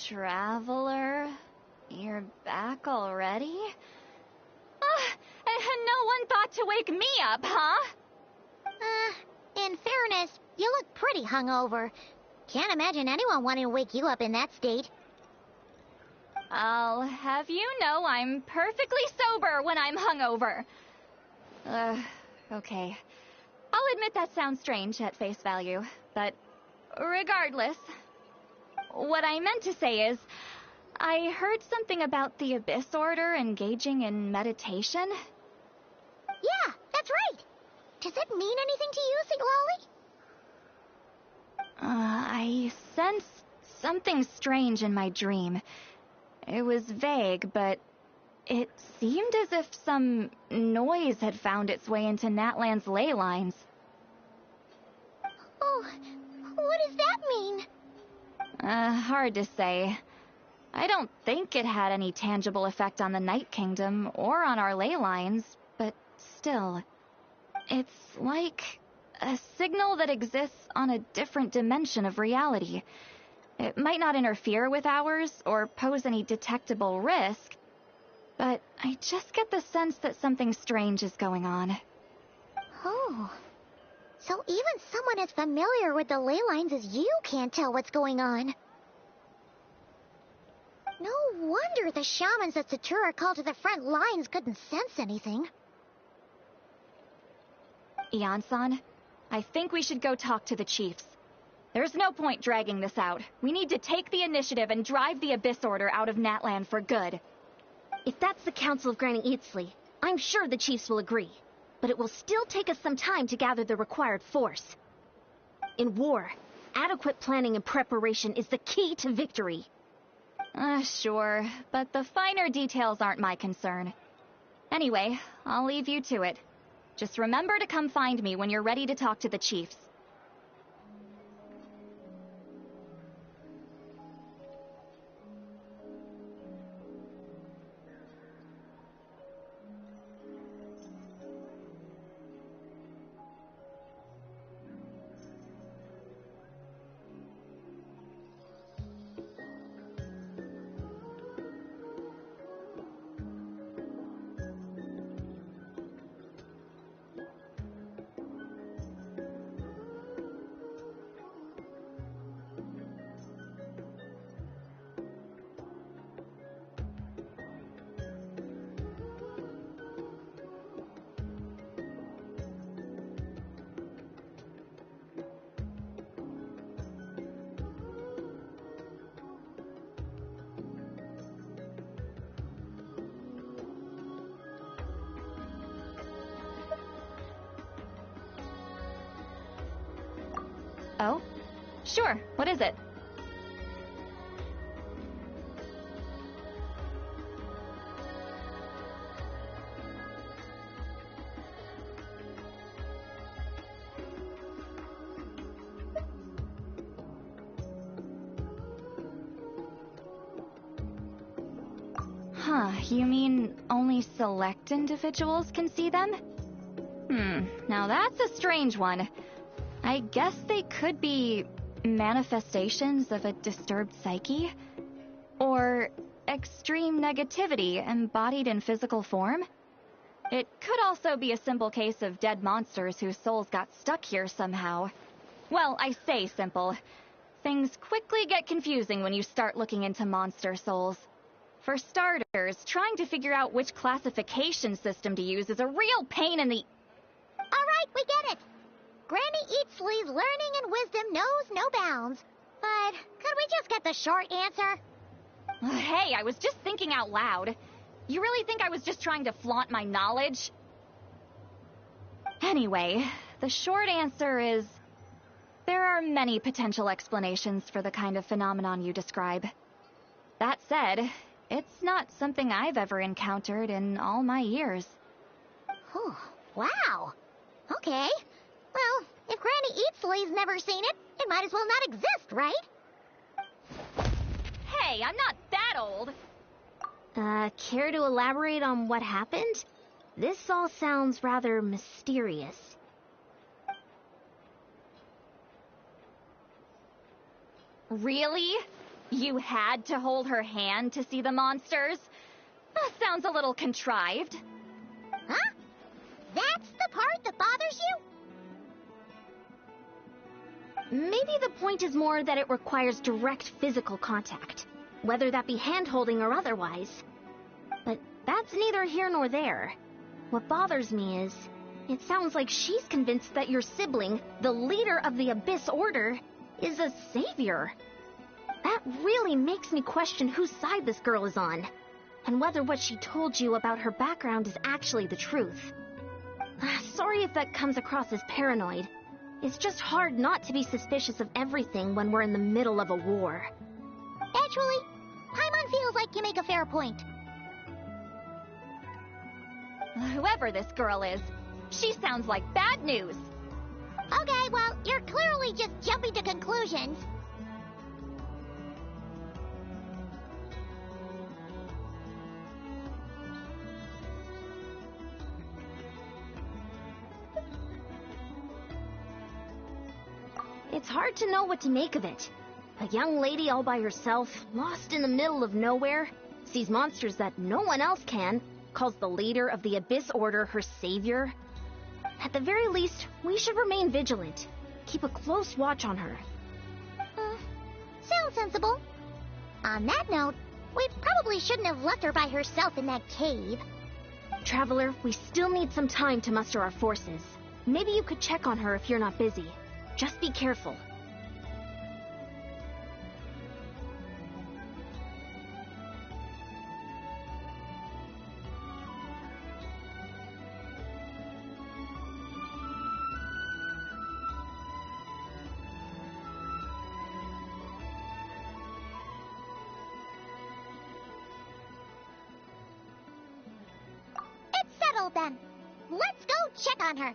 Speaker 3: Traveler? You're back already? And no one thought to wake me up, huh?
Speaker 12: In fairness, you look pretty hungover. Can't imagine anyone wanting to wake you up in that state.
Speaker 3: I'll have you know I'm perfectly sober when I'm hungover. Okay. I'll admit that sounds strange at face value, but regardless, what I meant to say is, I heard something about the Abyss Order engaging in meditation.
Speaker 12: Yeah, that's right. Does it mean anything to you, Siglali?
Speaker 3: I sensed something strange in my dream. It was vague, but it seemed as if some noise had found its way into Natlan's ley lines.
Speaker 12: Oh, what does that mean?
Speaker 3: Hard to say. I don't think it had any tangible effect on the Night Kingdom or on our ley lines, but still. It's like a signal that exists on a different dimension of reality. It might not interfere with ours or pose any detectable risk, but I just get the sense that something strange is going on.
Speaker 12: Oh. So even someone as familiar with the ley lines as you can't tell what's going on. No wonder the shamans that Satura called to the front lines couldn't sense anything.
Speaker 3: Ian-san, I think we should go talk to the chiefs. There's no point dragging this out. We need to take the initiative and drive the Abyss Order out of Natlan for good.
Speaker 1: If that's the Council of Granny Eatsley, I'm sure the chiefs will agree. But it will still take us some time to gather the required force. In war, adequate planning and preparation is the key to victory.
Speaker 3: Sure, but the finer details aren't my concern. Anyway, I'll leave you to it. Just remember to come find me when you're ready to talk to the chiefs. Oh? Sure, what is it? Huh, you mean only select individuals can see them? Now that's a strange one. I guess they could be manifestations of a disturbed psyche? Or extreme negativity embodied in physical form? It could also be a simple case of dead monsters whose souls got stuck here somehow. Well, I say simple. Things quickly get confusing when you start looking into monster souls. For starters, trying to figure out which classification system to use is a real pain in the...
Speaker 2: Alright, we get it. Granny Eatsley's learning and wisdom knows no bounds. But could we just get the short answer?
Speaker 3: Hey, I was just thinking out loud. You really think I was just trying to flaunt my knowledge? Anyway, the short answer is... there are many potential explanations for the kind of phenomenon you describe. That said, it's not something I've ever encountered in all my years.
Speaker 2: Oh, wow. Okay. Well, if Granny Eatsley's never seen it, it might as well not exist, right?
Speaker 3: Hey, I'm not that old.
Speaker 12: Care to elaborate on what happened? This all sounds rather mysterious.
Speaker 3: Really? You had to hold her hand to see the monsters? That sounds a little contrived.
Speaker 2: Huh? That's the part that bothers you?
Speaker 12: Maybe the point is more that it requires direct physical contact, whether that be hand-holding or otherwise. But that's neither here nor there. What bothers me is, it sounds like she's convinced that your sibling, the leader of the Abyss Order, is a savior. That really makes me question whose side this girl is on, and whether what she told you about her background is actually the truth. Sorry if that comes across as paranoid. It's just hard not to be suspicious of everything when we're in the middle of a war.
Speaker 2: Actually, Paimon feels like you make a fair point.
Speaker 3: Whoever this girl is, she sounds like bad news.
Speaker 2: Okay, well, you're clearly just jumping to conclusions.
Speaker 12: It's hard to know what to make of it. A young lady all by herself, lost in the middle of nowhere, sees monsters that no one else can, calls the leader of the Abyss Order her savior. At the very least, we should remain vigilant. Keep a close watch on her.
Speaker 2: Sounds sensible. On that note, we probably shouldn't have left her by herself in that cave.
Speaker 12: Traveler, we still need some time to muster our forces. Maybe you could check on her if you're not busy. Just be careful.
Speaker 2: It's settled then. Let's go check on her.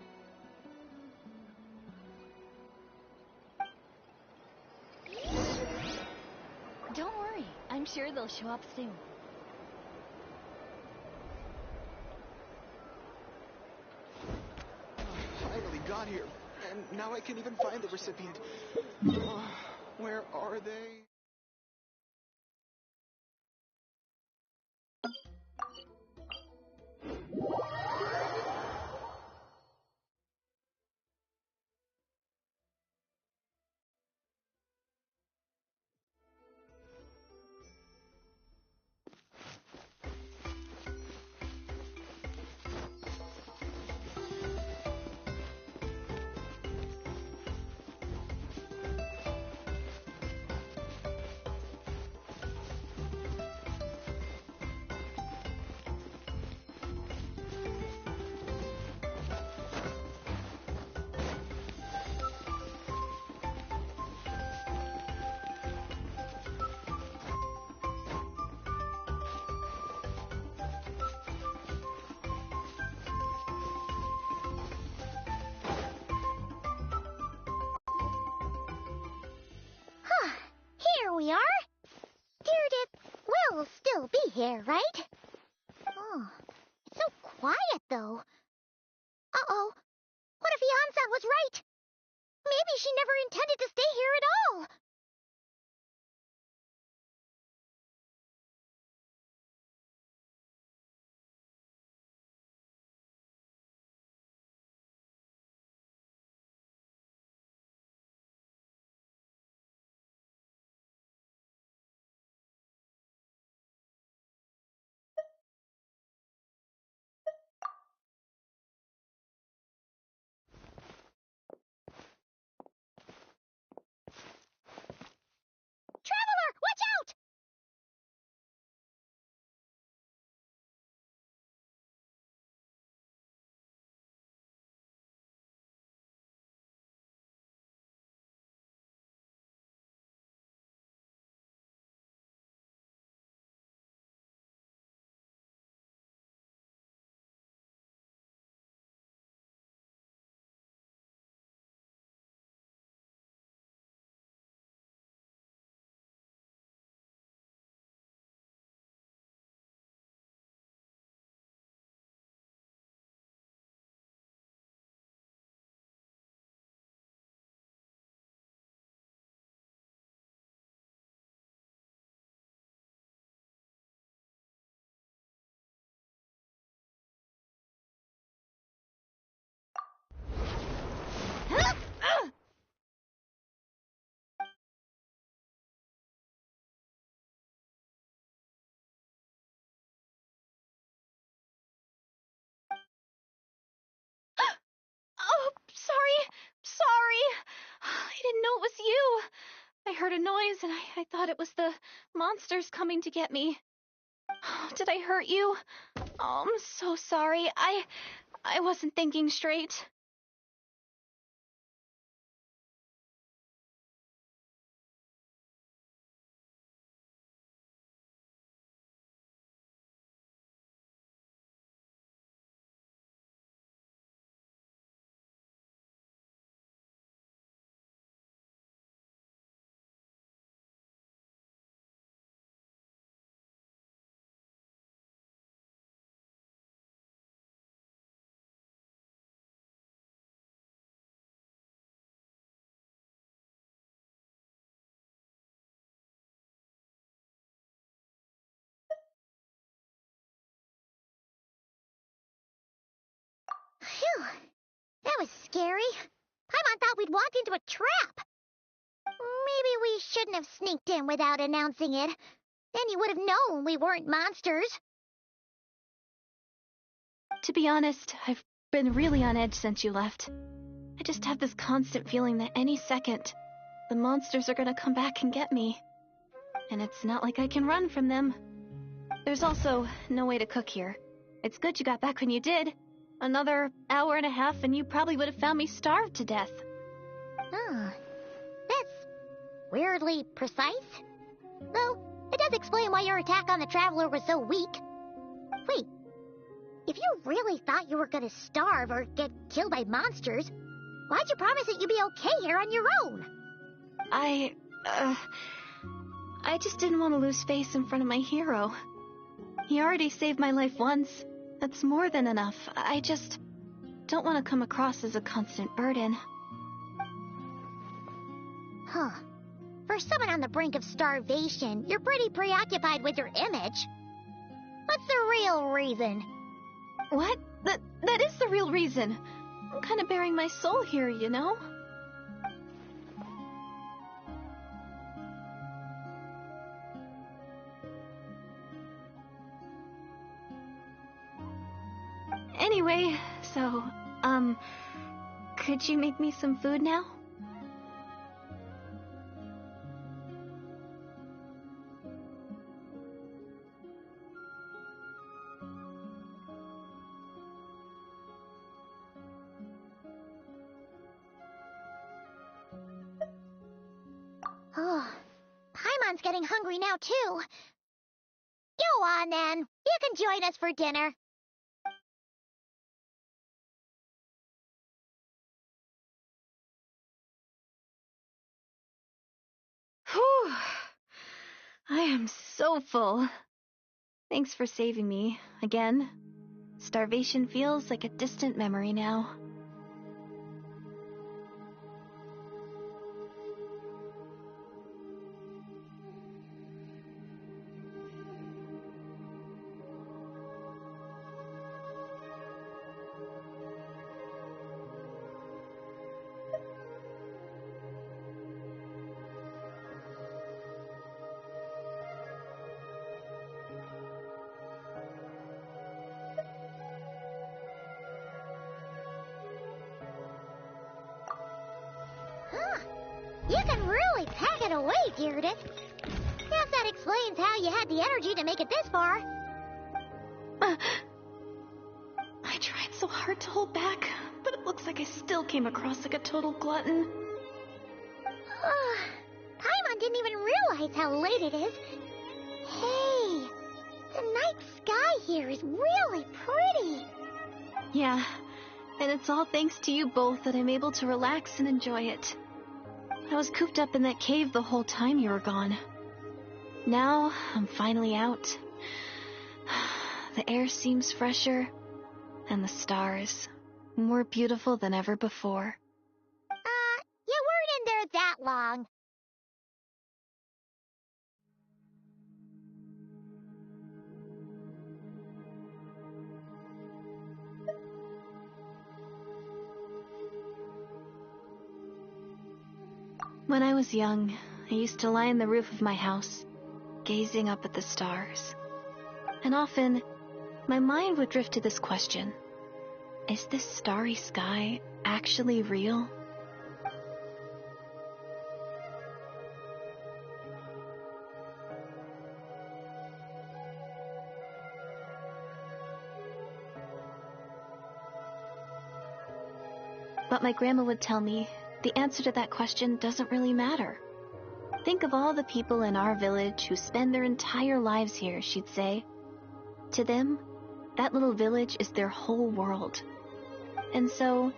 Speaker 11: Don't worry, I'm sure they'll show up soon.
Speaker 7: Finally got here, and now I can't even find the recipient. Where are they?
Speaker 12: You'll still be here, right? Oh, it's so quiet, though. Uh-oh. What if Yan-san was right? Maybe she never intended to stay here at all. Traveler, watch out!
Speaker 3: Oh, sorry. Sorry. I didn't know it was you. I heard a noise and I thought it was the monsters coming to get me. Did I hurt you? Oh, I'm so sorry. I wasn't thinking straight.
Speaker 12: Phew, that was scary. Paimon thought we'd walked into a trap. Maybe we shouldn't have sneaked in without announcing it. Then you would have known we weren't monsters.
Speaker 3: To be honest, I've been really on edge since you left. I just have this constant feeling that any second, the monsters are gonna come back and get me. And it's not like I can run from them. There's also no way to cook here. It's good you got back when you did. Another hour and a half and you probably would have found me starved to death.
Speaker 12: Oh, that's weirdly precise. Though, it does explain why your attack on the Traveler was so weak. Wait, if you really thought you were gonna starve or get killed by monsters, why'd you promise that you'd be okay here on your own?
Speaker 3: I just didn't want to lose face in front of my hero. He already saved my life once. That's more than enough. I just don't want to come across as a constant burden.
Speaker 12: Huh. For someone on the brink of starvation, you're pretty preoccupied with your image. What's the real reason?
Speaker 3: What? That is the real reason. I'm kind of bearing my soul here, you know? Anyway, so, could you make me some food now?
Speaker 12: Oh, Paimon's getting hungry now, too. Go on, then. You can join us for dinner.
Speaker 3: Whew. I am so full.
Speaker 11: Thanks for saving me, again. Starvation feels like a distant memory now.
Speaker 12: You can really pack it away, Gyarados. Guess that explains how you had the energy to make it this far.
Speaker 11: I tried so hard to hold back, but it looks like I still came across like a total glutton.
Speaker 12: Paimon didn't even realize how late it is. Hey, the night sky here is really pretty.
Speaker 11: Yeah, and it's all thanks to you both that I'm able to relax and enjoy it. I was cooped up in that cave the whole time you were gone. Now, I'm finally out. The air seems fresher, and the stars more beautiful than ever before.
Speaker 12: You weren't in there that long.
Speaker 11: When I was young, I used to lie on the roof of my house, gazing up at the stars. And often, my mind would drift to this question. Is this starry sky actually real? But my grandma would tell me the answer to that question doesn't really matter. Think of all the people in our village who spend their entire lives here, she'd say. To them, that little village is their whole world. And so,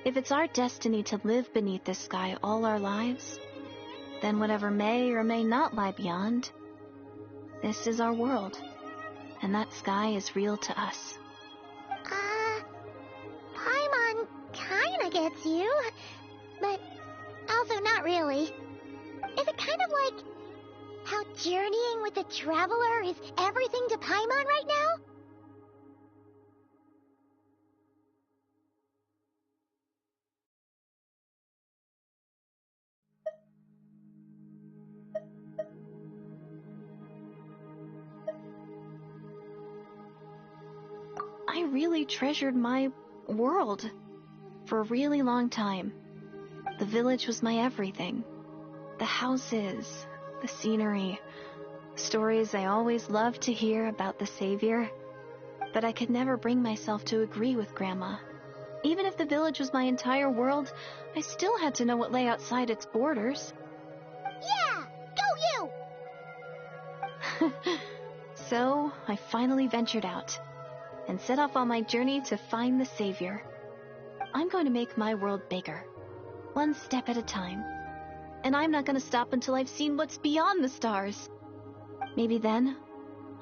Speaker 11: if it's our destiny to live beneath this sky all our lives, then whatever may or may not lie beyond, this is our world, and that sky is real to us.
Speaker 12: Paimon kinda gets you, but also not really. Is it kind of like how journeying with a traveler is everything to Paimon right now?
Speaker 11: I really treasured my world for a really long time. The village was my everything. The houses, the scenery, stories I always loved to hear about the Savior. But I could never bring myself to agree with Grandma. Even if the village was my entire world, I still had to know what lay outside its borders.
Speaker 12: Yeah! Go you!
Speaker 11: So, I finally ventured out and set off on my journey to find the Savior. I'm going to make my world bigger, one step at a time. And I'm not going to stop until I've seen what's beyond the stars. Maybe then,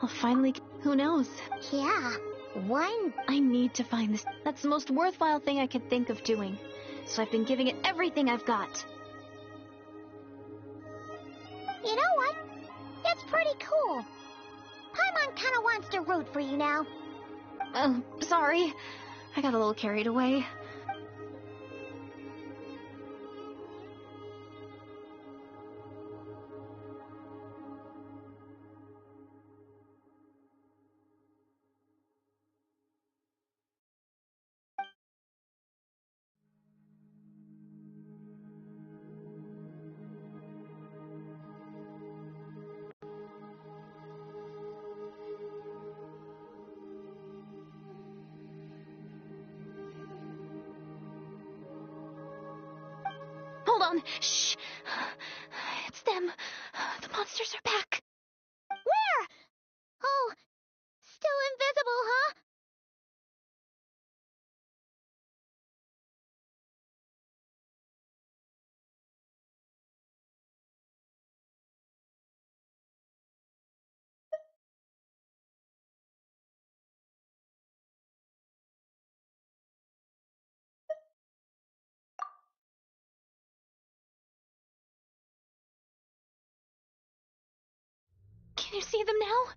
Speaker 11: I'll finally... Who knows?
Speaker 12: Yeah, one...
Speaker 11: I need to find this. That's the most worthwhile thing I could think of doing. So I've been giving it everything I've got.
Speaker 12: You know what? That's pretty cool. Paimon kinda wants to root for you now.
Speaker 11: Sorry. I got a little carried away. Hold on. Shh. It's them. The monsters are back.
Speaker 12: Where? Oh, still invisible, huh?
Speaker 3: you see them now?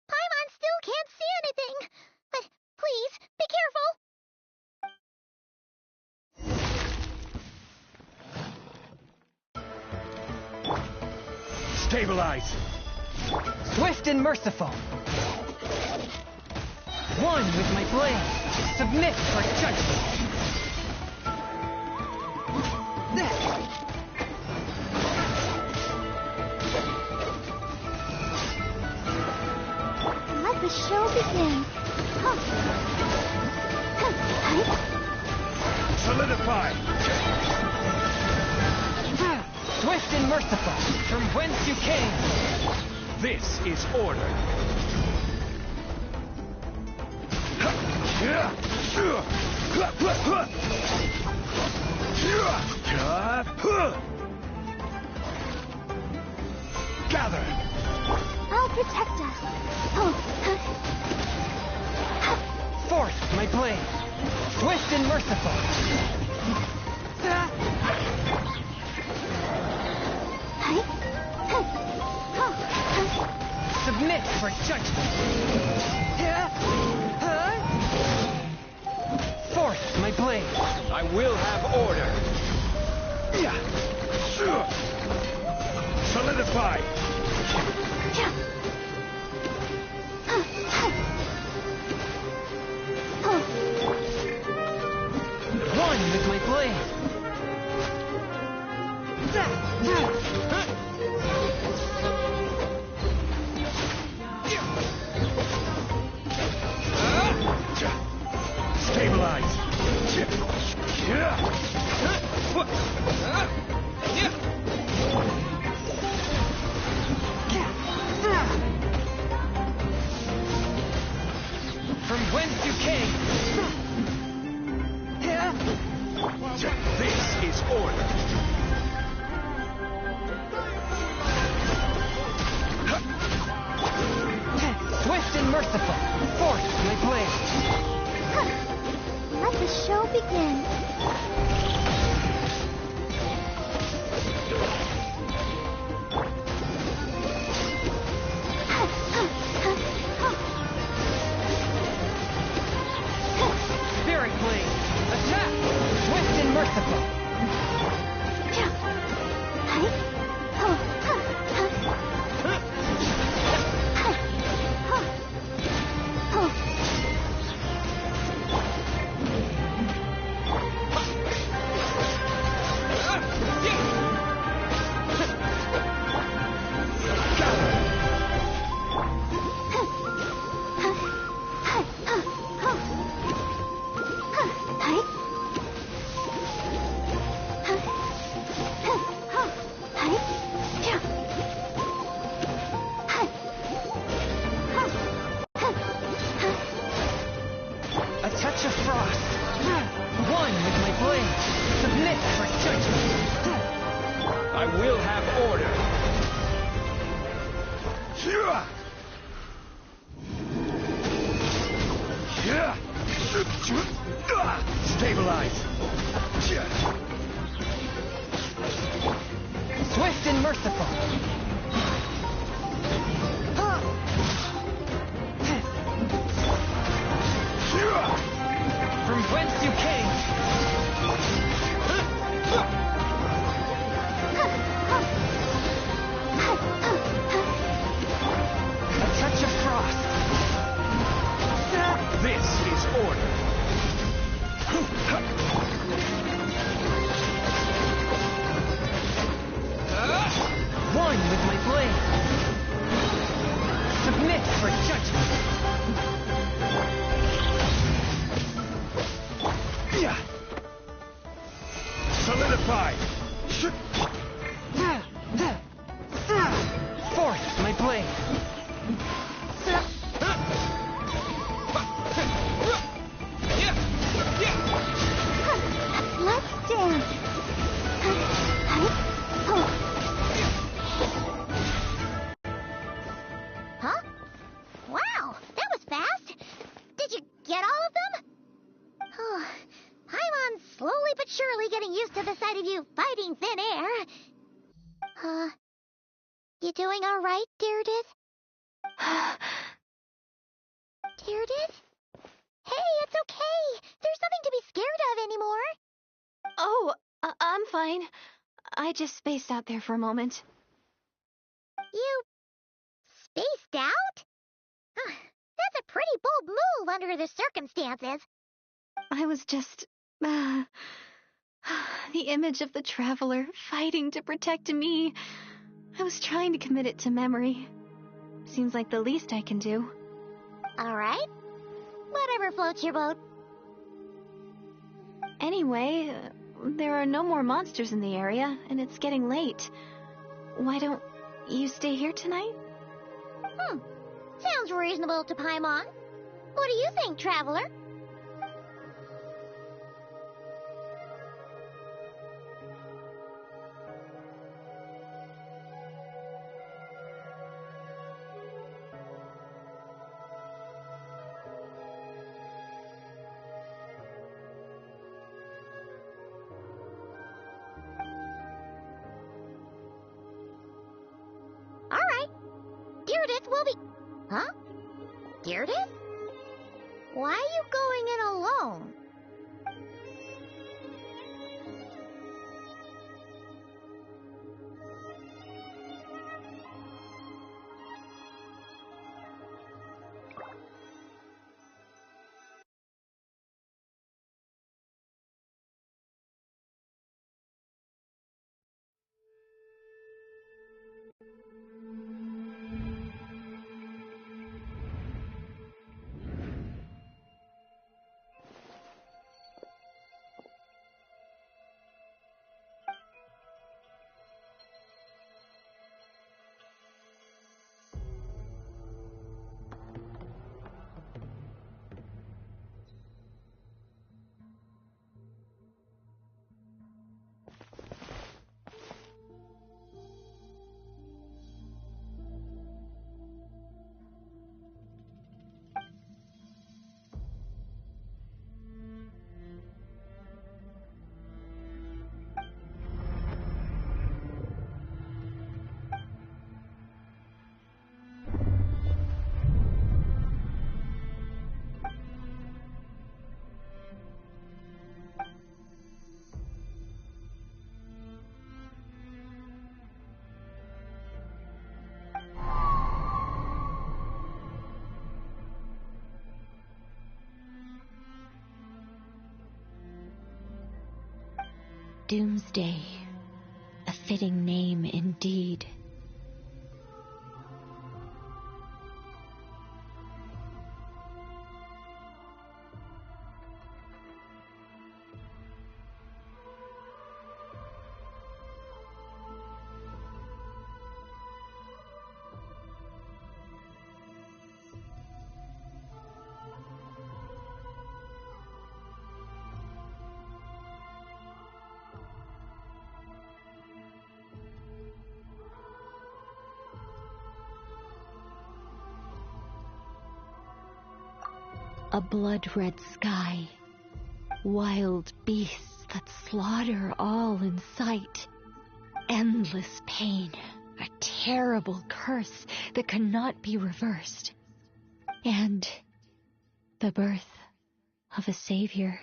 Speaker 12: Paimon still can't see anything. But please, be careful.
Speaker 15: Stabilize!
Speaker 16: Swift and merciful. One with my blade. Submit for judgment.
Speaker 12: Let the show begin.
Speaker 15: Solidify!
Speaker 16: Swift and merciful, from whence you came.
Speaker 15: This is order. Gather!
Speaker 12: I'll protect us.
Speaker 16: Forth, my blade. Swift and merciful. Submit for judgment. Forth, my blade.
Speaker 15: I will have order. Solidify!
Speaker 16: One with my blade.
Speaker 15: Stabilize!
Speaker 16: From whence you came.
Speaker 15: This is order.
Speaker 16: Swift and merciful. Forth, my blade.
Speaker 12: Let the show begin.
Speaker 16: Spirit blade. Attack. Swift and merciful. A touch of frost. One with my blade. Submit for judgment.
Speaker 15: I will have order. Stabilize!
Speaker 16: Swift and merciful. From whence you came. A touch of frost.
Speaker 15: This is order. solidified!
Speaker 16: Fourth, my blade.
Speaker 12: Let's dance. Huh? Wow, that was fast. Did you get all of them? Oh, Paimon's slowly but surely getting used to the sight of you fighting thin air. You doing all right, Deirdith? Deirdith? Hey, it's okay. There's nothing to be scared of anymore.
Speaker 3: Oh, I'm fine. I just spaced out there for a moment.
Speaker 12: You spaced out? That's a pretty bold move under the circumstances.
Speaker 3: I was just... the image of the traveler fighting to protect me. I was trying to commit it to memory. Seems like the least I can do.
Speaker 12: All right. Whatever floats your boat.
Speaker 3: Anyway, there are no more monsters in the area, and it's getting late. Why don't you stay here tonight?
Speaker 12: Sounds reasonable to Paimon. What do you think, Traveler? All right. Deirdith will be... Huh? Deirdith? Why are you going in alone?
Speaker 1: Doomsday. A fitting name indeed. A blood-red sky, wild beasts that slaughter all in sight, endless pain, a terrible curse that cannot be reversed, and the birth of a savior.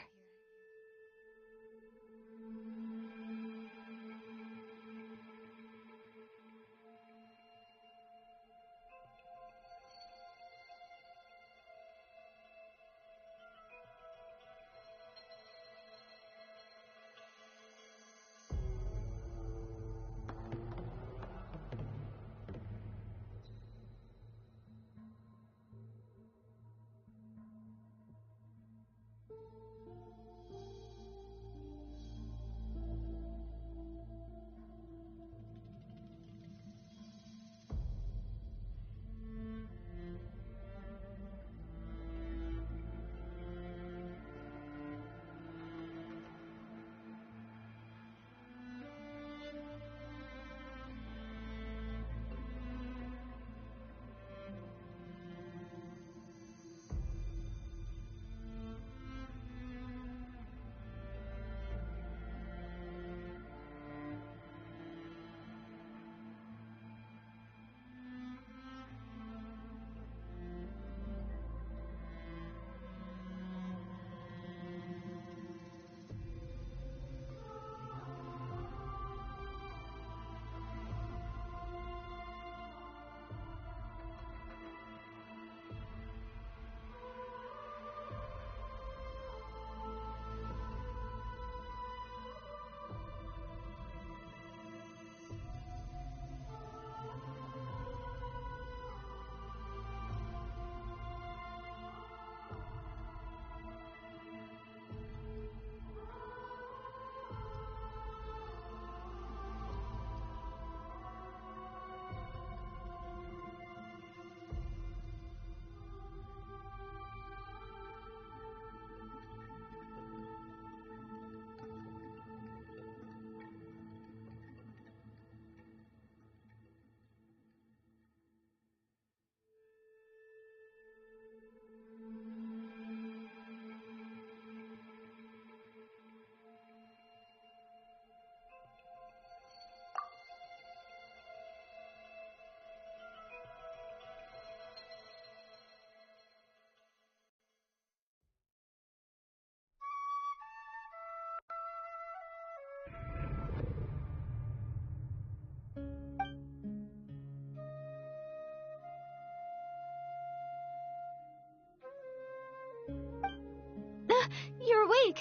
Speaker 11: You're awake.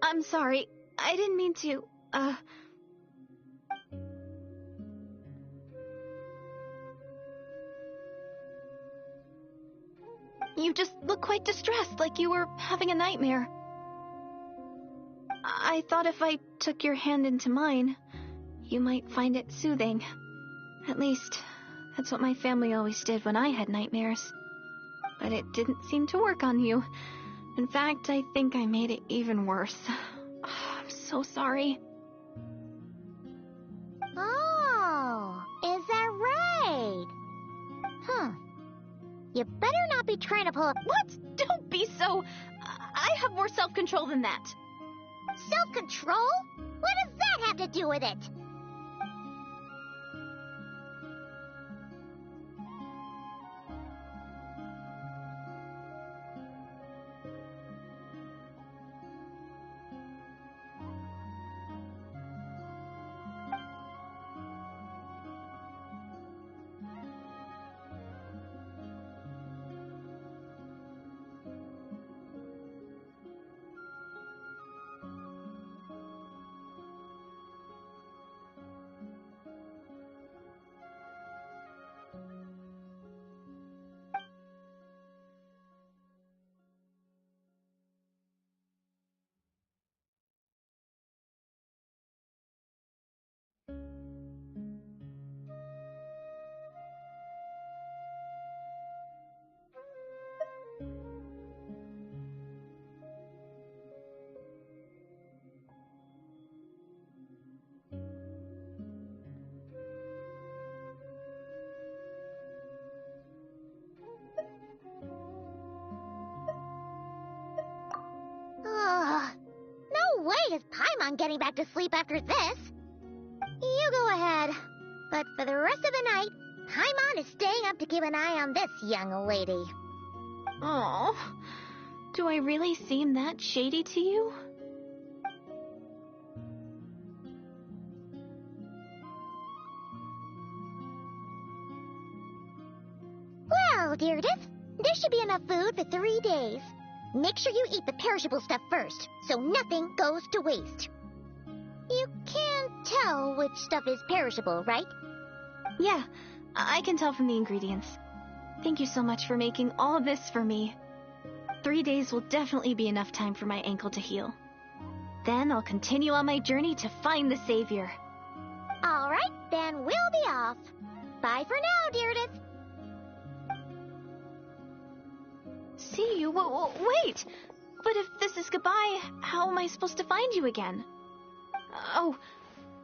Speaker 11: I'm sorry. I didn't mean to, You just look quite distressed, like you were having a nightmare. I thought if I took your hand into mine, you might find it soothing. At least, that's what my family always did when I had nightmares. But it didn't seem to work on you. In fact, I think I made it even worse. I'm so sorry.
Speaker 2: Oh, is that right? Huh. You better not be trying to pull up.
Speaker 11: What? Don't be so... I have more self-control than that.
Speaker 2: Self-control? What does that have to do with it? No way is Paimon getting back to sleep after this. You go ahead. But for the rest of the night, Paimon is staying up to keep an eye on this young lady.
Speaker 11: Oh, do I really seem that shady to you?
Speaker 2: Well, Deirdre, there should be enough food for 3 days. Make sure you eat the perishable stuff first, so nothing goes to waste. You can't tell which stuff is perishable, right?
Speaker 11: Yeah, I can tell from the ingredients. Thank you so much for making all this for me. 3 days will definitely be enough time for my ankle to heal. Then I'll continue on my journey to find the Savior.
Speaker 2: All right, then we'll be off. Bye for now, Deirdre.
Speaker 11: See you? Wait! But if this is goodbye, how am I supposed to find you again? Oh,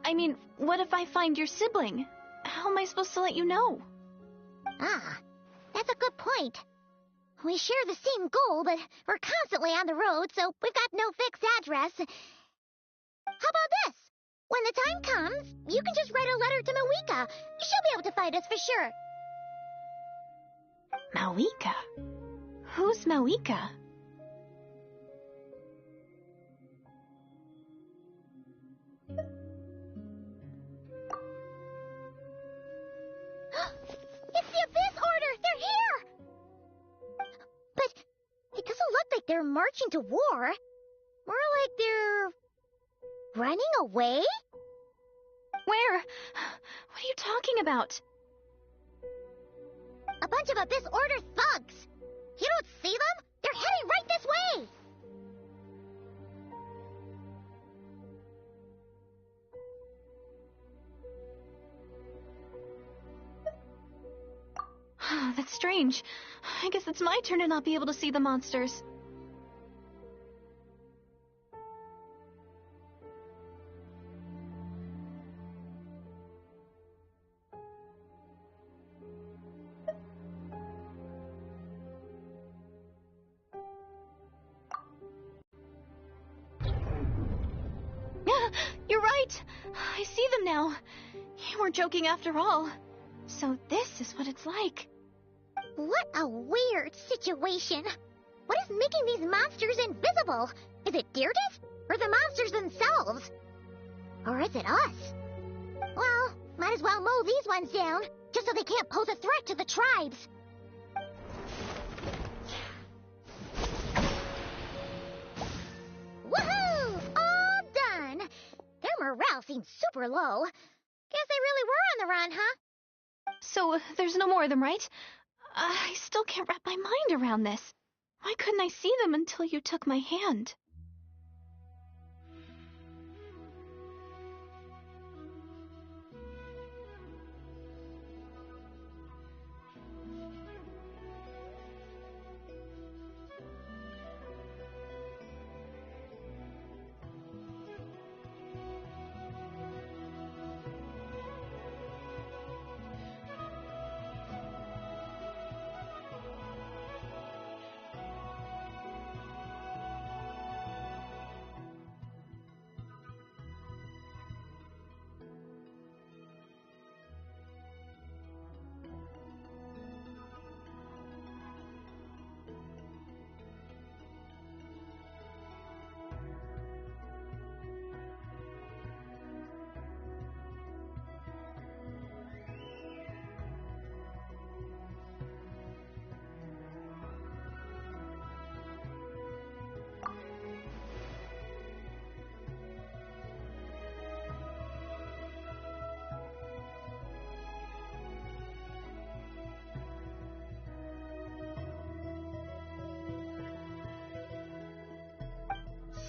Speaker 11: I mean, what if I find your sibling? How am I supposed to let you know?
Speaker 2: Ah, that's a good point. We share the same goal, but we're constantly on the road, so we've got no fixed address. How about this? When the time comes, you can just write a letter to Mawika. She'll be able to find us for sure.
Speaker 11: Mawika? Who's Mawika?
Speaker 2: It's the Abyss Order! They're here! But it doesn't look like they're marching to war. More like they're... running away?
Speaker 11: Where? What are you talking about?
Speaker 2: A bunch of Abyss Order thugs! You don't see them? They're heading right this way!
Speaker 11: That's strange. I guess it's my turn to not be able to see the monsters. You're right! I see them now. You weren't joking after all. So this is what it's like.
Speaker 2: What a weird situation. What is making these monsters invisible? Is it Deirdre? Or the monsters themselves? Or is it us? Well, might
Speaker 12: Might as well mow these ones down, just so they can't pose a threat to the tribes. Woohoo! All done! Their morale seems super low. Guess they really were on the run, huh?
Speaker 3: So, there's no more of them, right? I still can't wrap my mind around this. Why couldn't I see them until you took my hand?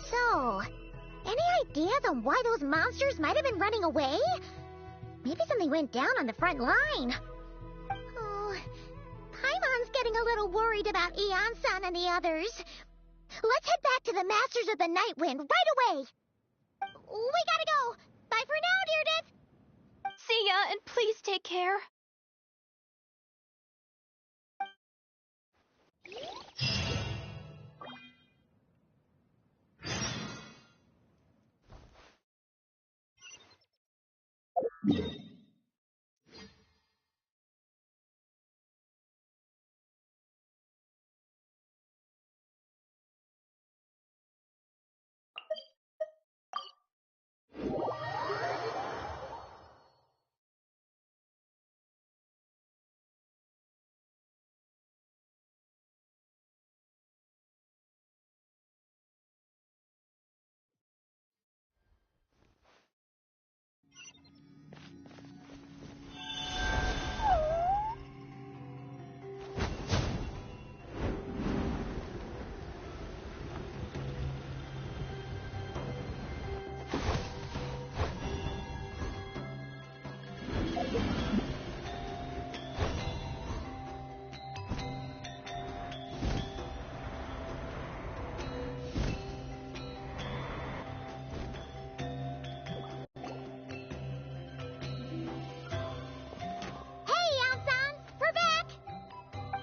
Speaker 12: So, any ideas on why those monsters might have been running away? Maybe something went down on the front line. Oh, Paimon's getting a little worried about Eon-san and the others. Let's head back to the Masters of the Night Wind right away. We gotta go. Bye for now, Deirdre.
Speaker 3: See ya, and please take care.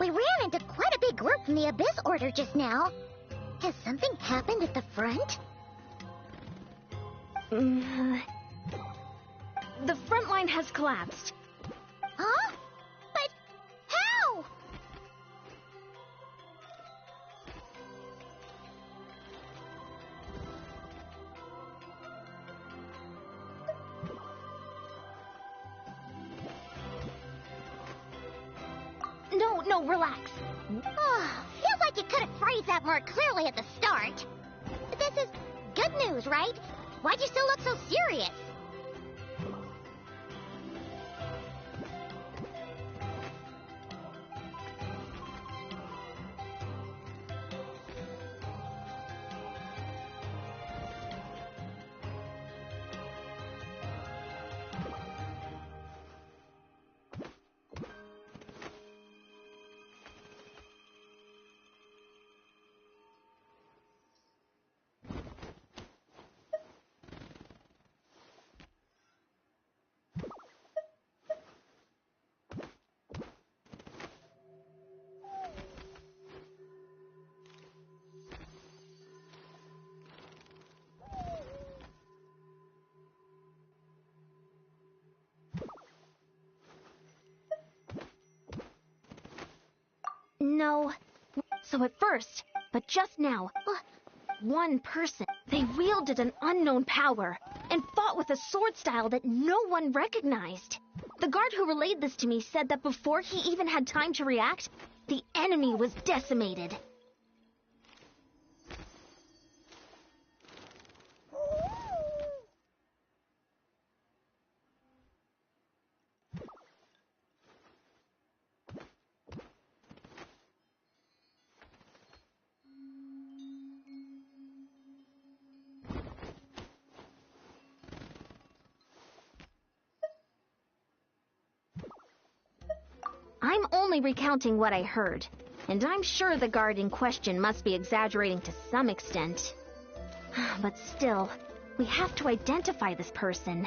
Speaker 12: We ran into quite a big group from the Abyss Order just now. Has something happened at the front?
Speaker 3: The front line has collapsed.
Speaker 12: Huh? But how?
Speaker 3: No, relax.
Speaker 12: Oh, feels like you could have phrased that more clearly at the start. This is good news, right? Why'd you still look so serious?
Speaker 3: No. So at first, but just now, one person, they wielded an unknown power and fought with a sword style that no one recognized.
Speaker 11: The guard who relayed this to me said that before he even had time to react, the enemy was decimated. I'm only recounting what I heard, and I'm sure the guard in question must be exaggerating to some extent. But still, we have to identify this person.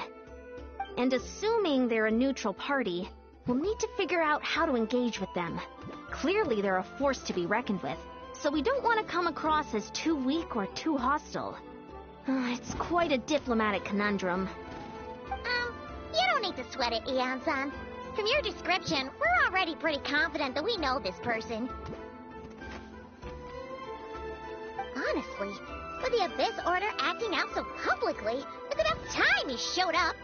Speaker 11: And assuming they're a neutral party, we'll need to figure out how to engage with them. Clearly they're a force to be reckoned with, so we don't want to come across as too weak or too hostile. It's quite a diplomatic conundrum.
Speaker 2: You don't need to sweat it, Eon-san. From your description, we're already pretty confident that we know this person. Honestly, with the Abyss Order acting out so publicly, it's about time he showed up.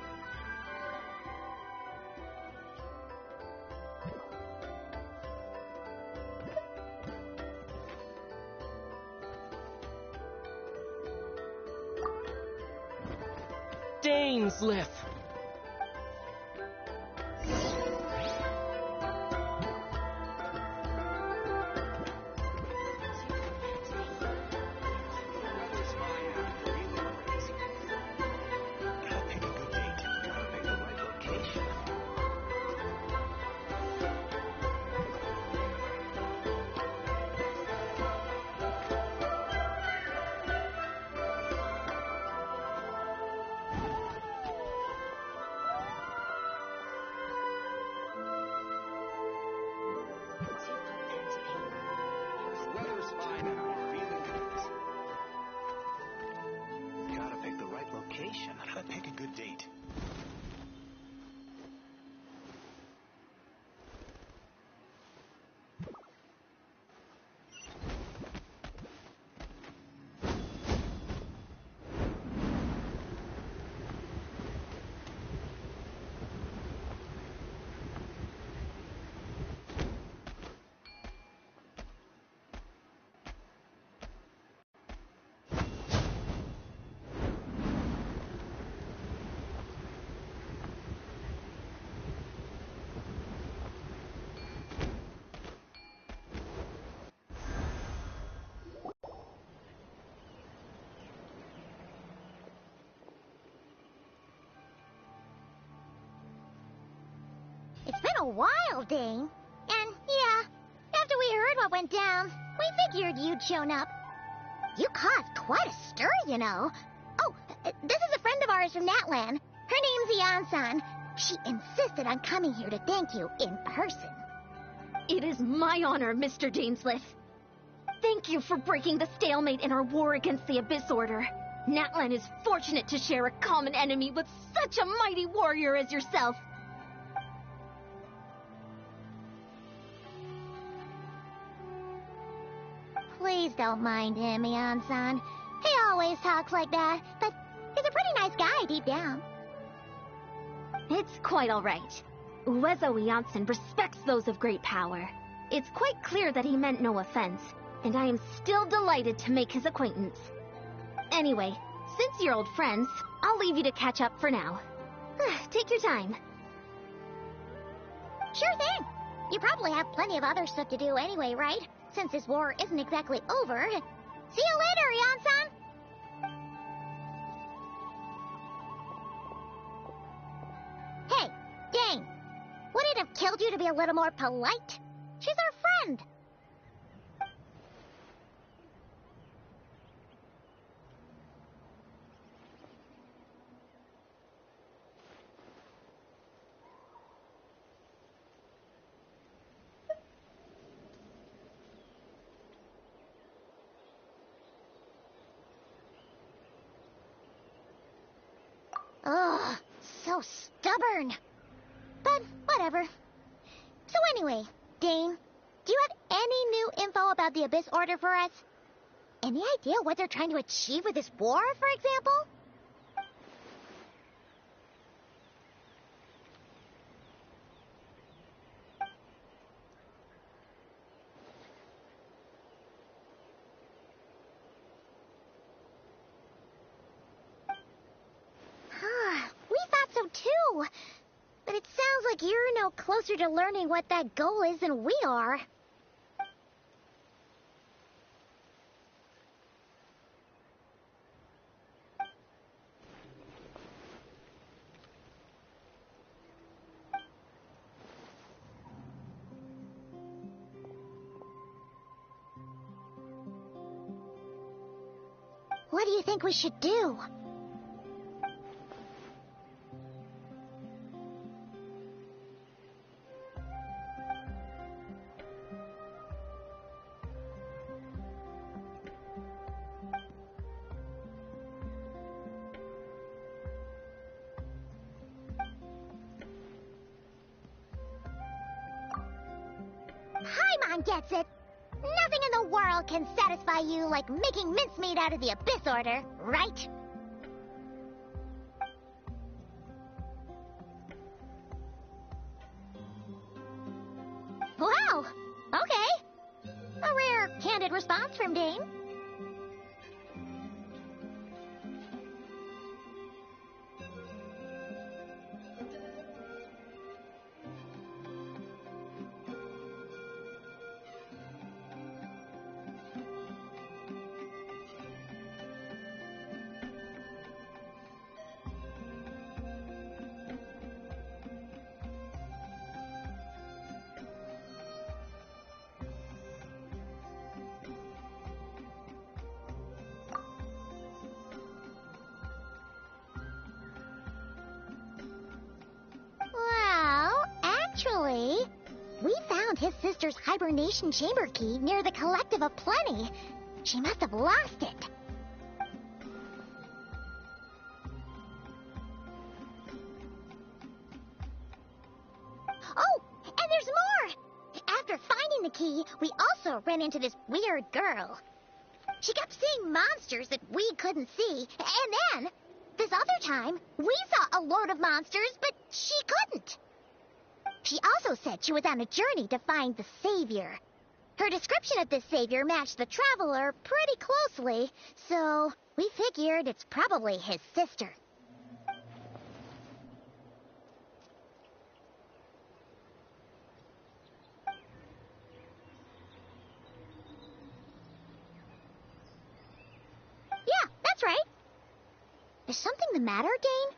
Speaker 16: Dainsleif!
Speaker 2: It's been a while, Dane. And, yeah, after we heard what went down, we figured you'd shown up. You caused quite a stir, you know. Oh, this is a friend of ours from Natlan. Her name's Eon-san. She insisted on coming here to thank you in person.
Speaker 11: It is my honor, Mr. Dainsleif. Thank you for breaking the stalemate in our war against the Abyss Order. Natlan is fortunate to share a common enemy with such a mighty warrior as yourself.
Speaker 2: Please don't mind him, Eon-san. He always talks like that, but he's a pretty nice guy deep down.
Speaker 11: It's quite all right. Uezo Eon-san respects those of great power. It's quite clear that he meant no offense, and I am still delighted to make his acquaintance. Anyway, since you're old friends, I'll leave you to catch up for now. Take your time.
Speaker 2: Sure thing. You probably have plenty of other stuff to do anyway, right? Since this war isn't exactly over. See you later, Eon-san! Hey, Dane. Would it have killed you to be a little more polite? She's our friend. Ugh, so stubborn. But whatever. So anyway, Dane, do you have any new info about the Abyss Order for us? Any idea what they're trying to achieve with this war, for example?
Speaker 12: too. But it sounds like you're no closer to learning what that goal is than we are. What do you think we should do? Paimon gets it. Nothing in the world can satisfy you like making mincemeat out of the Abyss Order, right? Wow! Okay. A rare, candid response from Dane. Actually, we found his sister's hibernation chamber key near the Collective of Plenty. She must have lost it. Oh, and there's more! After finding the key, we also ran into this weird girl. She kept seeing monsters that we couldn't see, and then, this other time, we saw a load of monsters, but she couldn't. She also said she was on a journey to find the Savior. Her description of this Savior matched the Traveler pretty closely, so we figured it's probably his sister. Yeah, that's right. Is something the matter, Dane?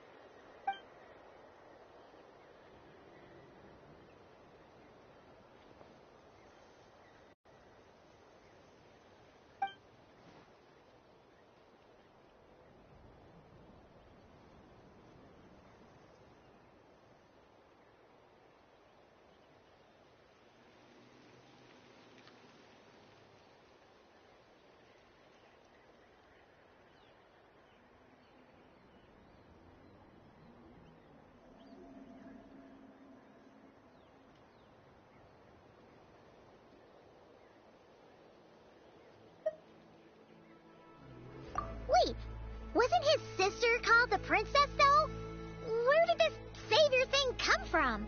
Speaker 12: Wait, wasn't his sister called the Princess, though? Where did this Savior thing come from?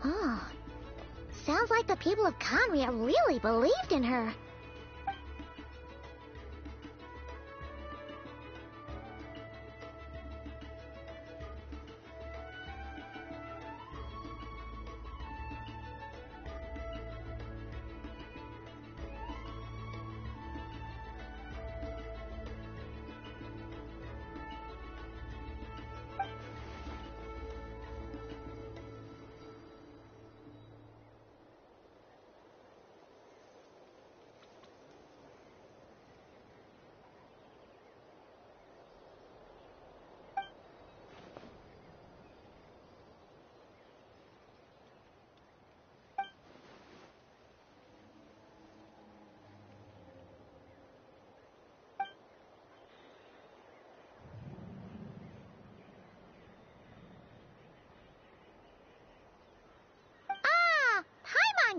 Speaker 12: Oh, sounds like the people of Conria really believed in her.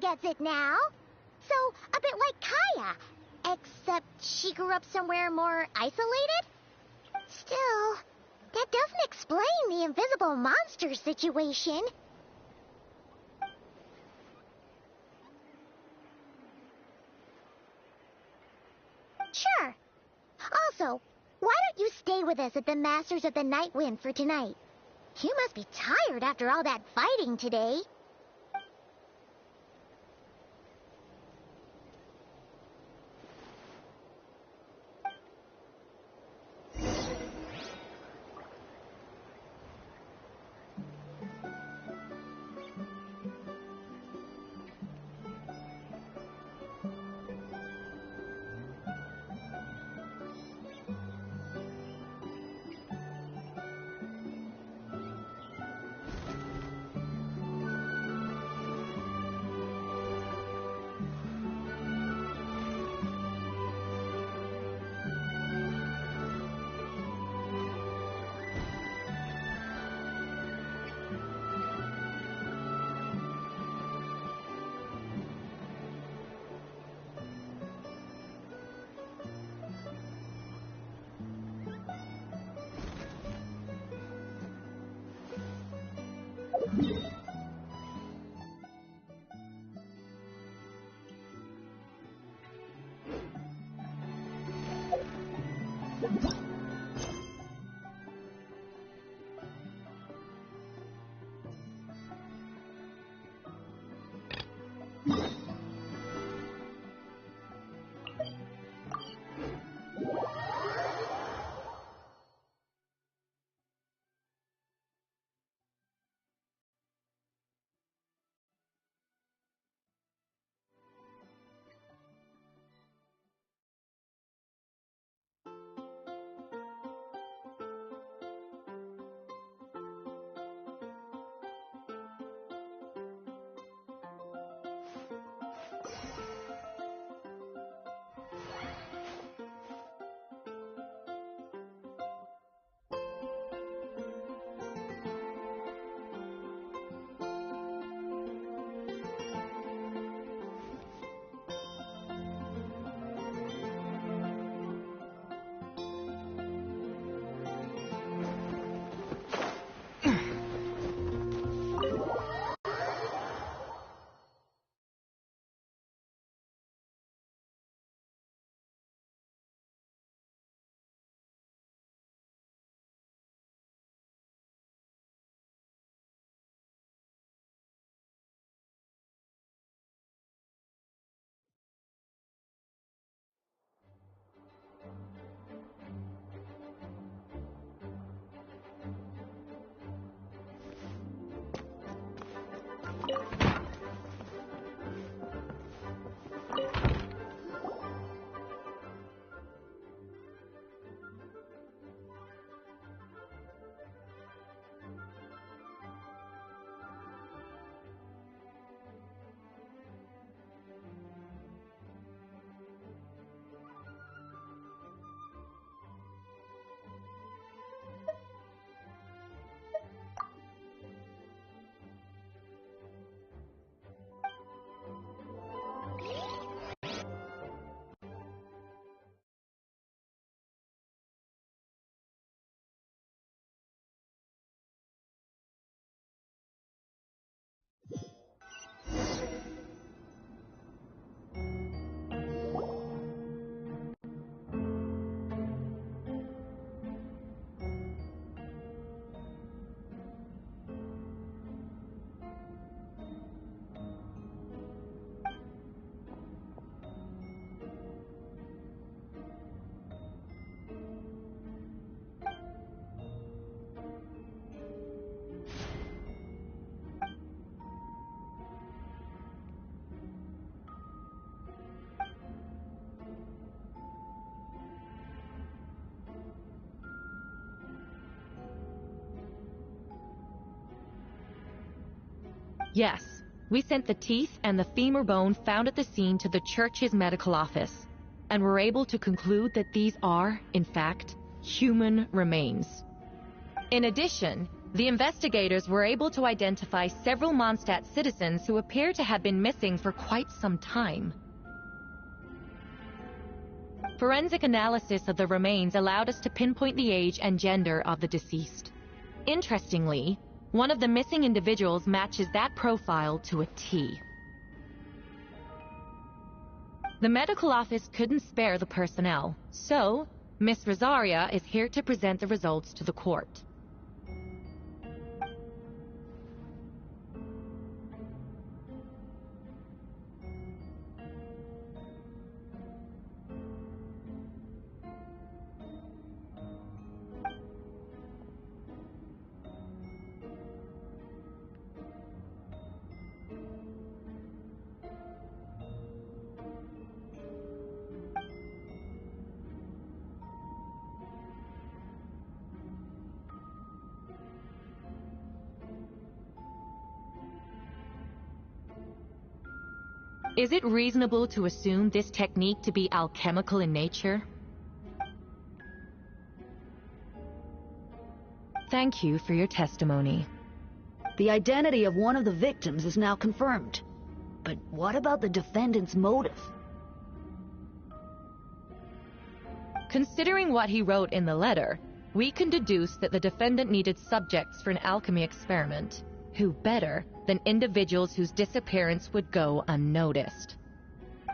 Speaker 12: gets it now. So, a bit like Kaya, except she grew up somewhere more isolated? Still, that doesn't explain the invisible monster situation. Sure. Also, why don't you stay with us at the Masters of the Night Wind for tonight? You must be tired after all that fighting today.
Speaker 17: Yes, we sent the teeth and the femur bone found at the scene to the church's medical office, and were able to conclude that these are, in fact, human remains. In addition, The investigators were able to identify several Mondstadt citizens who appear to have been missing for quite some time. Forensic analysis of the remains allowed us to pinpoint the age and gender of the deceased. Interestingly, one of the missing individuals matches that profile to a T. The medical office couldn't spare the personnel, so Miss Rosaria is here to present the results to the court. Is it reasonable to assume this technique to be alchemical in nature? Thank you for your testimony.
Speaker 18: The identity of one of the victims is now confirmed. But what about the defendant's motive?
Speaker 17: Considering what he wrote in the letter, we can deduce that the defendant needed subjects for an alchemy experiment. Who better than individuals whose disappearance would go unnoticed?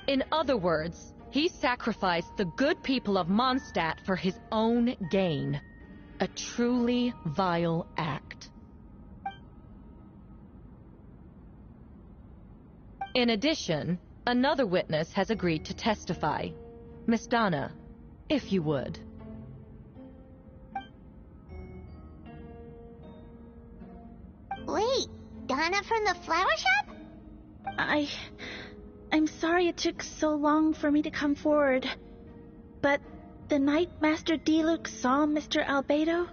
Speaker 17: In other words, he sacrificed the good people of Mondstadt for his own gain. A truly vile act. In addition, another witness has agreed to testify. Miss Donna, if you would.
Speaker 2: Wait, Donna from the flower shop?
Speaker 19: I'm sorry it took so long for me to come forward. But the night Master Diluc saw Mr. Albedo,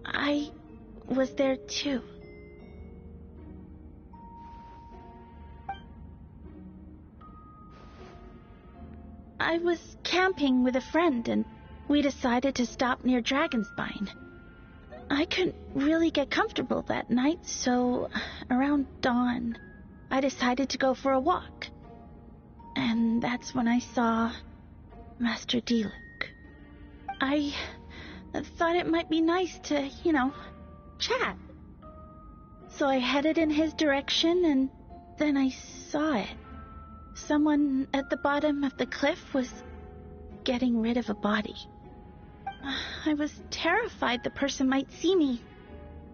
Speaker 19: I was there too. I was camping with a friend and we decided to stop near Dragonspine. I couldn't really get comfortable that night, so around dawn, I decided to go for a walk. And that's when I saw Master Diluc. I thought it might be nice to, chat. So I headed in his direction, and then I saw it. Someone at the bottom of the cliff was getting rid of a body. I was terrified the person might see me.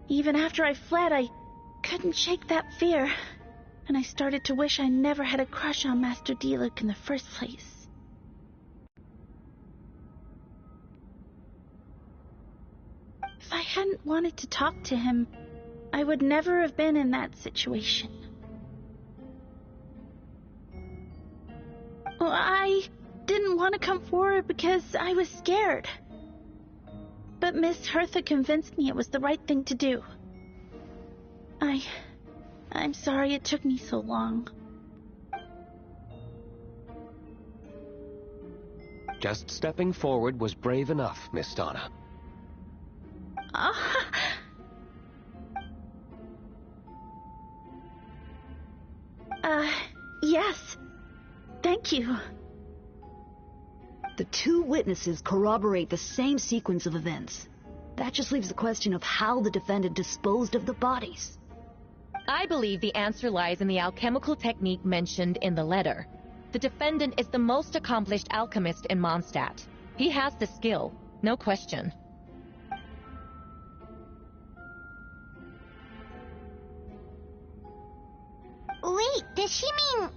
Speaker 19: Even after I fled, I couldn't shake that fear, and I started to wish I never had a crush on Master Diluc in the first place. If I hadn't wanted to talk to him, I would never have been in that situation. Well, I didn't want to come forward because I was scared. But Miss Hertha convinced me it was the right thing to do. I'm sorry it took me so long.
Speaker 15: Just stepping forward was brave enough, Miss Donna.
Speaker 19: Yes. Thank you.
Speaker 18: The two witnesses corroborate the same sequence of events. That just leaves the question of how the defendant disposed of the bodies.
Speaker 17: I believe the answer lies in the alchemical technique mentioned in the letter. The defendant is the most accomplished alchemist in Mondstadt. He has the skill, no question.
Speaker 2: Wait, does she mean...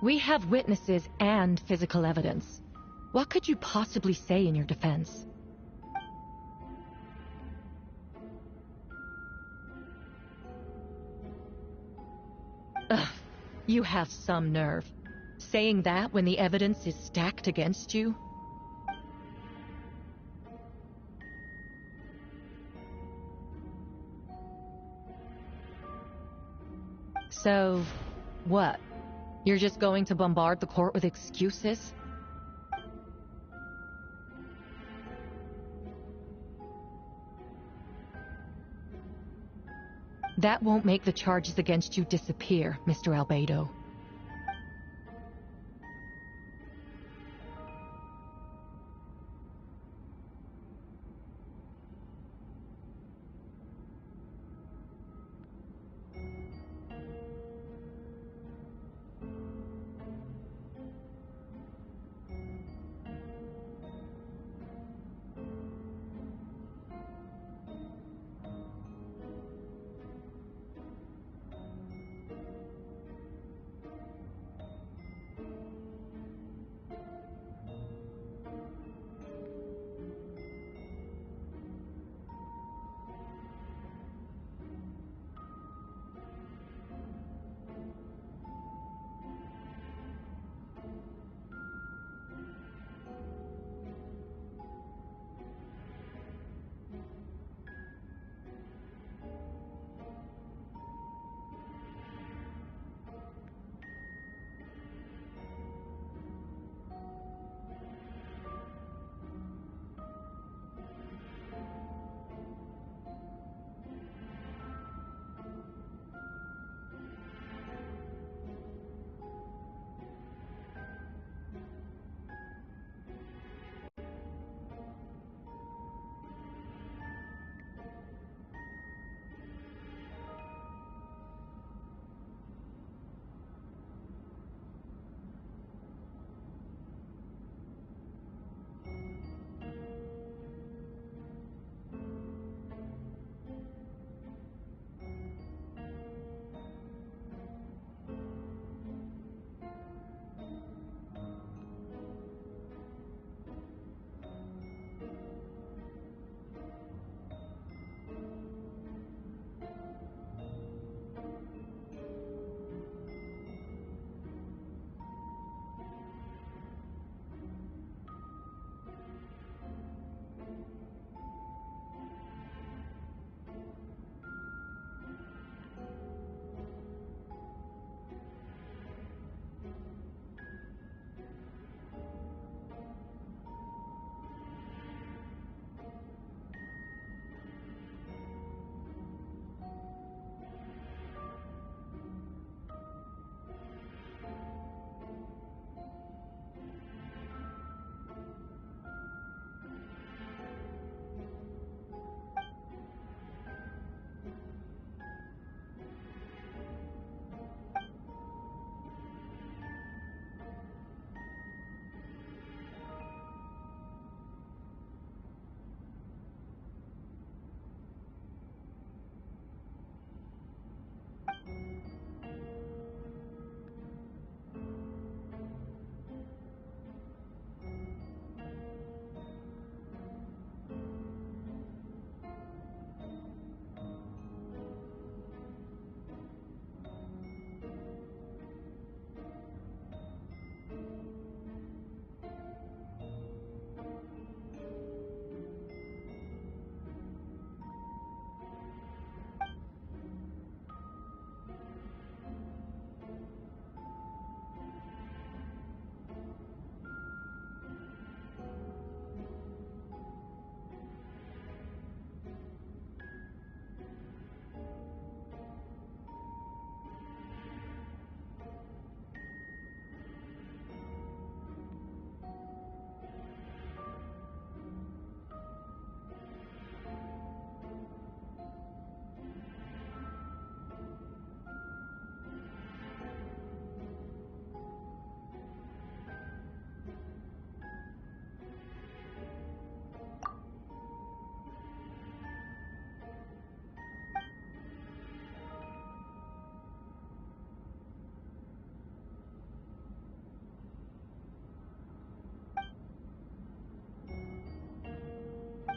Speaker 17: We have witnesses and physical evidence. What could you possibly say in your defense? Ugh, you have some nerve. Saying that when the evidence is stacked against you? So, what? You're just going to bombard the court with excuses? That won't make the charges against you disappear, Mr. Albedo.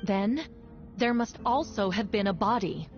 Speaker 17: Then, there must also have been a body.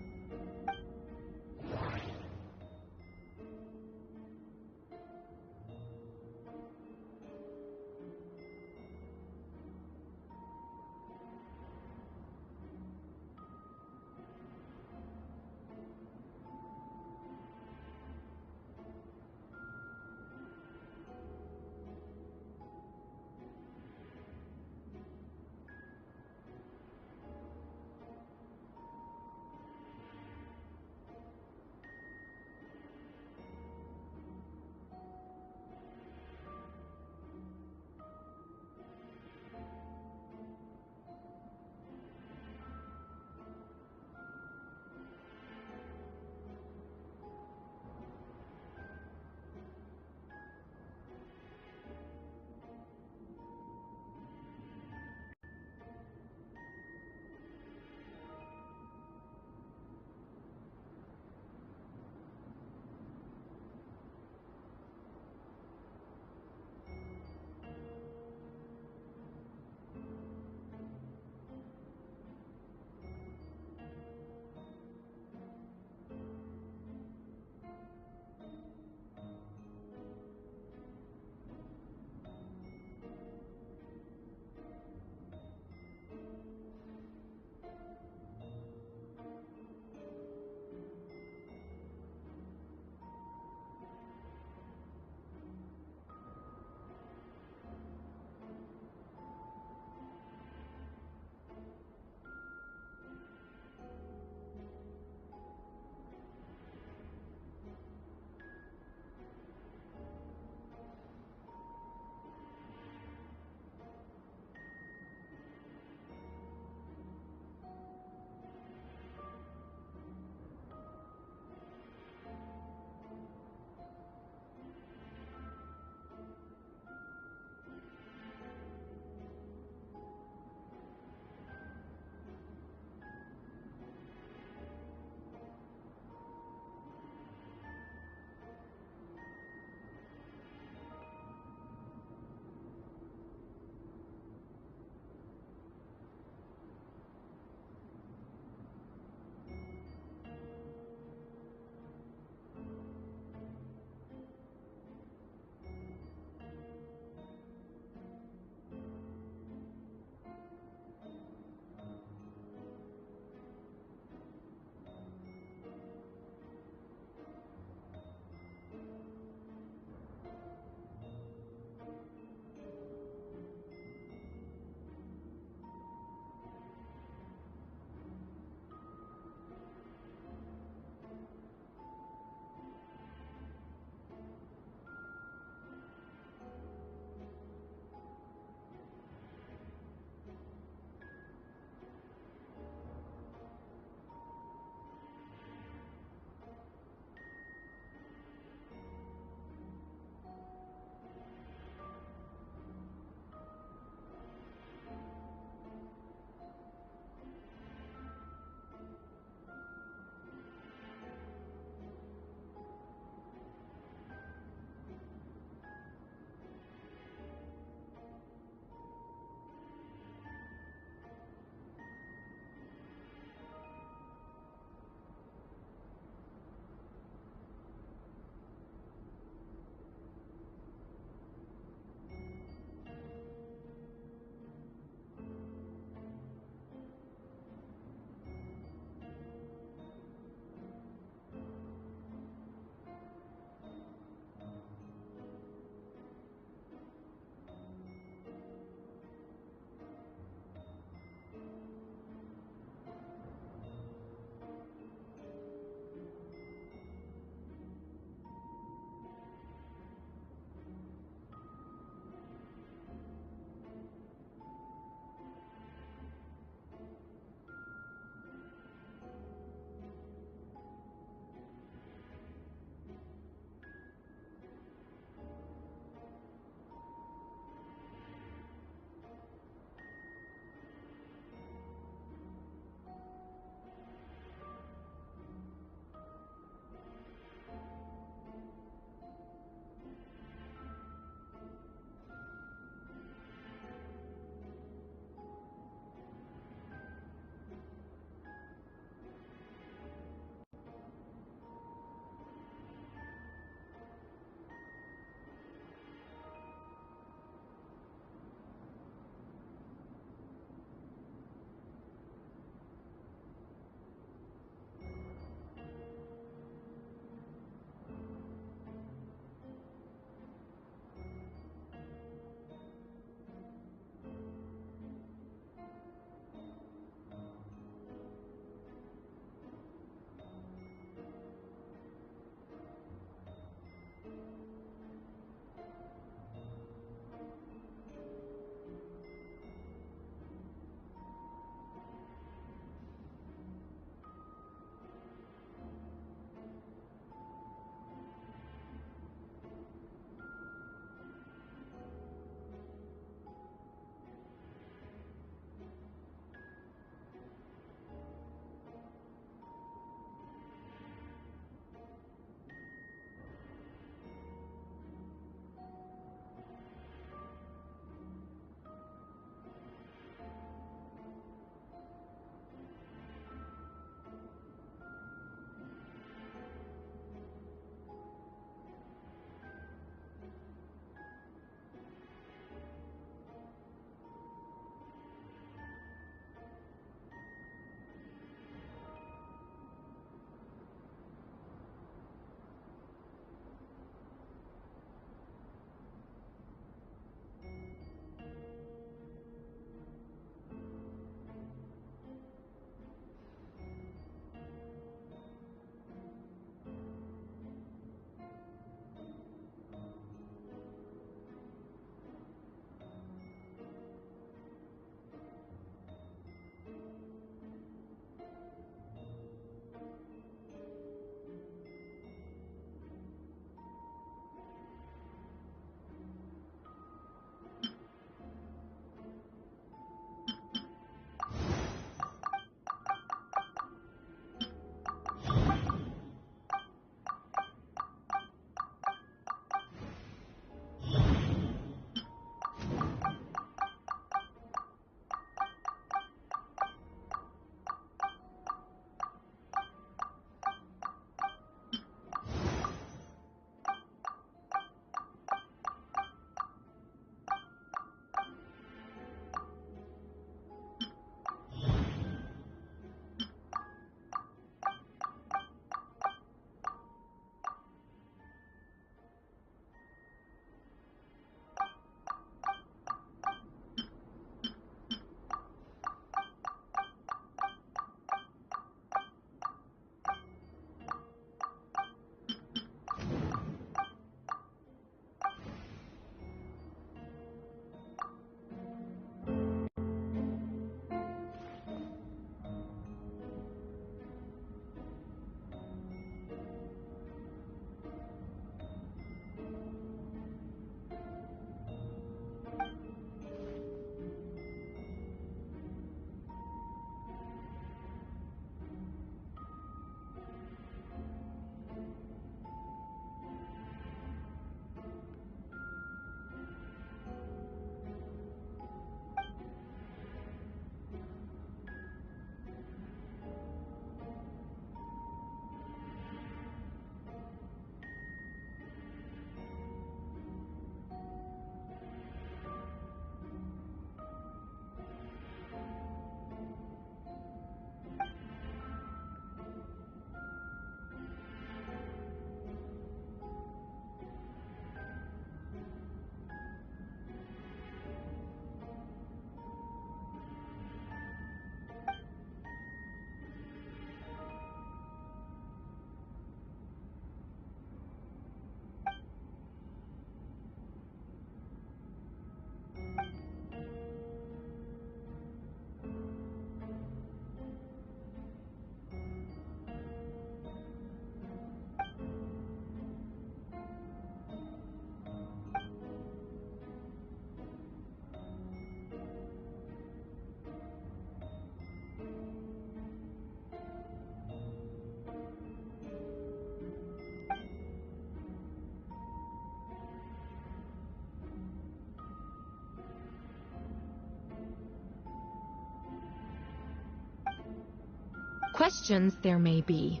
Speaker 17: Questions there may be,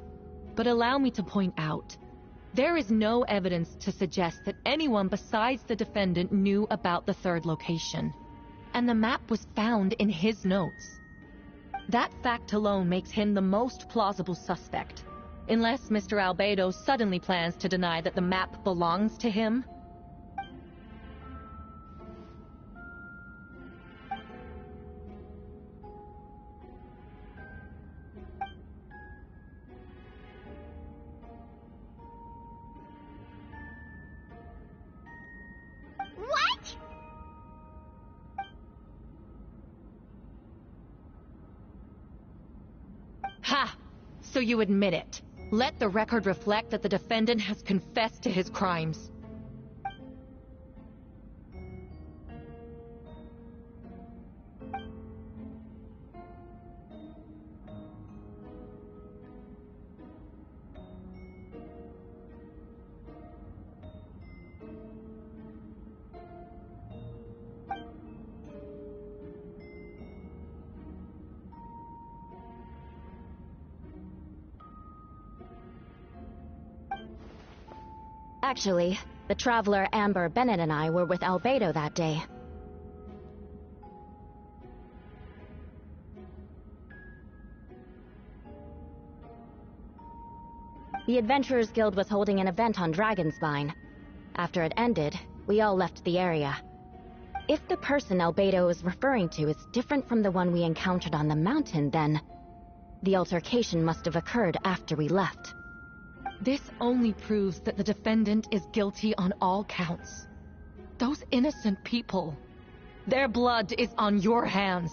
Speaker 17: but allow me to point out, there is no evidence to suggest that anyone besides the defendant knew about the third location, and the map was found in his notes. That fact alone makes him the most plausible suspect, unless Mr. Albedo suddenly plans to deny that the map belongs to him.
Speaker 2: What?
Speaker 17: Ha! So you admit it. Let the record reflect that the defendant has confessed to his crimes.
Speaker 11: Actually, the traveler Amber Bennett and I were with Albedo that day. The Adventurers Guild was holding an event on Dragonspine. After it ended, we all left the area. If the person Albedo is referring to is different from the one we encountered on the mountain, then the altercation must have occurred after we left.
Speaker 17: This only proves that the defendant is guilty on all counts. Those innocent people, their blood is on your hands.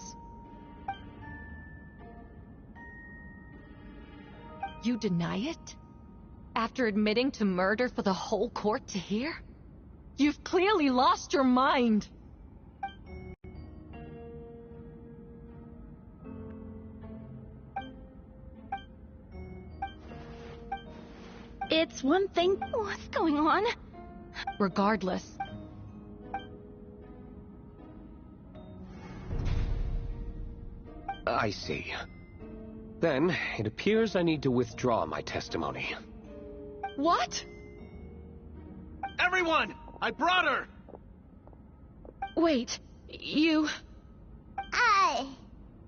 Speaker 17: You deny it? After admitting to murder for the whole court to hear? You've clearly lost your mind.
Speaker 19: It's one thing. What's going on?
Speaker 17: Regardless.
Speaker 15: I see. Then, it appears I need to withdraw my testimony.
Speaker 17: What?
Speaker 20: Everyone! I brought her!
Speaker 17: Wait, you...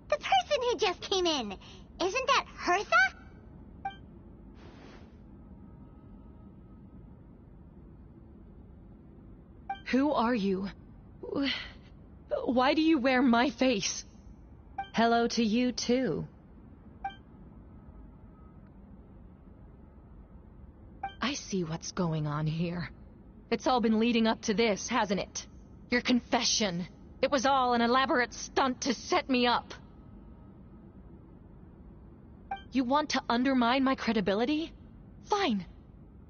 Speaker 2: The person who just came in, isn't that Hertha?
Speaker 17: Who are you? Why do you wear my face?
Speaker 5: Hello to you, too.
Speaker 17: I see what's going on here. It's all been leading up to this, hasn't it? Your confession. It was all an elaborate stunt to set me up. You want to undermine my credibility? Fine.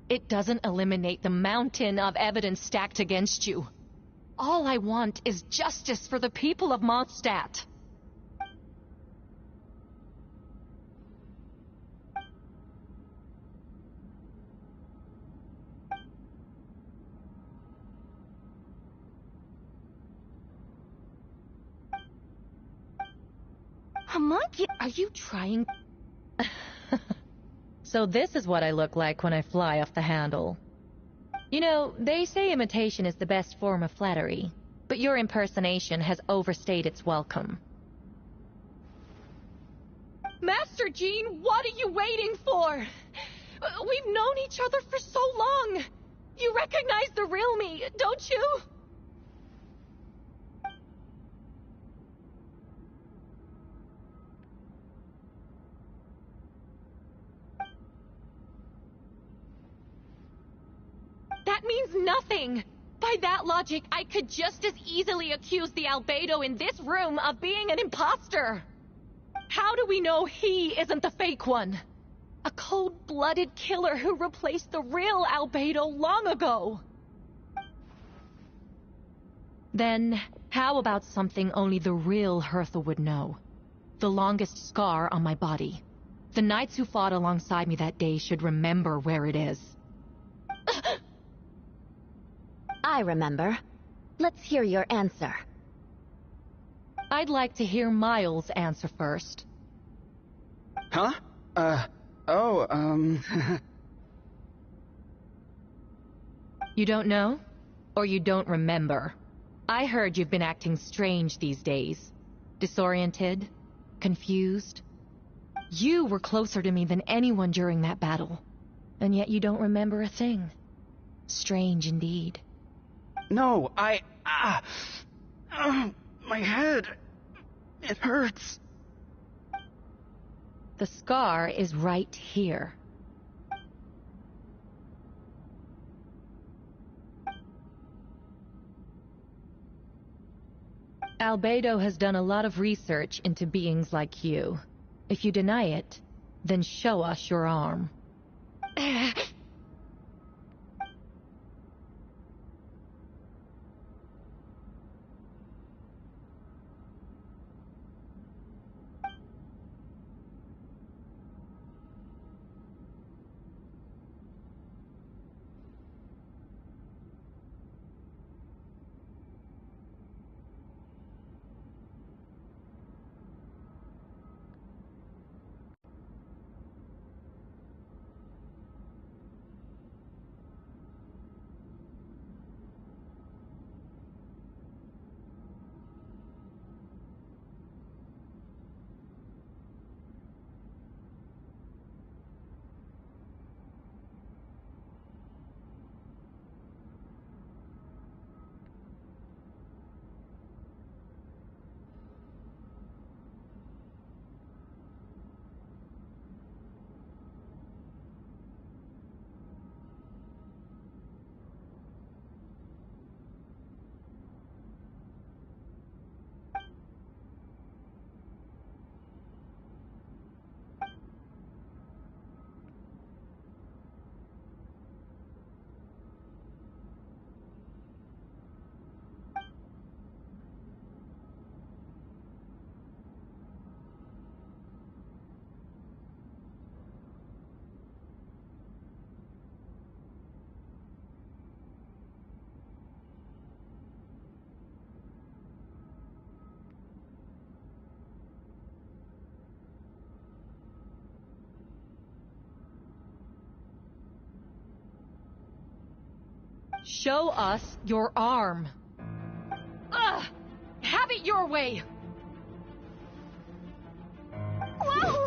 Speaker 17: It doesn't eliminate the mountain of evidence stacked against you. All I want is justice for the people of Mondstadt.
Speaker 19: A monkey?
Speaker 17: Are you trying...
Speaker 5: So this is what I look like when I fly off the handle. You know, they say imitation is the best form of flattery, but your impersonation has overstayed its welcome.
Speaker 17: Master Jean, what are you waiting for? We've known each other for so long. You recognize the real me, don't you? That means nothing! By that logic, I could just as easily accuse the Albedo in this room of being an imposter! How do we know he isn't the fake one? A cold-blooded killer who replaced the real Albedo long ago! Then, how about something only the real Hertha would know? The longest scar on my body. The knights who fought alongside me that day should remember where it is.
Speaker 11: I remember. Let's hear your answer.
Speaker 17: I'd like to hear Miles' answer first.
Speaker 7: Huh?
Speaker 17: You don't know? Or you don't remember? I heard you've been acting strange these days. Disoriented? Confused? You were closer to me than anyone during that battle. And yet you don't remember a thing. Strange indeed.
Speaker 7: No, my head. It hurts.
Speaker 17: The scar is right here. Albedo has done a lot of research into beings like you. If you deny it, then show us your arm. Show us your arm.
Speaker 6: Ugh! Have it your way!
Speaker 2: Whoa!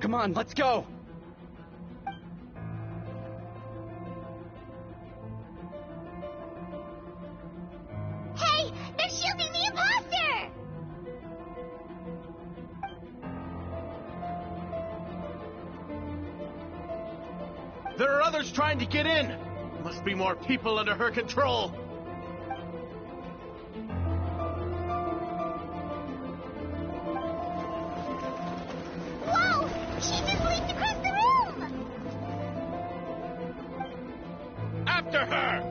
Speaker 7: Come on, let's go!
Speaker 2: Hey! They're shielding the imposter!
Speaker 20: There are others trying to get in! Must be more people under her control!
Speaker 2: Whoa! She just leaped across the room!
Speaker 20: After her!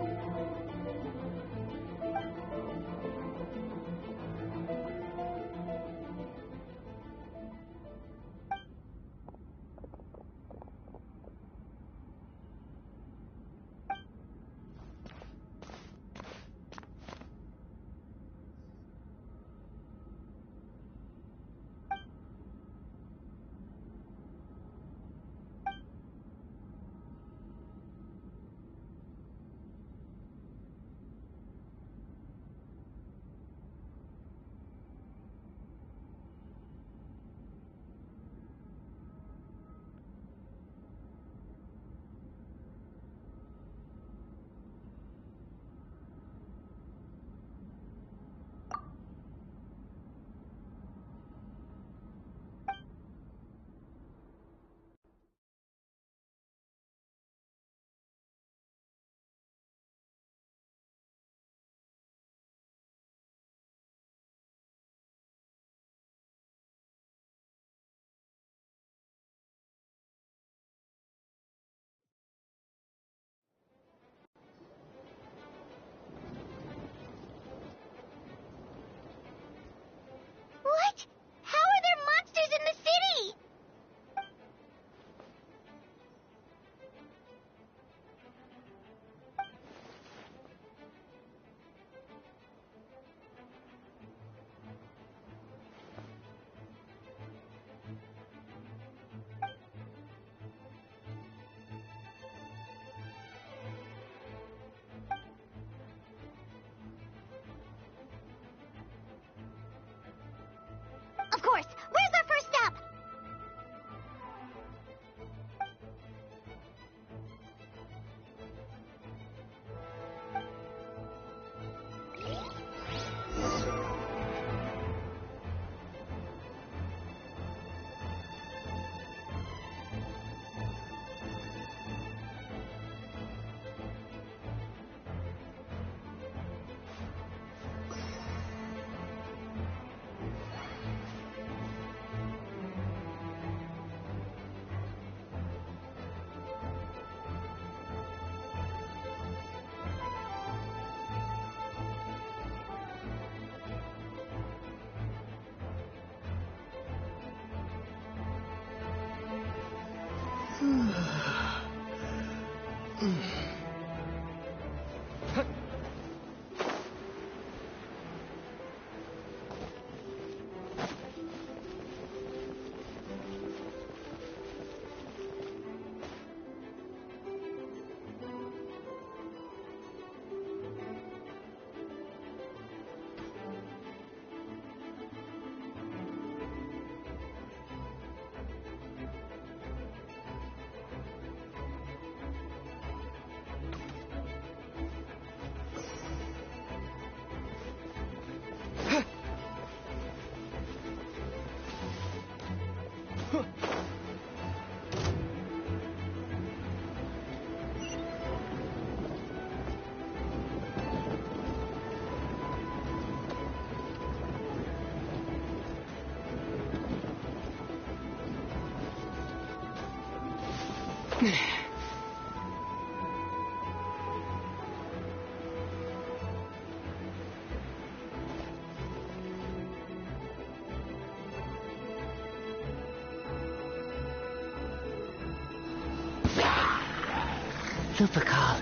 Speaker 4: Lupercal,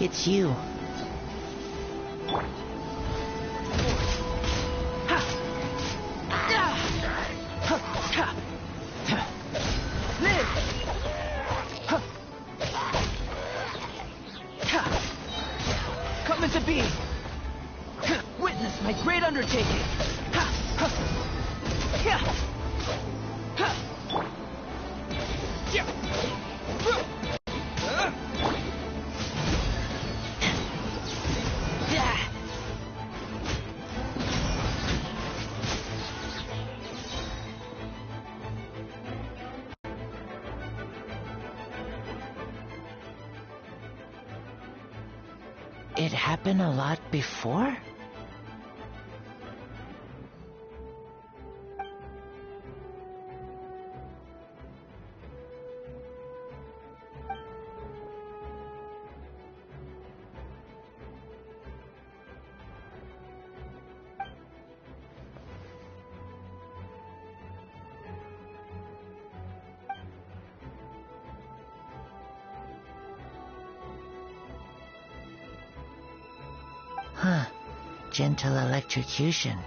Speaker 4: it's you.
Speaker 16: Come into being. Witness my great undertaking.
Speaker 4: It happened a lot before? Huh. Gentle electrocution.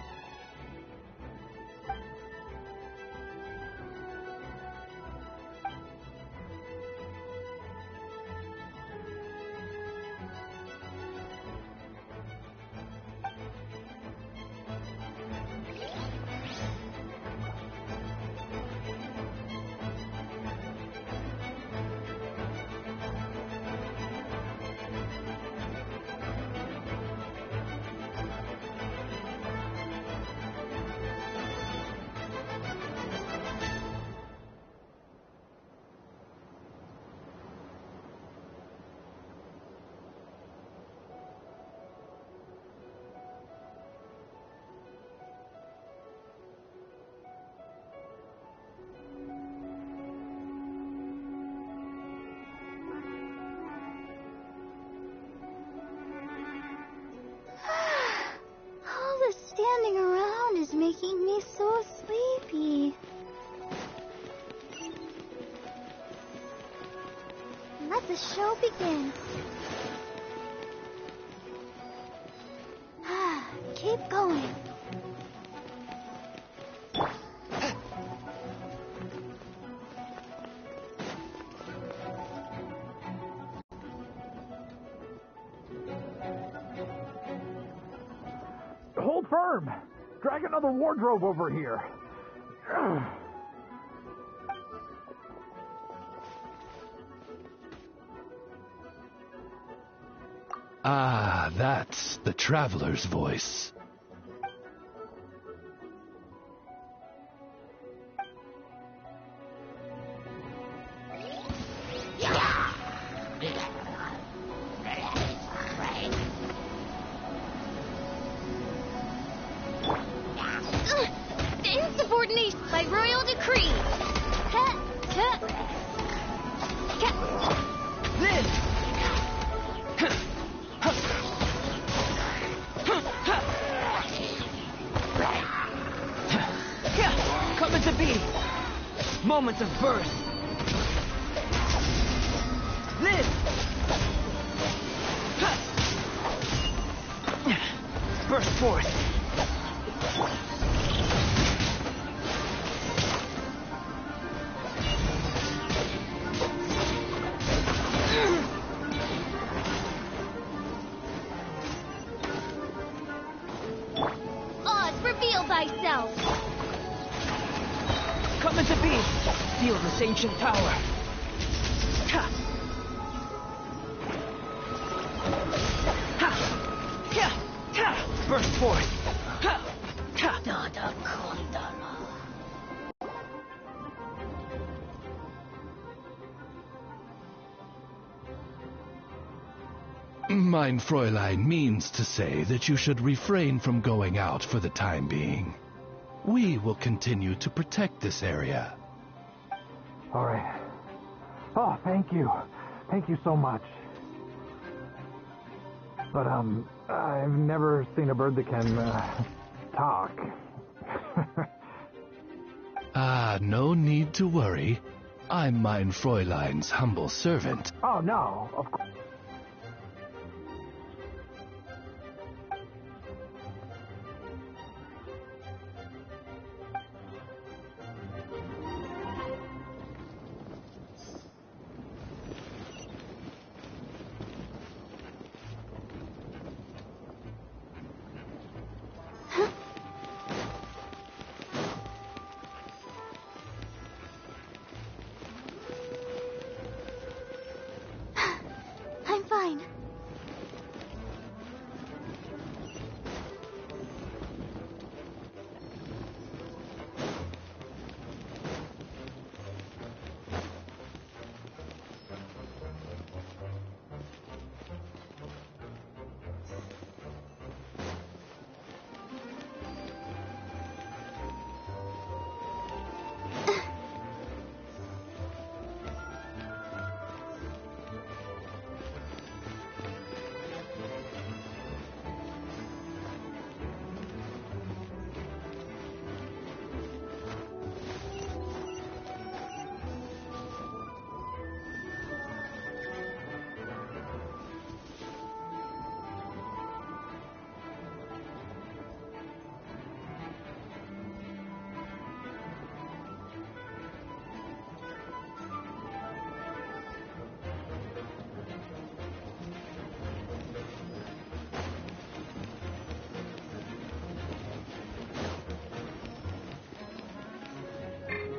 Speaker 12: Standing around is making me so sleepy. Let the show begin. Keep going.
Speaker 20: Hold firm! Drag another wardrobe over here.
Speaker 21: Ah, that's the traveler's voice.
Speaker 1: Insubordination by royal decree.
Speaker 16: Liz! Coming to be. Moments of birth. forth.
Speaker 1: Oz, reveal thyself!
Speaker 16: Come into being! Feel this ancient power! Ha! Ha! Yeah! Ha! Burst forth! Ha! Ha!
Speaker 21: Mein Fräulein means to say that you should refrain from going out for the time being. We will continue to protect this area.
Speaker 10: All right. Oh, thank you. Thank you so much. But, I've never seen a bird that can, talk.
Speaker 21: No need to worry. I'm Mein Fräulein's humble servant.
Speaker 10: Oh, no, of course.
Speaker 2: I'm fine.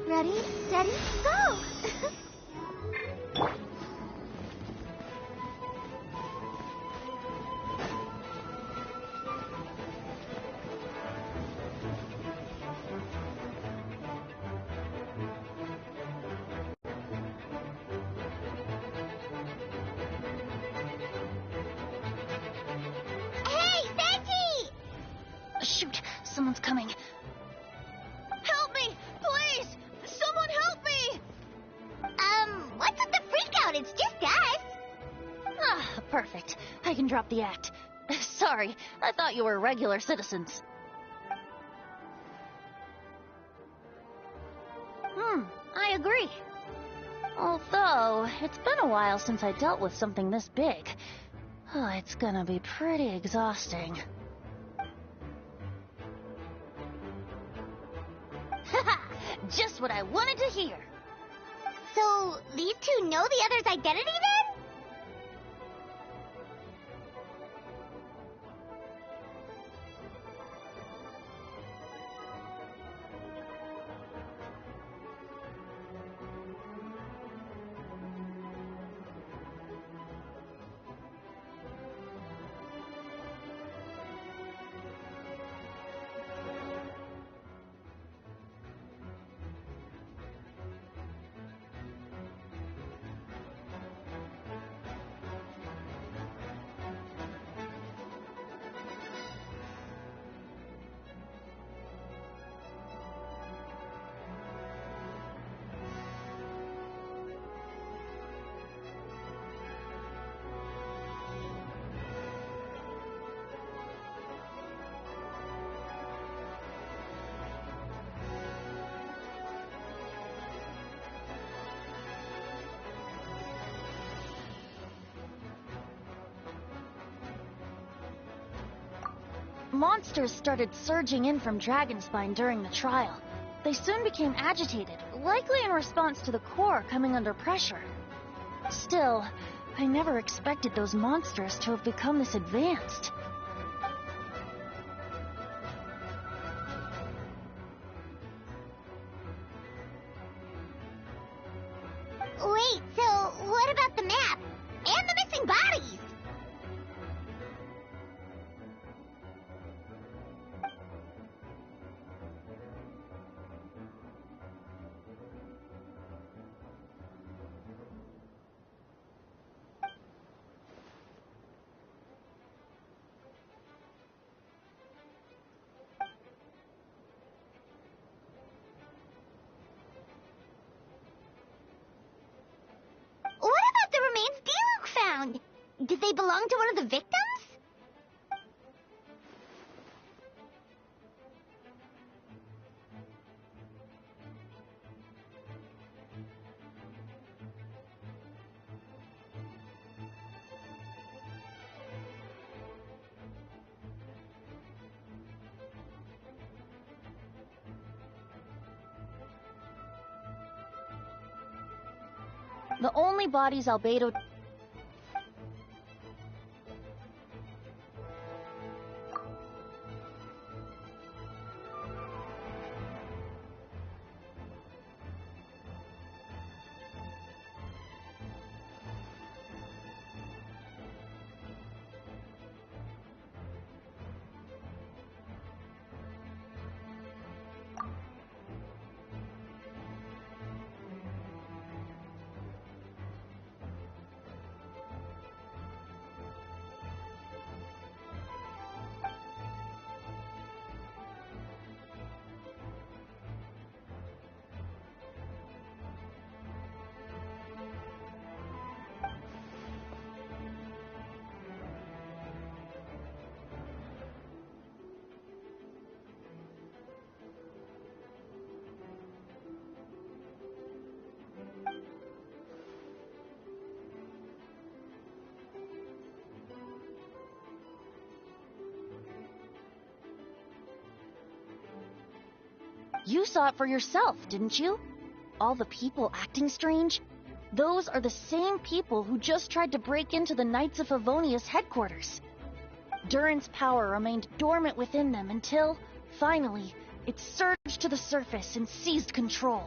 Speaker 2: Ready, steady, go! Hey, Sandy!
Speaker 11: Shoot, someone's coming.
Speaker 2: Help me, please! Someone help me! What's with the freak out? It's just us.
Speaker 11: Ah, perfect. I can drop the act. Sorry, I thought you were regular citizens. I agree. Although, it's been a while since I dealt with something this big. Oh, it's gonna be pretty exhausting.
Speaker 2: Haha! Just what I wanted to hear. So, these two know the other's identity then?
Speaker 11: monsters started surging in from Dragonspine during the trial. They soon became agitated, likely in response to the core coming under pressure. Still, I never expected those monsters to have become this advanced.
Speaker 2: Wait, so what about the map? And the missing bodies? What about the remains D-Luke found? Did they belong to one of the victims?
Speaker 11: The only bodies Albedo... You saw it for yourself, didn't you? All the people acting strange? Those are the same people who just tried to break into the Knights of Favonia's headquarters. Durin's power remained dormant within them until, finally, it surged to the surface and seized control.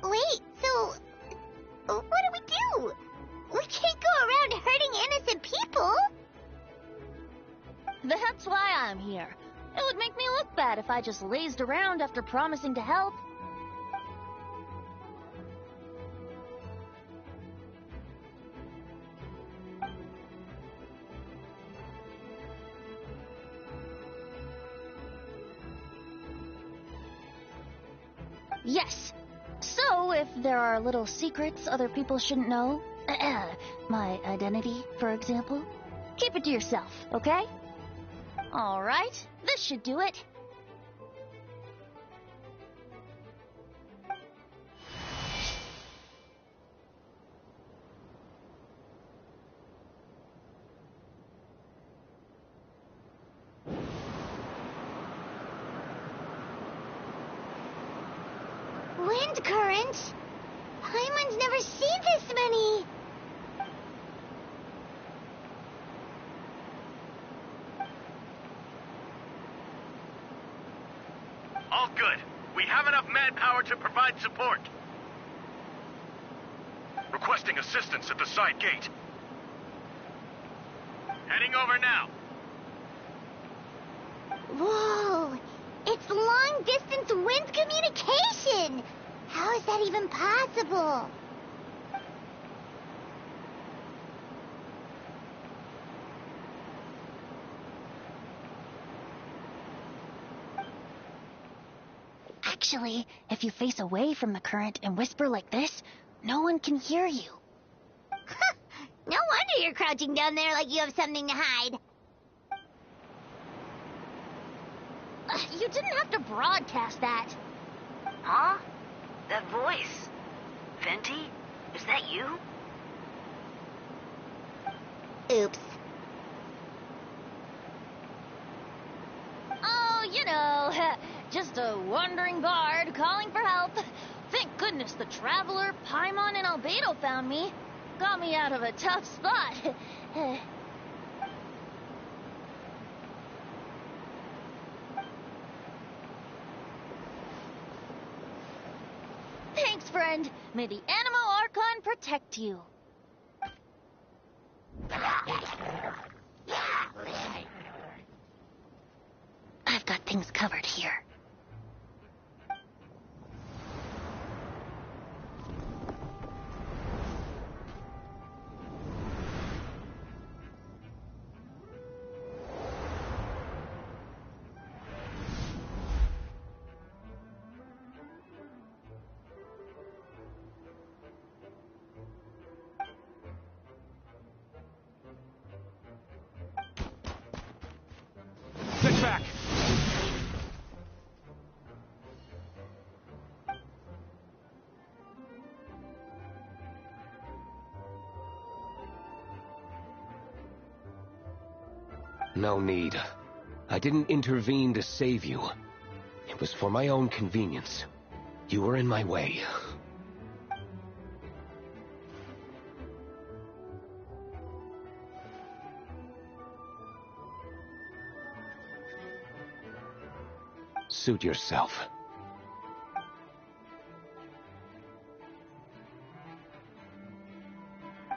Speaker 2: Wait, so what do? We can't go around hurting innocent people.
Speaker 11: That's why I'm here. It would make me look bad if I just lazed around after promising to help. Yes. So, if there are little secrets other people shouldn't know, my identity, for example, keep it to yourself, okay? All right, this should do it.
Speaker 2: Wind current? Paimon's never seen this many.
Speaker 20: All good. We have enough manpower to provide support. Requesting assistance at the side gate. Heading over now.
Speaker 2: Whoa! It's long-distance wind communication! How is that even possible?
Speaker 11: Actually, if you face away from the current and whisper like this, no one can hear you.
Speaker 2: No wonder you're crouching down there like you have something to hide.
Speaker 11: You didn't have to broadcast that.
Speaker 18: Huh? That voice. Venti? Is that you?
Speaker 2: Oops.
Speaker 9: Oh, you know, just a wandering bard calling for help. Thank goodness the Traveler, Paimon, and Albedo found me. Got me out of a tough spot. Thanks, friend. May the Animo Archon protect you.
Speaker 2: I've got things covered here.
Speaker 20: Get back!
Speaker 15: No need. I didn't intervene to save you. It was for my own convenience. You were in my way. Suit yourself.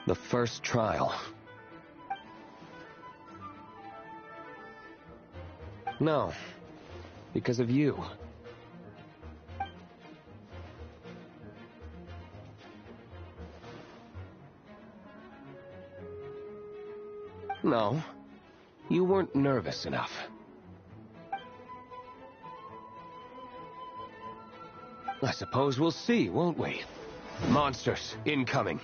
Speaker 15: The first trial. No, because of you. No, you weren't nervous enough. I suppose we'll see, won't we? Monsters, incoming.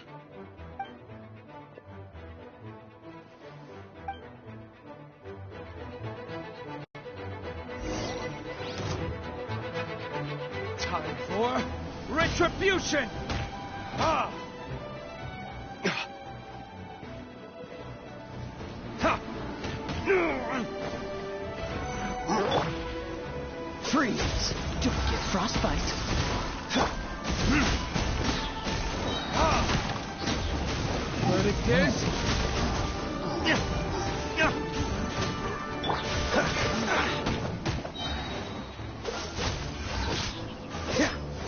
Speaker 20: Time for retribution! Ah!
Speaker 16: Freeze! Don't get frostbite.
Speaker 20: Verdict is...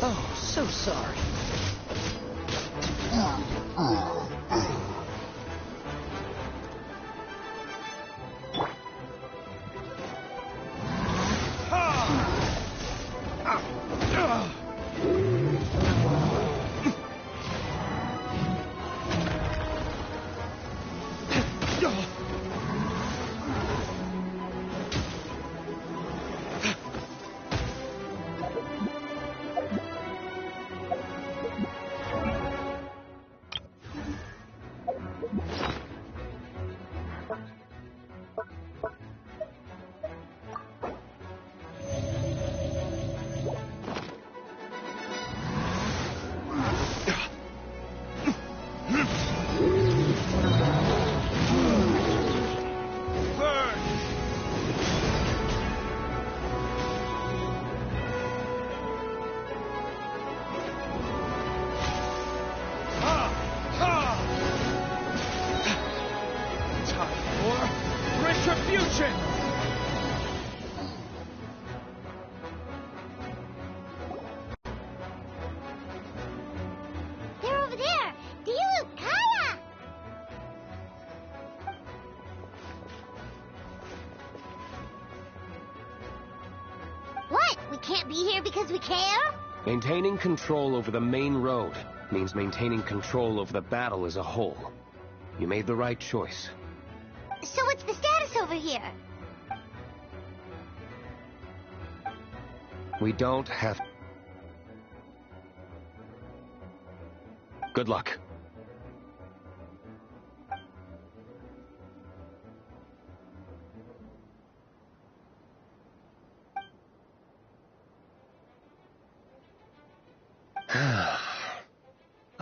Speaker 16: Oh, so sorry.
Speaker 20: Retribution!
Speaker 2: They're over there! Dilu, Kaya! What? We can't be here because we care?
Speaker 15: Maintaining control over the main road means maintaining control over the battle as a whole. You made the right choice.
Speaker 2: So what's the status over here?
Speaker 15: We don't have... Good luck.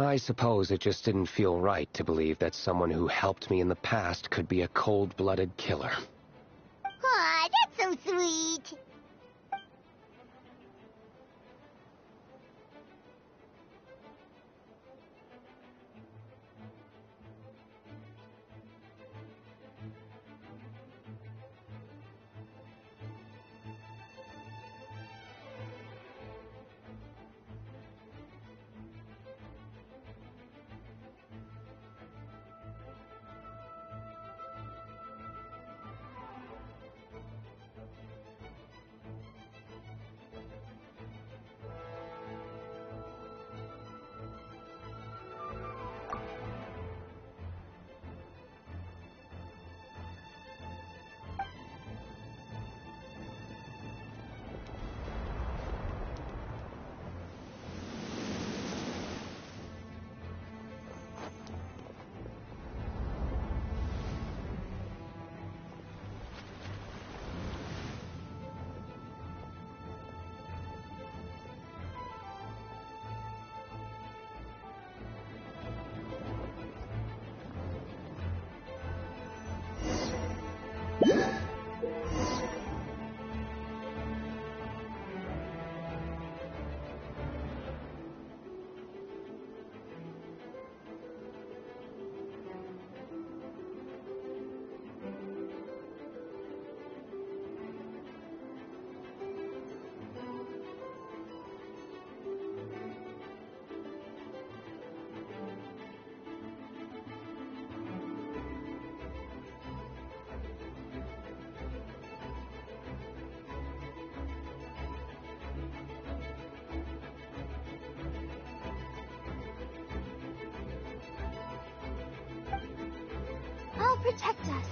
Speaker 15: I suppose it just didn't feel right to believe that someone who helped me in the past could be a cold-blooded killer.
Speaker 2: Aw, that's so sweet.
Speaker 12: I'll protect us.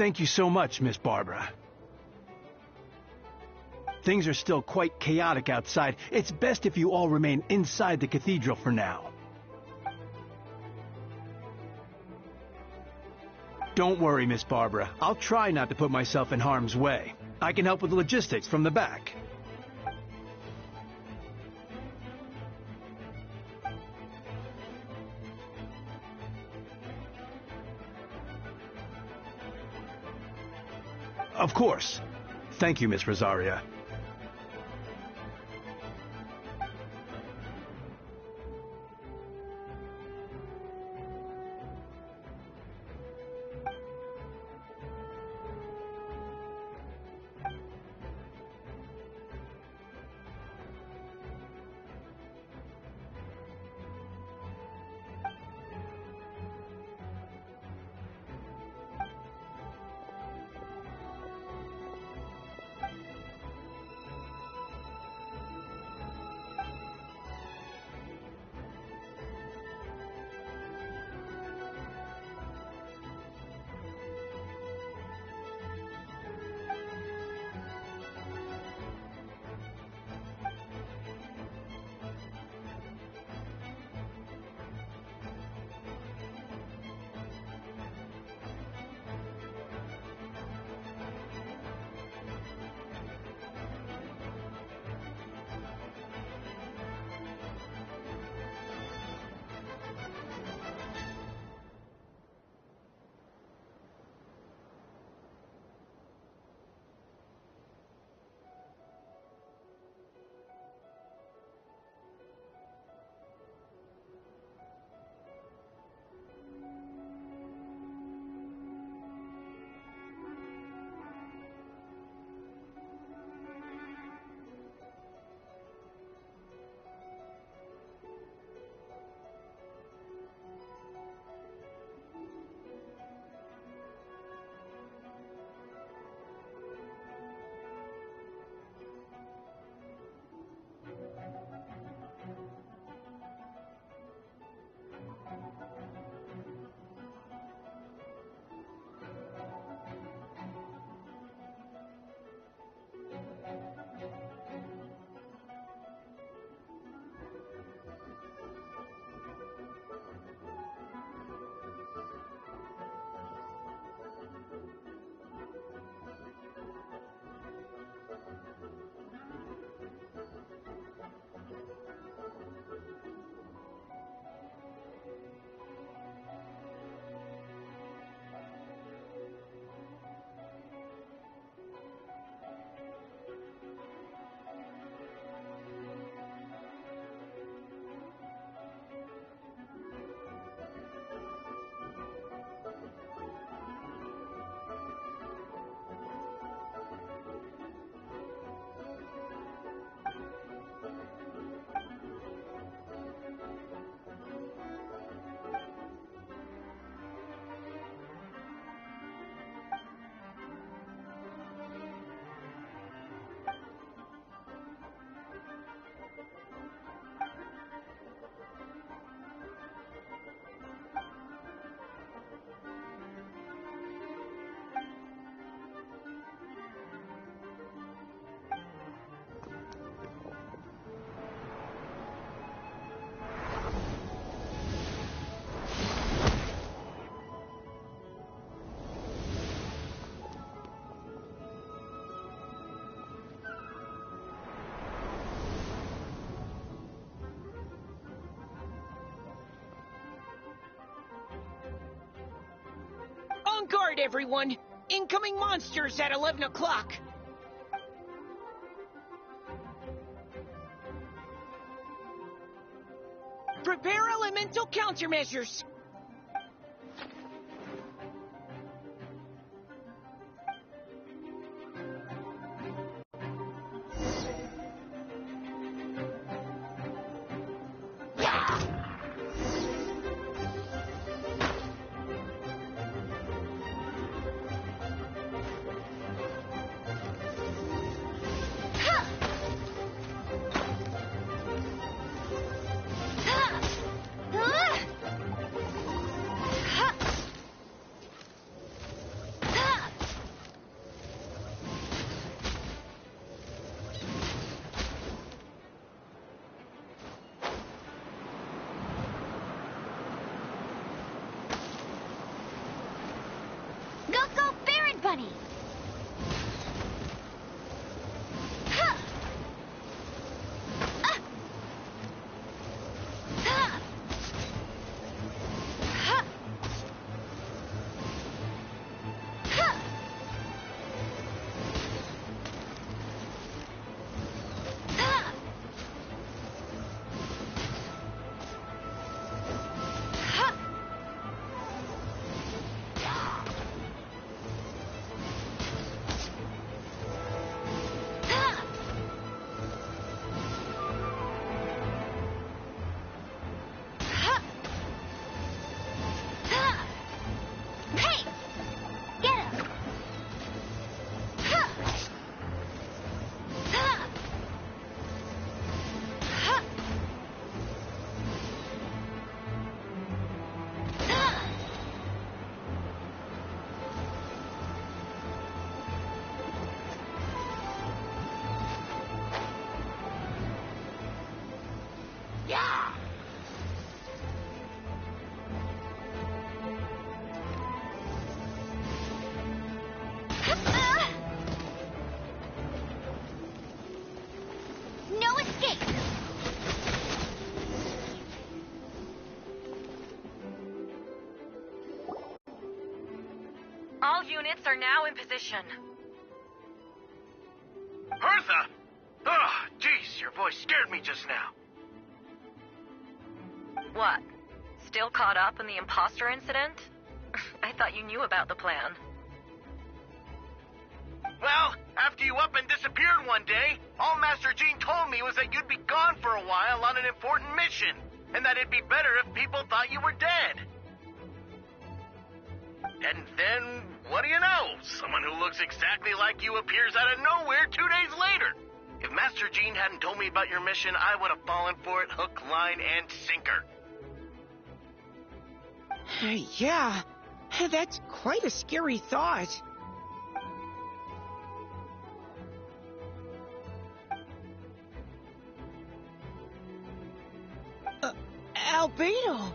Speaker 7: Thank you so much, Miss Barbara. Things are still quite chaotic outside. It's best if you all remain inside the cathedral for now. Don't worry, Miss Barbara. I'll try not to put myself in harm's way. I can help with logistics from the back. Of course. Thank you, Miss Rosaria.
Speaker 13: guard, everyone! Incoming monsters at 11 o'clock! Prepare elemental countermeasures!
Speaker 2: Go, Baron Bunny! No escape!
Speaker 17: All units are now in position.
Speaker 20: Hertha! Oh, jeez, your voice scared me just now.
Speaker 17: What? Still caught up in the imposter incident? I thought you knew about the plan.
Speaker 20: Well, after you up and disappeared one day, all Master Jean told me was that you'd be gone for a while on an important mission, and that it'd be better if people thought you were dead. And then, what do you know? Someone who looks exactly like you appears out of nowhere 2 days later. If Master Jean hadn't told me about your mission, I would have fallen for it hook, line, and sinker.
Speaker 13: Yeah, that's quite a scary thought. Albedo!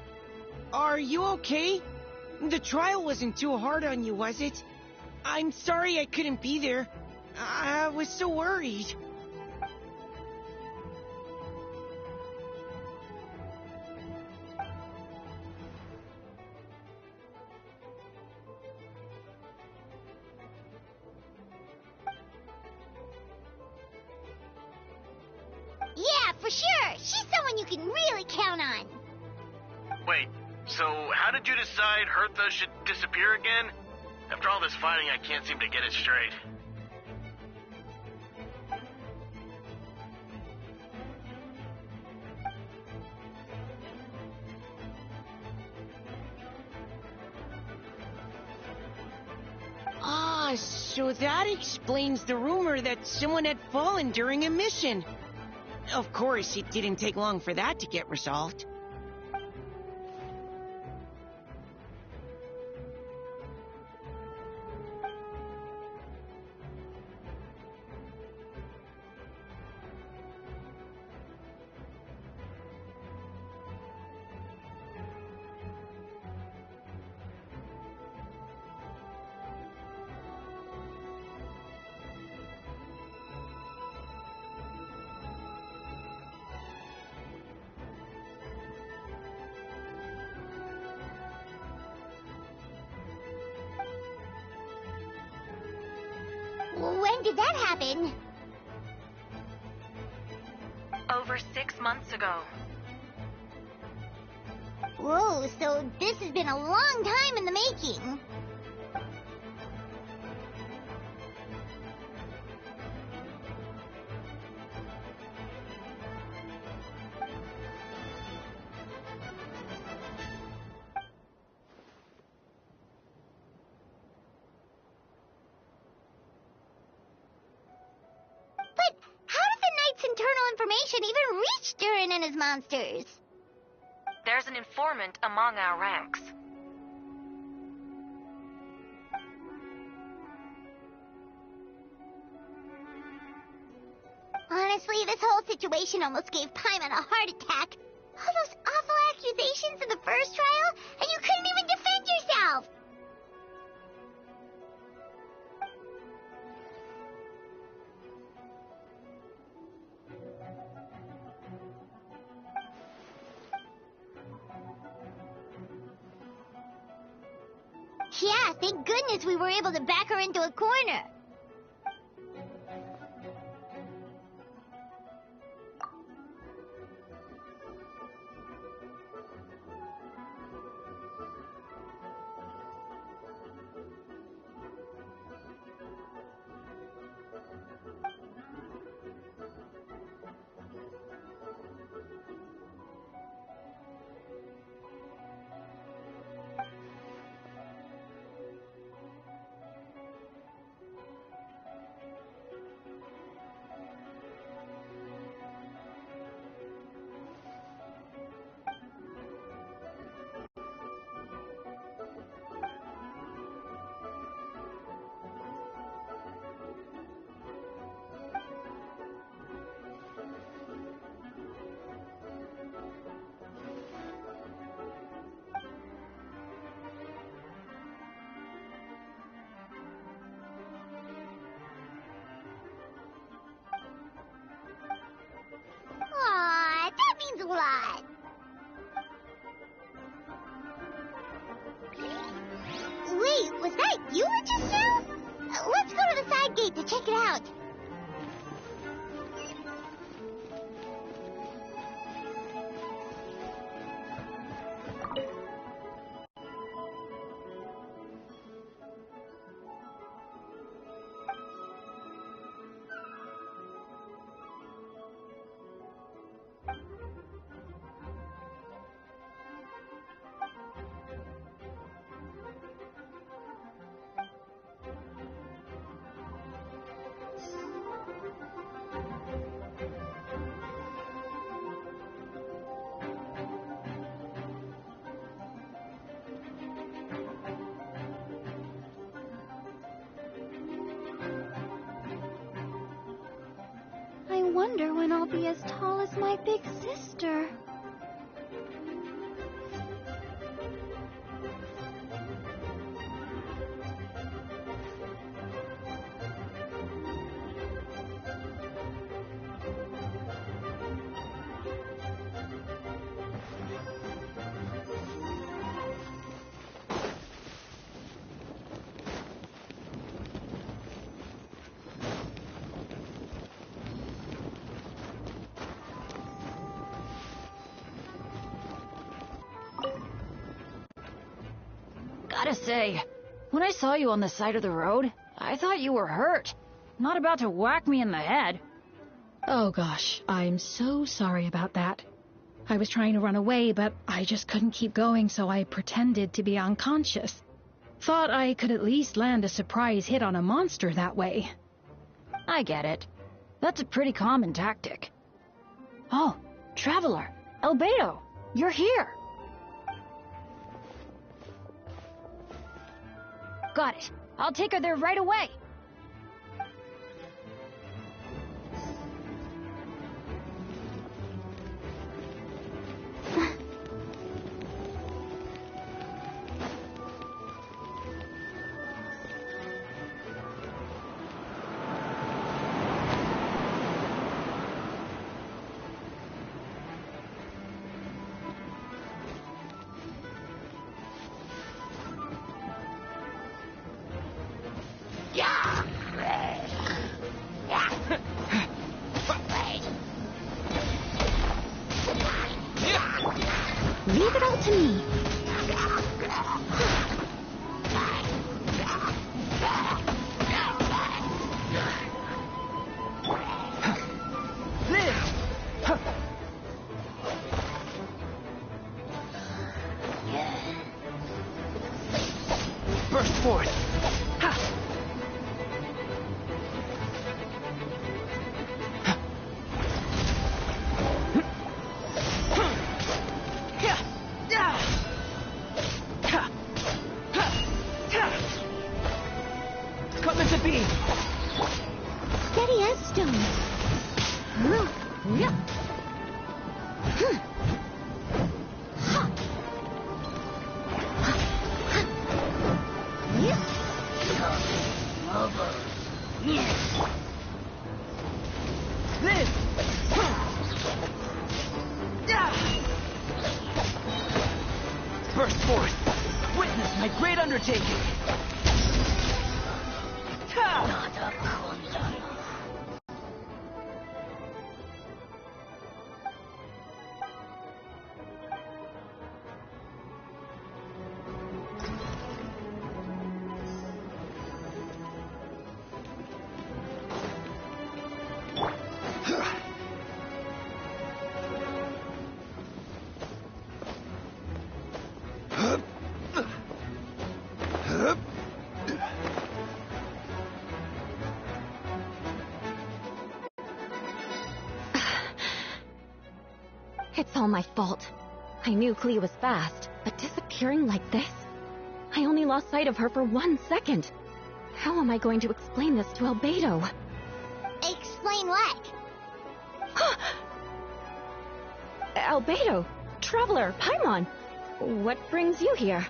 Speaker 13: Are you okay? The trial wasn't too hard on you, was it? I'm sorry I couldn't be there. I was so worried.
Speaker 2: Yeah, for sure! She's someone you can really count on!
Speaker 20: Wait, so how did you decide Hertha should disappear again? After all this fighting, I can't seem to get it straight.
Speaker 13: Ah, so that explains the rumor that someone had fallen during a mission. Of course, it didn't take long for that to get resolved.
Speaker 2: When did that happen?
Speaker 3: Over 6 months ago.
Speaker 2: Whoa, so this has been a long time in the making. But how did the Knight's internal information even reach Durin and his monsters?
Speaker 3: There's an informant among our ranks.
Speaker 2: Honestly, this whole situation almost gave Paimon a heart attack. All those awful accusations in the first trial, and you couldn't even defend yourself! Yeah, thank goodness we were able to back her into a corner. Aw, that means a lot. Wait, was that you just now? Let's go to the side gate to check it out.
Speaker 11: I wonder when I'll be as tall as my big sister.
Speaker 8: Gotta say, when I saw you on the side of the road, I thought you were hurt. Not about to whack me in the head.
Speaker 22: Oh gosh, I'm so sorry about that. I was trying to run away, but I just couldn't keep going, so I pretended to be unconscious. Thought I could at least land a surprise hit on a monster that way.
Speaker 8: I get it. That's a pretty common tactic. Oh, Traveler, Albedo, you're here. Got it. I'll take her there right away.
Speaker 11: fall to me.
Speaker 16: Burst forth! Ha! Come into being!
Speaker 12: Steady as stone.
Speaker 16: Live! Burst forth! Witness my great undertaking!
Speaker 3: It's all my fault. I knew Klee was fast, but disappearing like this? I only lost sight of her for 1 second. How am I going to explain this to Albedo?
Speaker 2: Explain what?
Speaker 3: Albedo, Traveler, Paimon, what brings you here?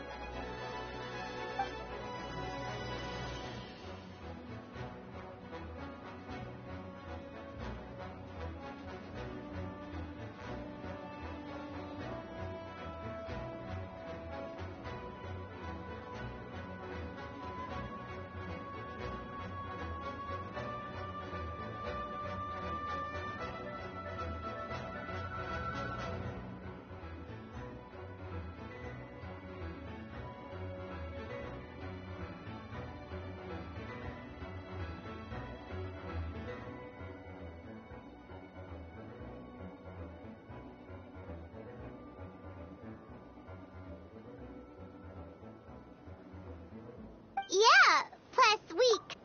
Speaker 2: Yeah, plus week.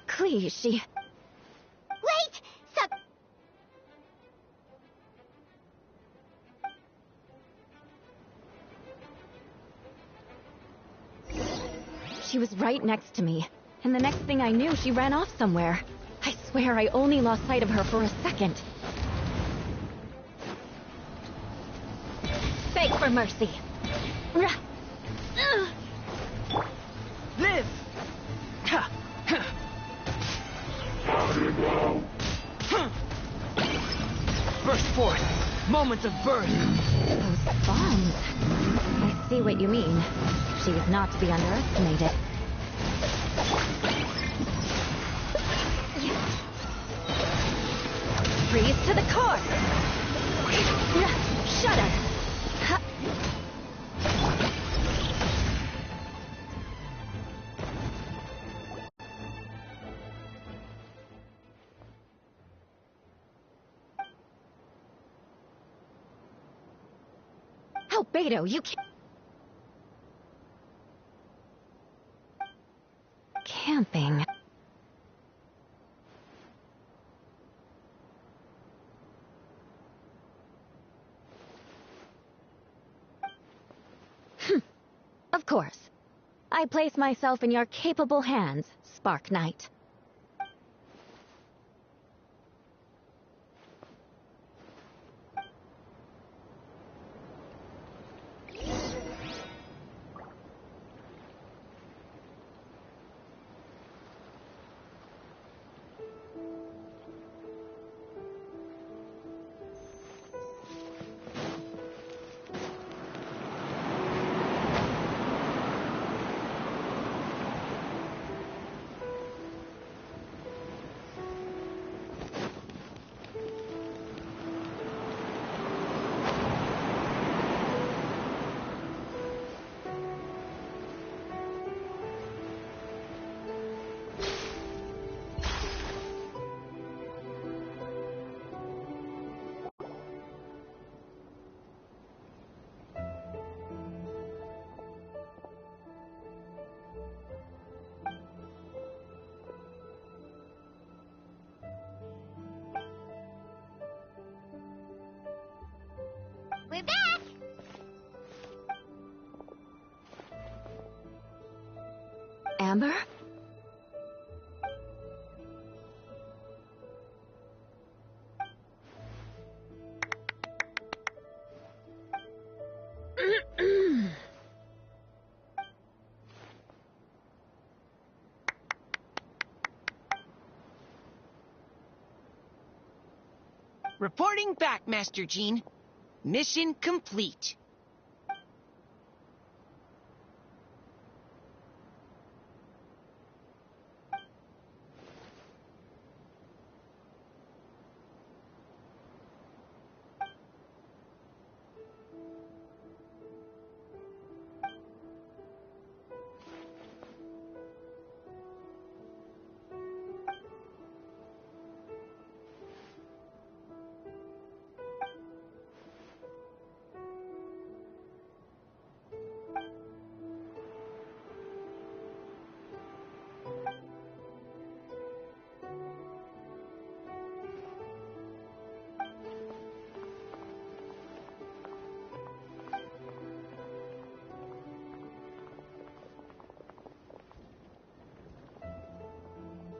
Speaker 3: Klee, she...
Speaker 2: Wait! Stop!
Speaker 3: She was right next to me, and the next thing I knew, she ran off somewhere. I swear I only lost sight of her for a second. Beg for mercy.
Speaker 16: Live! Burst forth! Moments of birth!
Speaker 3: Those bombs. I see what you mean. She was not to be underestimated. Freeze to the core! Shudder! Albedo, you can't... Camping. Of course. I place myself in your capable hands, Spark Knight.
Speaker 11: Amber?
Speaker 13: Reporting back, Master Jean. Mission complete.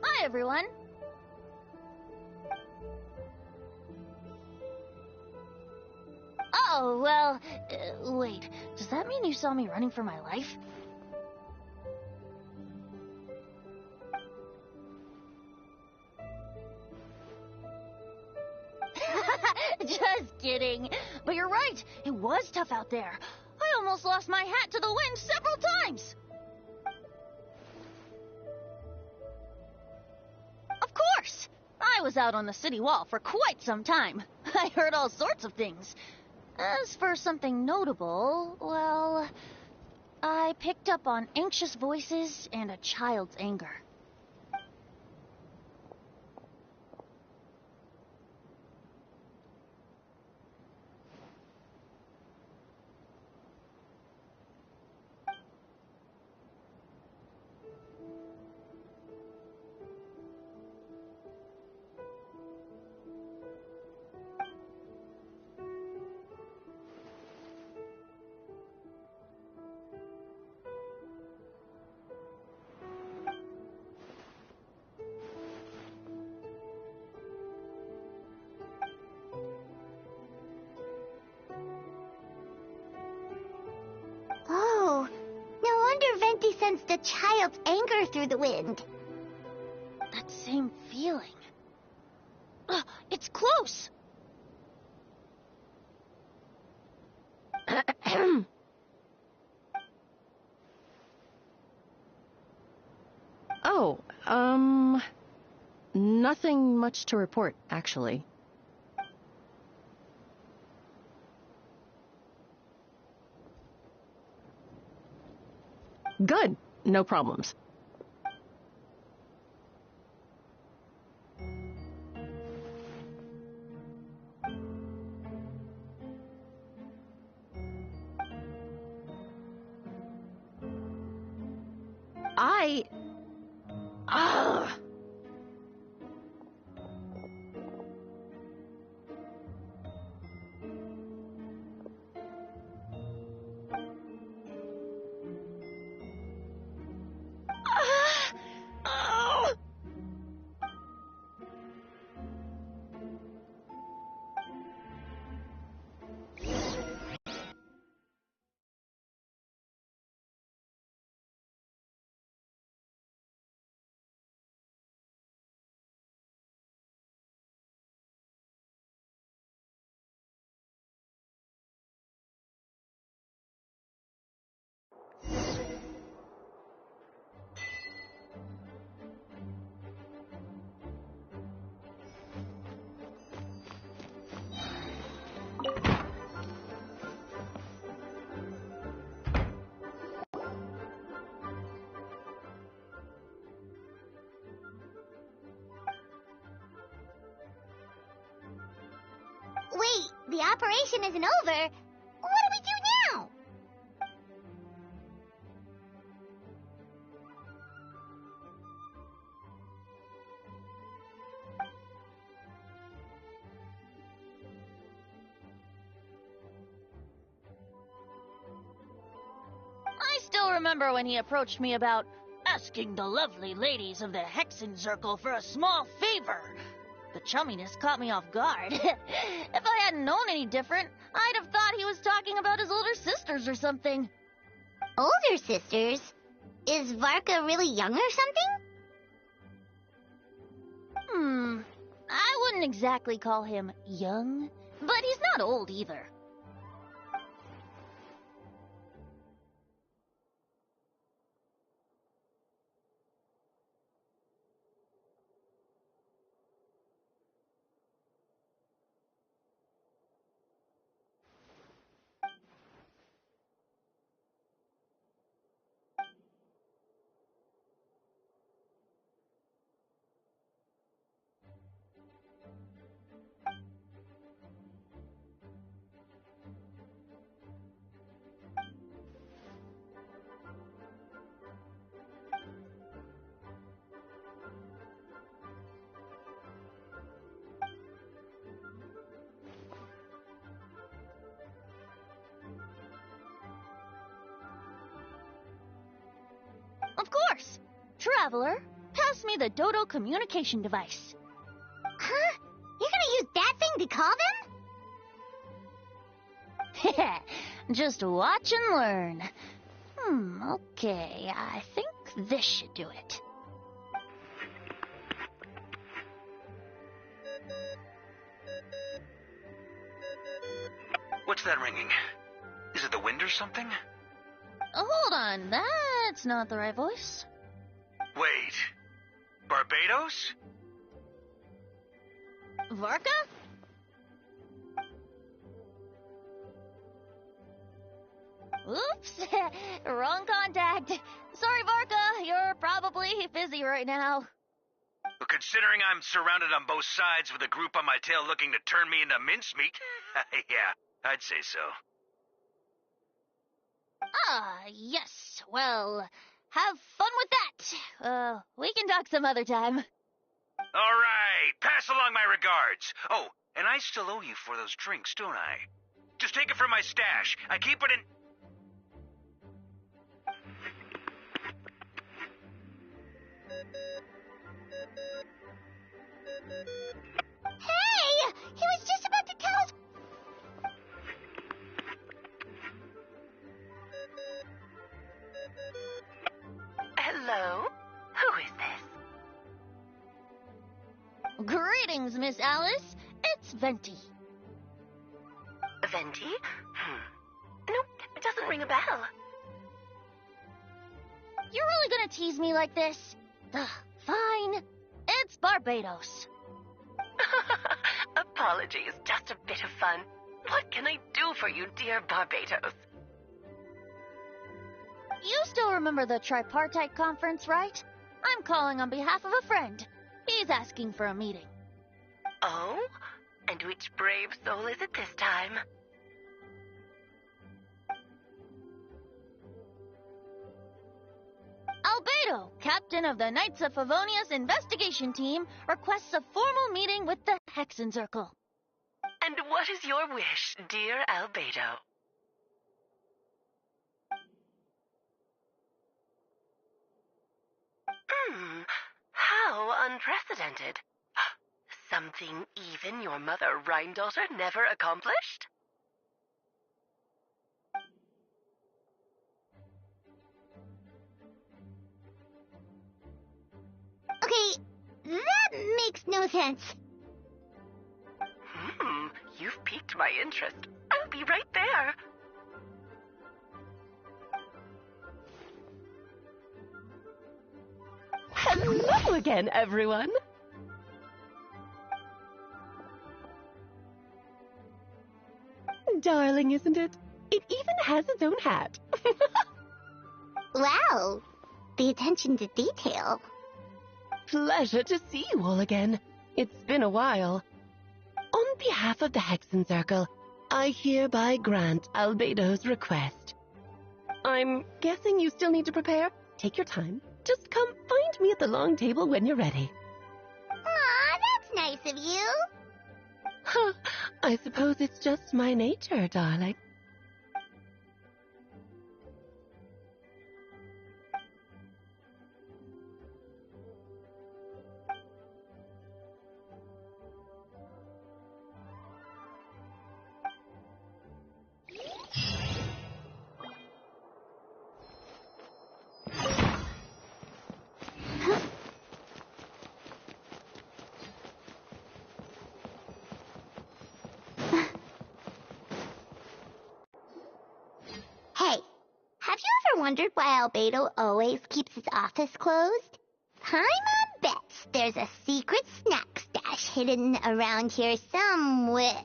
Speaker 9: Hi, everyone. Oh, well, wait. Does that mean you saw me running for my life? Just kidding. But you're right. It was tough out there. I almost lost my hat to the wind several times. Of course. I was out on the city wall for quite some time. I heard all sorts of things. As for something notable, well, I picked up on anxious voices and a child's anger.
Speaker 2: Oh, no wonder Venti sensed a child's anger through the wind.
Speaker 9: That same feeling. It's close.
Speaker 6: Oh, nothing much to report, actually. Good. No problems.
Speaker 2: Wait, the operation isn't over. What do we do now?
Speaker 9: I still remember when he approached me about asking the lovely ladies of the Hexen Circle for a small favor. The chumminess caught me off guard. If I hadn't known any different, I'd have thought he was talking about his older sisters or something.
Speaker 2: Older sisters? Is Varka really young or something?
Speaker 9: I wouldn't exactly call him young, but he's not old either. Of course! Traveler, pass me the Dodo communication device.
Speaker 2: Huh? You're gonna use that thing to call them?
Speaker 9: Just watch and learn. Okay, I think this should do it.
Speaker 14: What's that ringing? Is it the wind or something?
Speaker 9: Hold on, that's not the right voice.
Speaker 14: Wait. Barbados?
Speaker 9: Varka? Oops, wrong contact. Sorry, Varka, you're probably busy right now.
Speaker 14: Well, considering I'm surrounded on both sides with a group on my tail looking to turn me into mincemeat, yeah, I'd say so.
Speaker 9: Yes. Well, have fun with that. We can talk some other time.
Speaker 14: All right, pass along my regards. Oh, and I still owe you for those drinks, don't I? Just take it from my stash. I keep it in...
Speaker 2: Hey! He was just about to tell us...
Speaker 19: Hello? Who is this?
Speaker 9: Greetings, Miss Alice. It's Venti.
Speaker 19: Venti? Nope, it doesn't ring a bell.
Speaker 9: You're really gonna tease me like this? Fine. It's Barbados.
Speaker 19: Apologies, just a bit of fun. What can I do for you, dear Barbados?
Speaker 9: You still remember the tripartite conference, right? I'm calling on behalf of a friend. He's asking for a meeting.
Speaker 19: Oh? And which brave soul is it this time?
Speaker 9: Albedo, captain of the Knights of Favonia's investigation team, requests a formal meeting with the Hexen Circle.
Speaker 19: And what is your wish, dear Albedo? How unprecedented. Something even your mother Rhine-daughter never accomplished?
Speaker 2: Okay, that makes no sense.
Speaker 19: You've piqued my interest. I'll be right there.
Speaker 23: Hello again, everyone. Darling, isn't it? It even has its own hat.
Speaker 2: Wow, the attention to detail.
Speaker 23: Pleasure to see you all again. It's been a while. On behalf of the Hexen Circle, I hereby grant Albedo's request. I'm guessing you still need to prepare? Take your time. Just come find me at the long table when you're ready.
Speaker 2: Aw, that's nice of you.
Speaker 23: Huh, I suppose it's just my nature, darling.
Speaker 2: wondered why Albedo always keeps his office closed? Paimon bets there's a secret snack stash hidden around here somewhere.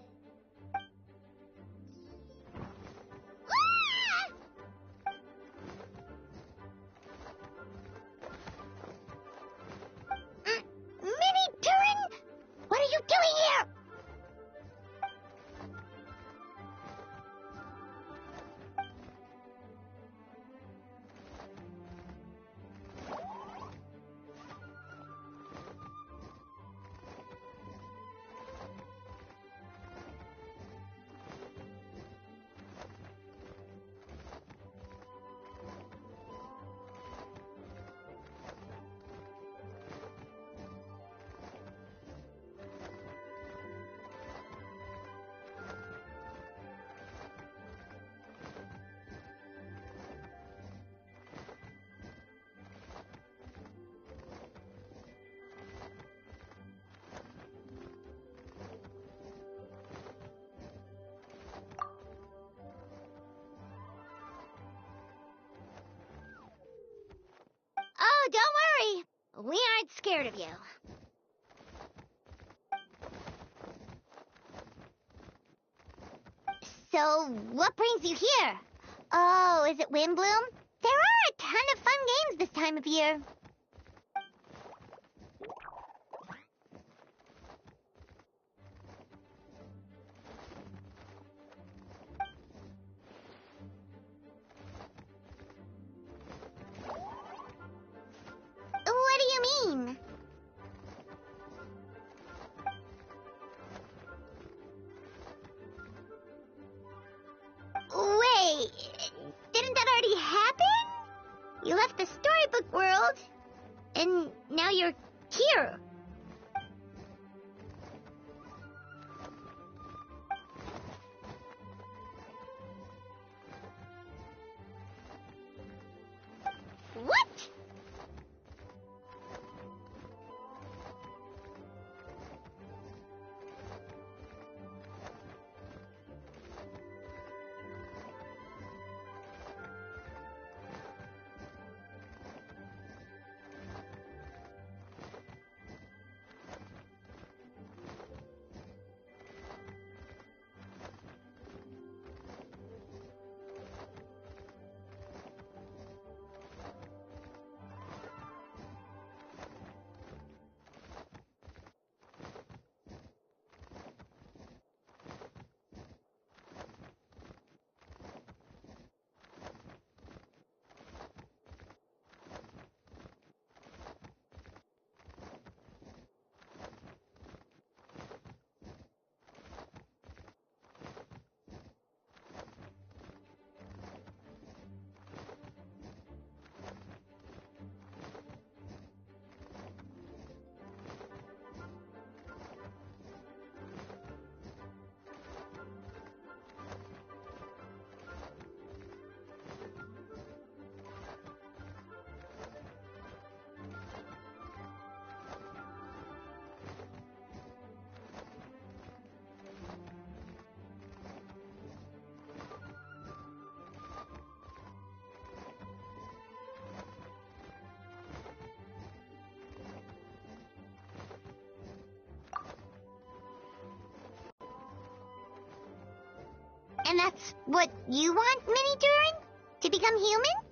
Speaker 2: Mini Turing? What are you doing here? Oh, don't worry. We aren't scared of you. So, what brings you here? Oh, is it Windbloom? There are a ton of fun games this time of year. What do you mean? Wait, didn't that already happen? You left the storybook world, and now you're here. What? And that's what you want, Mini Turing? To become human?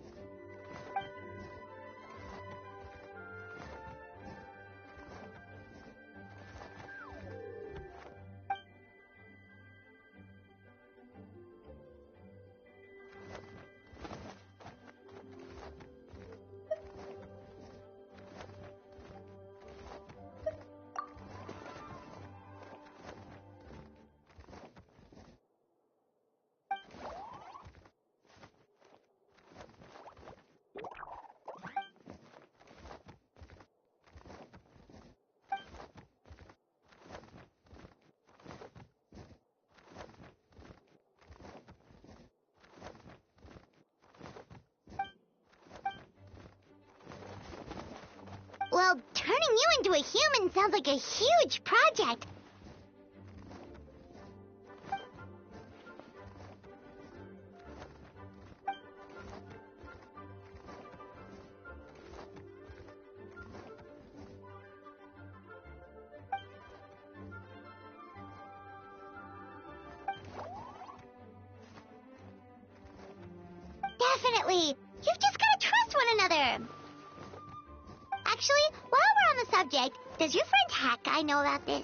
Speaker 2: Well, turning you into a human sounds like a huge project. Definitely. You've just gotta trust one another. Actually, while we're on the subject, does your friend Hack Guy know about this?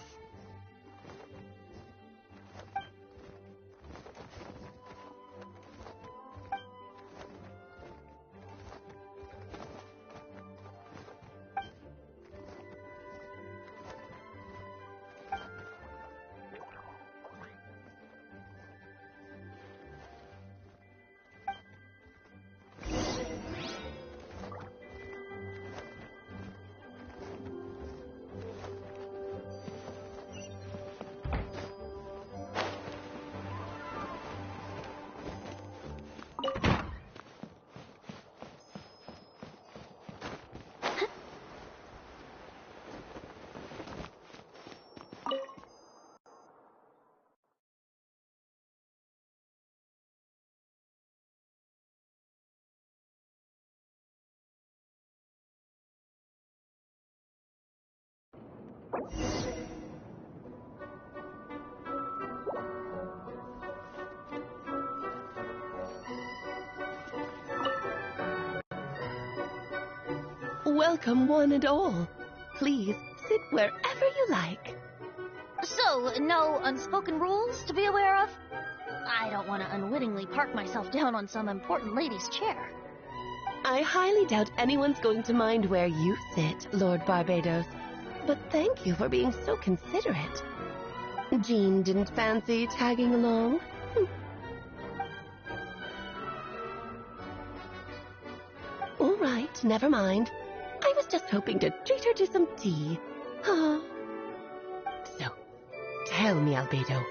Speaker 23: Welcome, one and all. Please sit wherever you like.
Speaker 9: So, no unspoken rules to be aware of? I don't want to unwittingly park myself down on some important lady's chair.
Speaker 23: I highly doubt anyone's going to mind where you sit, Lord Barbados. But thank you for being so considerate. Jean didn't fancy tagging along? All right, never mind. I was just hoping to treat her to some tea. So, tell me, Albedo,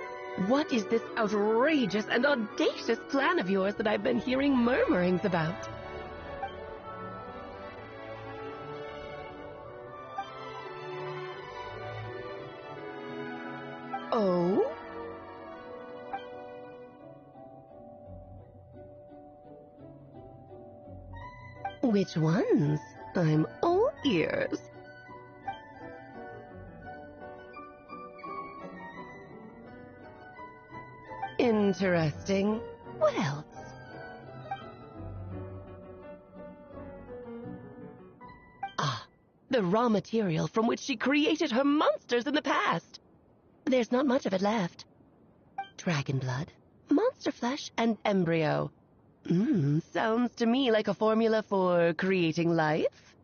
Speaker 23: what is this outrageous and audacious plan of yours that I've been hearing murmurings about? Oh? Which ones? I'm all ears. Interesting. What else? Ah, the raw material from which she created her monsters in the past. There's not much of it left. Dragon blood, monster flesh, and embryo. Sounds to me like a formula for creating life.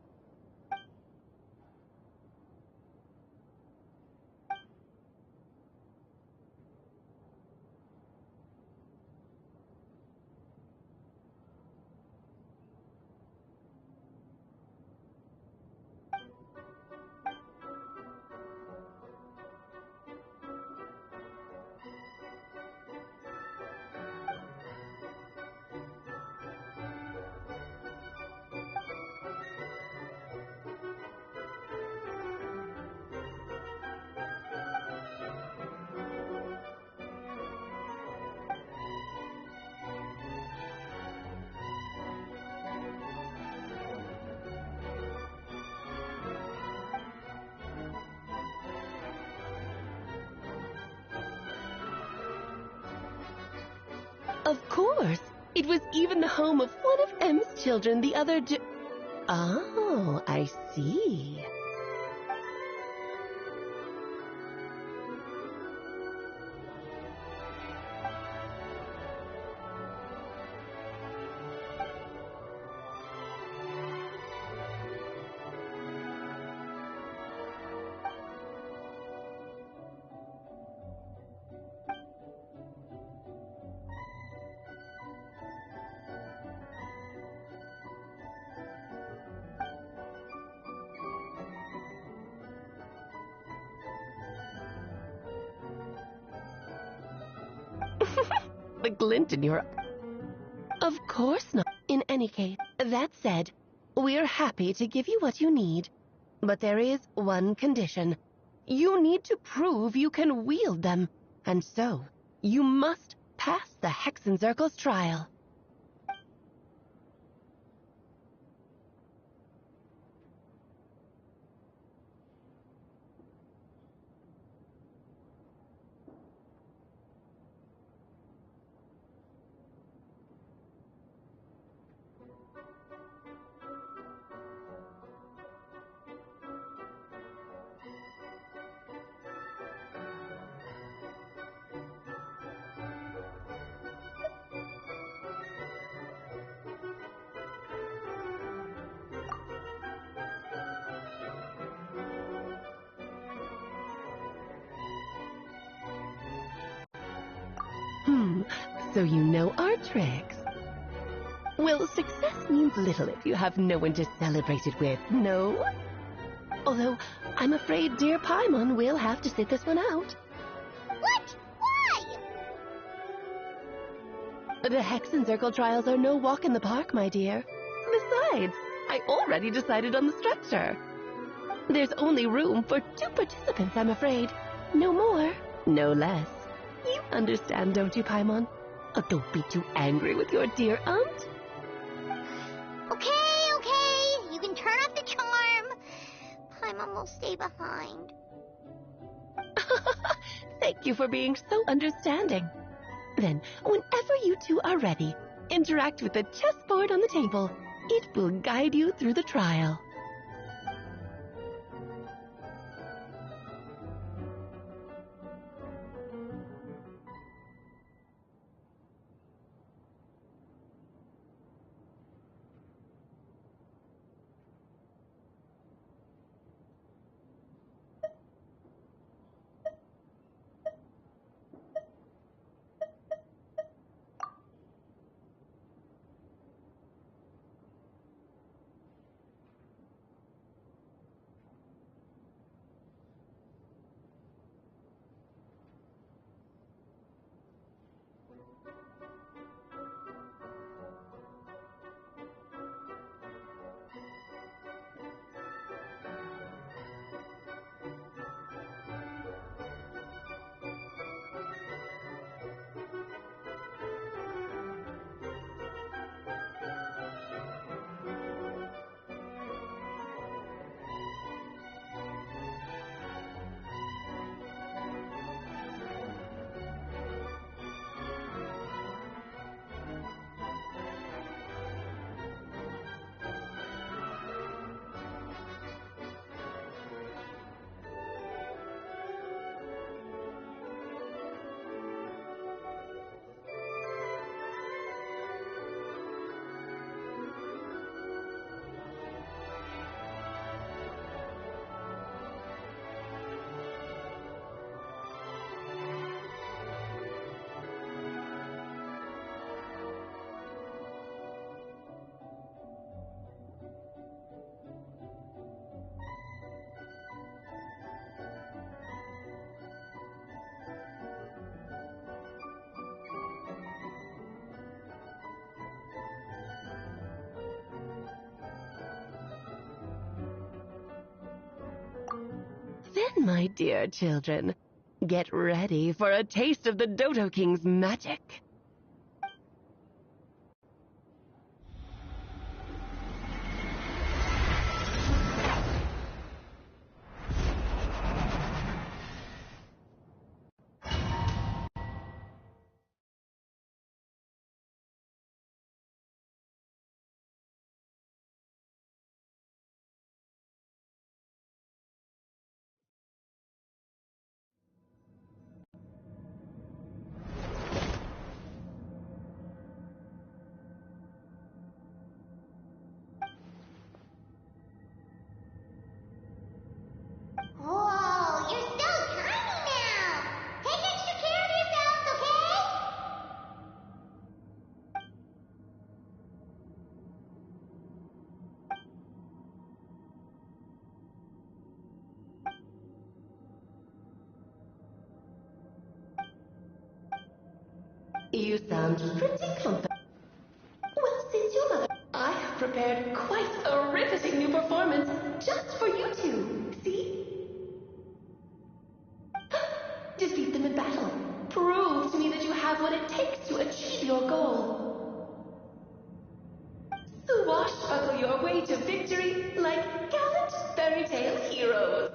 Speaker 23: Of course. It was even the home of one of M's children the other day. Oh, I see. The glint in your... Of course not. In any case, that said, we're happy to give you what you need. But there is one condition. You need to prove you can wield them. And so, you must pass the Hexenzirkel's trial. So you know our tricks. Well, success means little if you have no one to celebrate it with, no? Although, I'm afraid dear Paimon will have to sit this one out.
Speaker 2: What? Why?
Speaker 23: The Hexen Circle trials are no walk in the park, my dear. Besides, I already decided on the structure. There's only room for 2 participants, I'm afraid. No more, no less. You understand, don't you, Paimon? Oh, don't be too angry with your dear aunt.
Speaker 2: Okay. You can turn off the charm. Paimon will stay behind.
Speaker 23: Thank you for being so understanding. Then, whenever you two are ready, interact with the chessboard on the table. It will guide you through the trial. Then, my dear children, get ready for a taste of the Dodo King's magic.
Speaker 2: Whoa, you're so tiny now. Take extra care of yourselves, okay?
Speaker 23: You sound pretty confident. Well, since your mother, I have prepared quite a riveting new performance just for you two. See? Defeat them in battle. Prove to me that you have what it takes to achieve your goal. Swashbuckle your way to victory like gallant fairy tale heroes.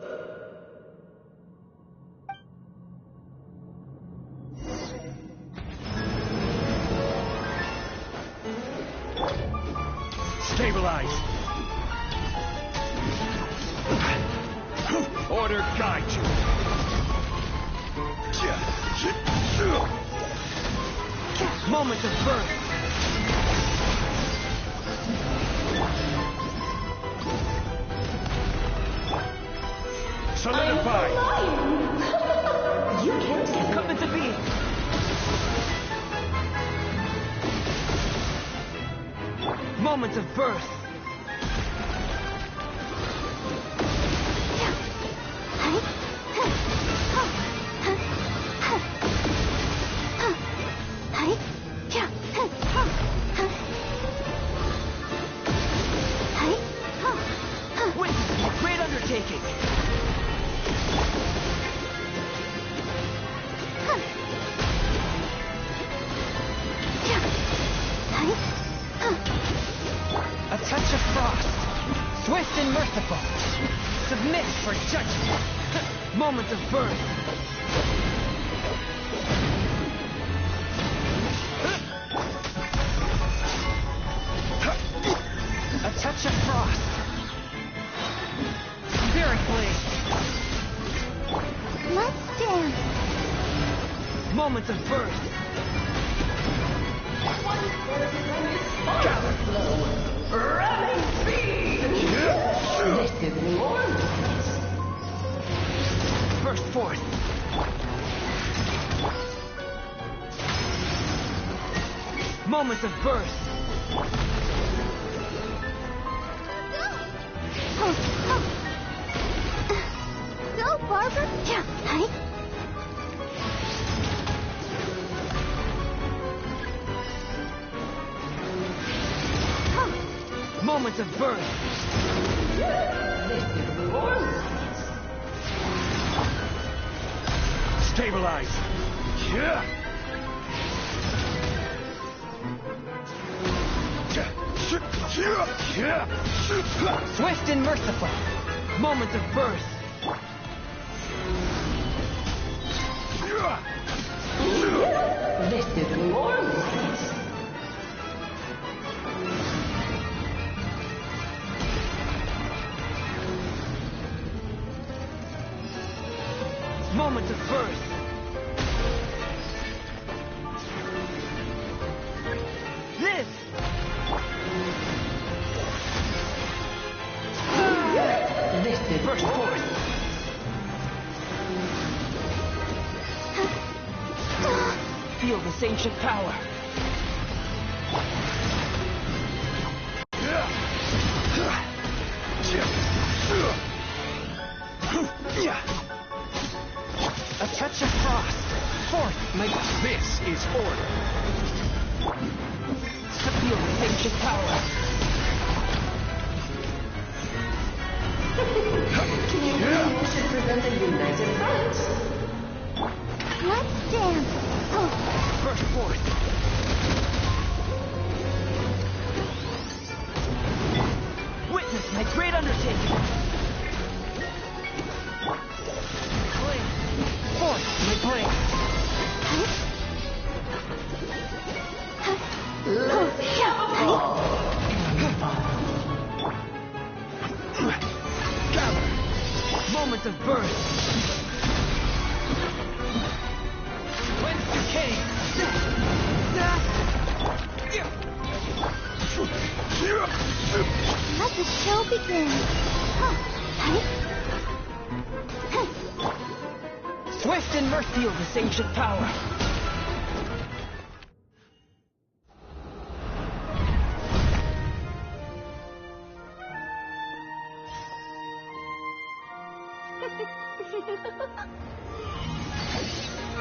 Speaker 1: Stabilize! Order guide you!
Speaker 16: Moment of birth!
Speaker 1: Solidify!
Speaker 23: You can't get
Speaker 16: Come into being! Moment of birth. Witness a great undertaking. A touch of frost. Swift and merciful. Submit for judgment. Moment of birth. A touch of frost. Spirit blade.
Speaker 2: Let's dance.
Speaker 16: Moment of birth.
Speaker 19: Gather flow. Ramming speed. This is New Orleans.
Speaker 16: Burst forth. Moment of birth.
Speaker 2: Go, Barbara. Yeah, hi.
Speaker 16: Moment of birth.
Speaker 19: This is New Orleans.
Speaker 1: Stabilize. Yeah.
Speaker 16: Swift and merciful. Moment of birth.
Speaker 19: This is New Orleans.
Speaker 16: Moment of birth. This.
Speaker 19: This is
Speaker 16: Burst forth. Feel this ancient power. A touch of frost. Forth, my...
Speaker 1: This is order.
Speaker 16: Feel this ancient power.
Speaker 19: You should present a united front.
Speaker 2: Let's dance.
Speaker 16: Burst forth. Witness my great undertaking. Blade. Forth, my blade.
Speaker 19: Let's have a ball.
Speaker 16: Gather. Moment of birth. Whence you came.
Speaker 2: Let the show begin.
Speaker 16: Swift and mercy of this ancient power.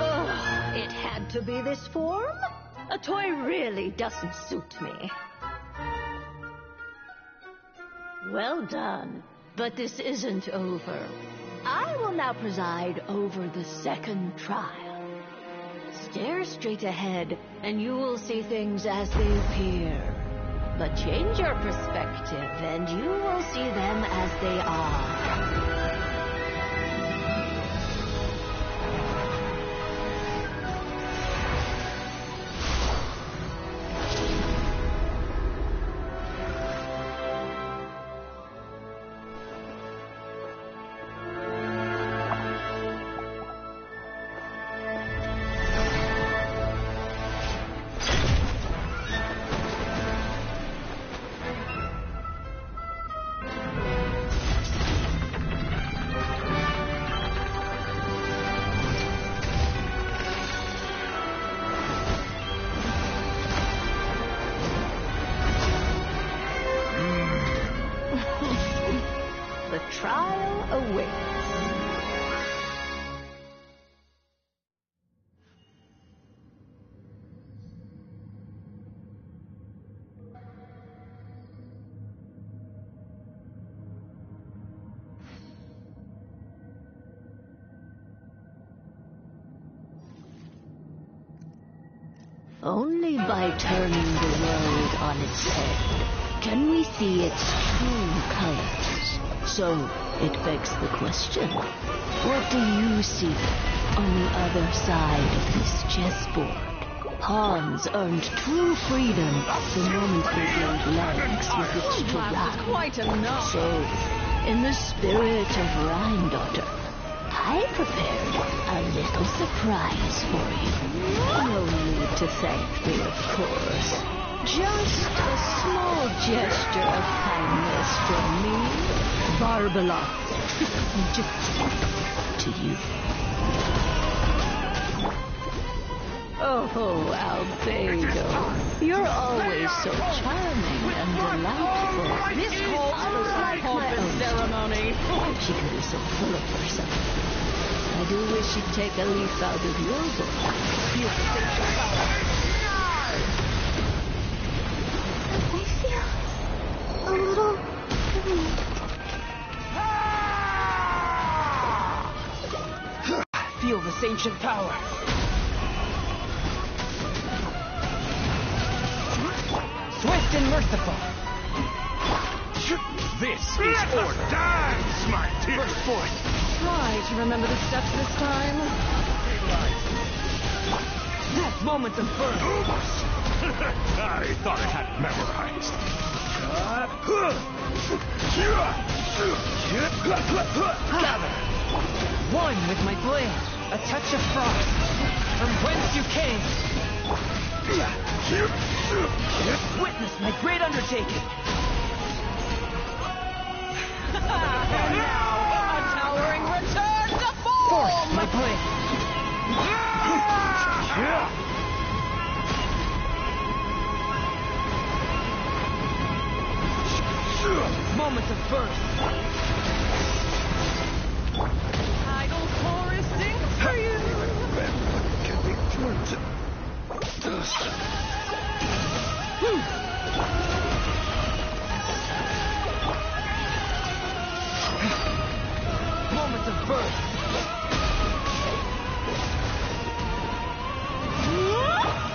Speaker 18: Oh, it had to be this form? A toy really doesn't suit me. Well done, but this isn't over. I will now preside over the second trial. Stare straight ahead, and you will see things as they appear. But change your perspective, and you will see them as they are. awaits. Only by turning the world on its head can we see its true colors. So, it begs the question, what do you see on the other side of this chessboard? Pawns earned true freedom the moment they gained legs with which to run.
Speaker 6: Quite enough.
Speaker 18: So, in the spirit of Rheindotter, I prepared a little surprise for you. No need to thank me, of course. Just a small gesture of kindness from me, Barbala, to you. Oh, Albedo, you're always so charming and delightful.
Speaker 6: This calls for some pomp and ceremony.
Speaker 18: She can be so full of herself. I do wish she'd take a leaf out of your book.
Speaker 12: I feel a little
Speaker 16: Feel this ancient power. Swift and merciful.
Speaker 1: This is order. Dance, my dear.
Speaker 16: Burst forth.
Speaker 6: Try to remember the steps this time.
Speaker 16: Moments of burn.
Speaker 1: I thought I had it memorized.
Speaker 16: Gather. One with my blade. A touch of frost. From whence you came. Witness my great undertaking.
Speaker 6: And now, a towering return to form!
Speaker 16: Force my blade. Moments of birth.
Speaker 6: Idle chorus sings for you!
Speaker 1: Can be turned to dust.
Speaker 16: Moments of birth.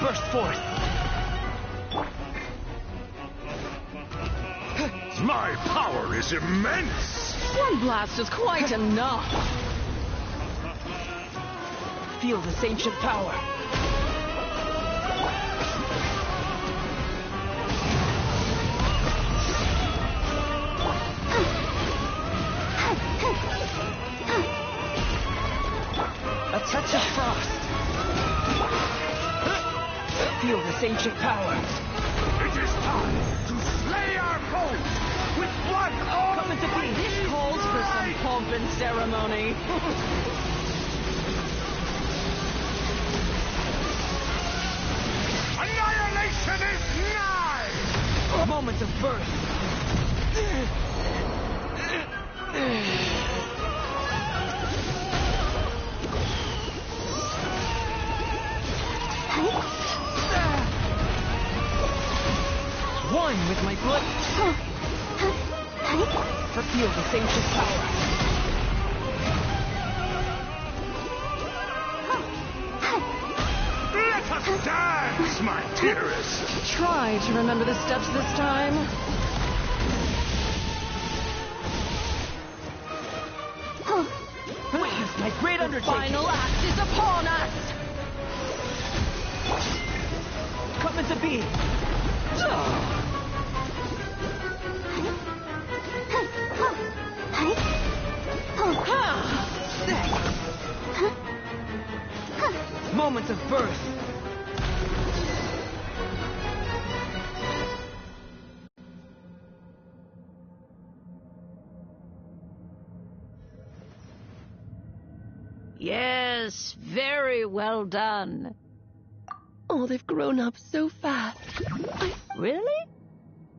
Speaker 16: Burst forth.
Speaker 1: My power is immense.
Speaker 6: One blast is quite enough.
Speaker 16: Feel this ancient power. A touch of frost. Feel this ancient power.
Speaker 1: It is time to slay our foes with blood on
Speaker 16: Come into being.
Speaker 6: This calls for some pomp and ceremony.
Speaker 1: Annihilation is nigh!
Speaker 16: Moments of birth. One with my blood. Feel this ancient power.
Speaker 1: Let us dance, my dearest.
Speaker 6: Try to remember the steps this time.
Speaker 16: Witness my great undertaking.
Speaker 6: Final act is upon us.
Speaker 16: Come into being. Moments of birth.
Speaker 18: Yes, very well done.
Speaker 23: Oh, they've grown up so fast.
Speaker 18: Really?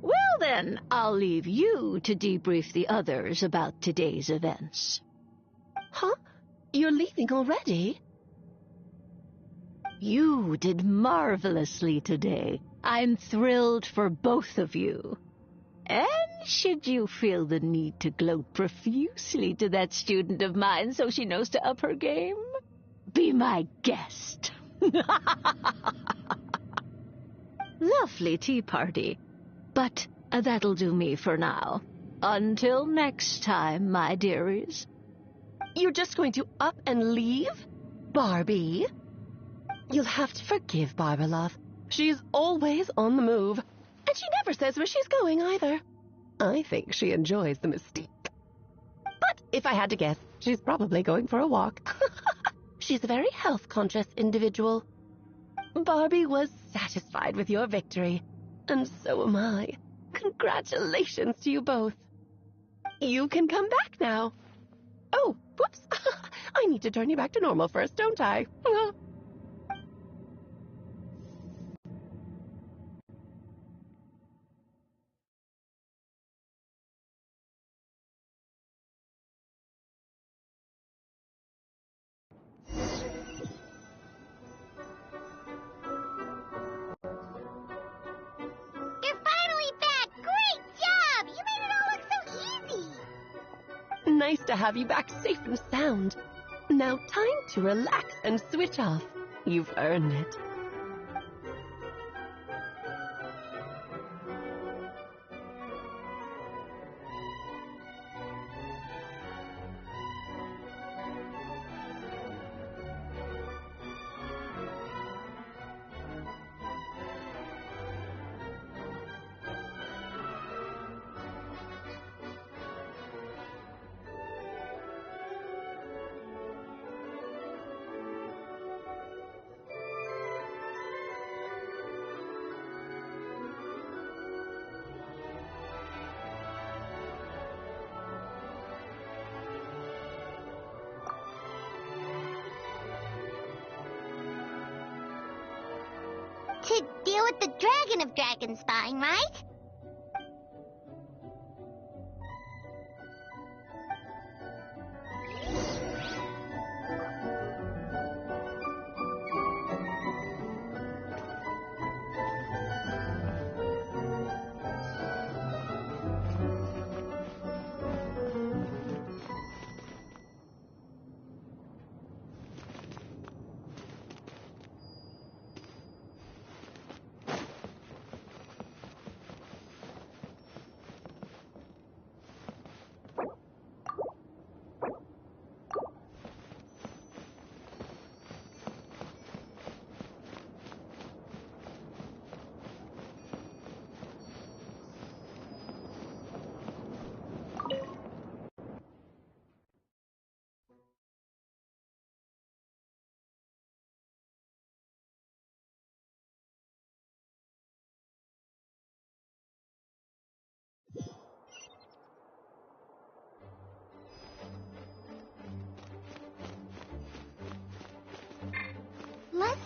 Speaker 18: Well then, I'll leave you to debrief the others about today's events.
Speaker 23: Huh? You're leaving already?
Speaker 18: You did marvelously today. I'm thrilled for both of you. And should you feel the need to gloat profusely to that student of mine so she knows to up her game, be my guest. Lovely tea party. But that'll do me for now. Until next time, my dearies.
Speaker 23: You're just going to up and leave? Barbie? You'll have to forgive Barbalov. She's always on the move. And she never says where she's going either. I think she enjoys the mystique. But if I had to guess, she's probably going for a walk. She's a very health-conscious individual. Barbie was satisfied with your victory. And so am I. Congratulations to you both. You can come back now. Oh, whoops. I need to turn you back to normal first, don't I?
Speaker 2: You're finally back! Great job! You made it all look so easy!
Speaker 23: Nice to have you back safe and sound. Now time to relax and switch off. You've earned it.
Speaker 2: To deal with the Dragon of Dragonspine, right? Let's...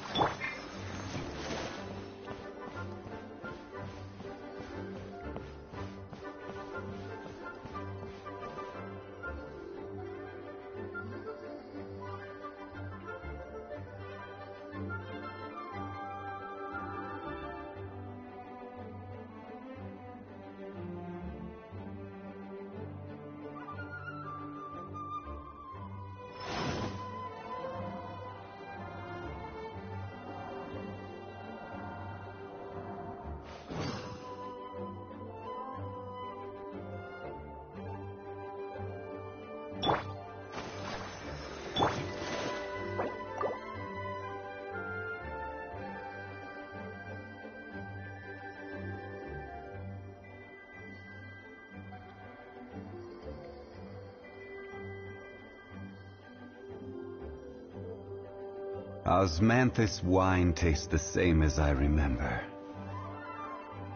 Speaker 4: Osmanthus wine tastes the same as I remember.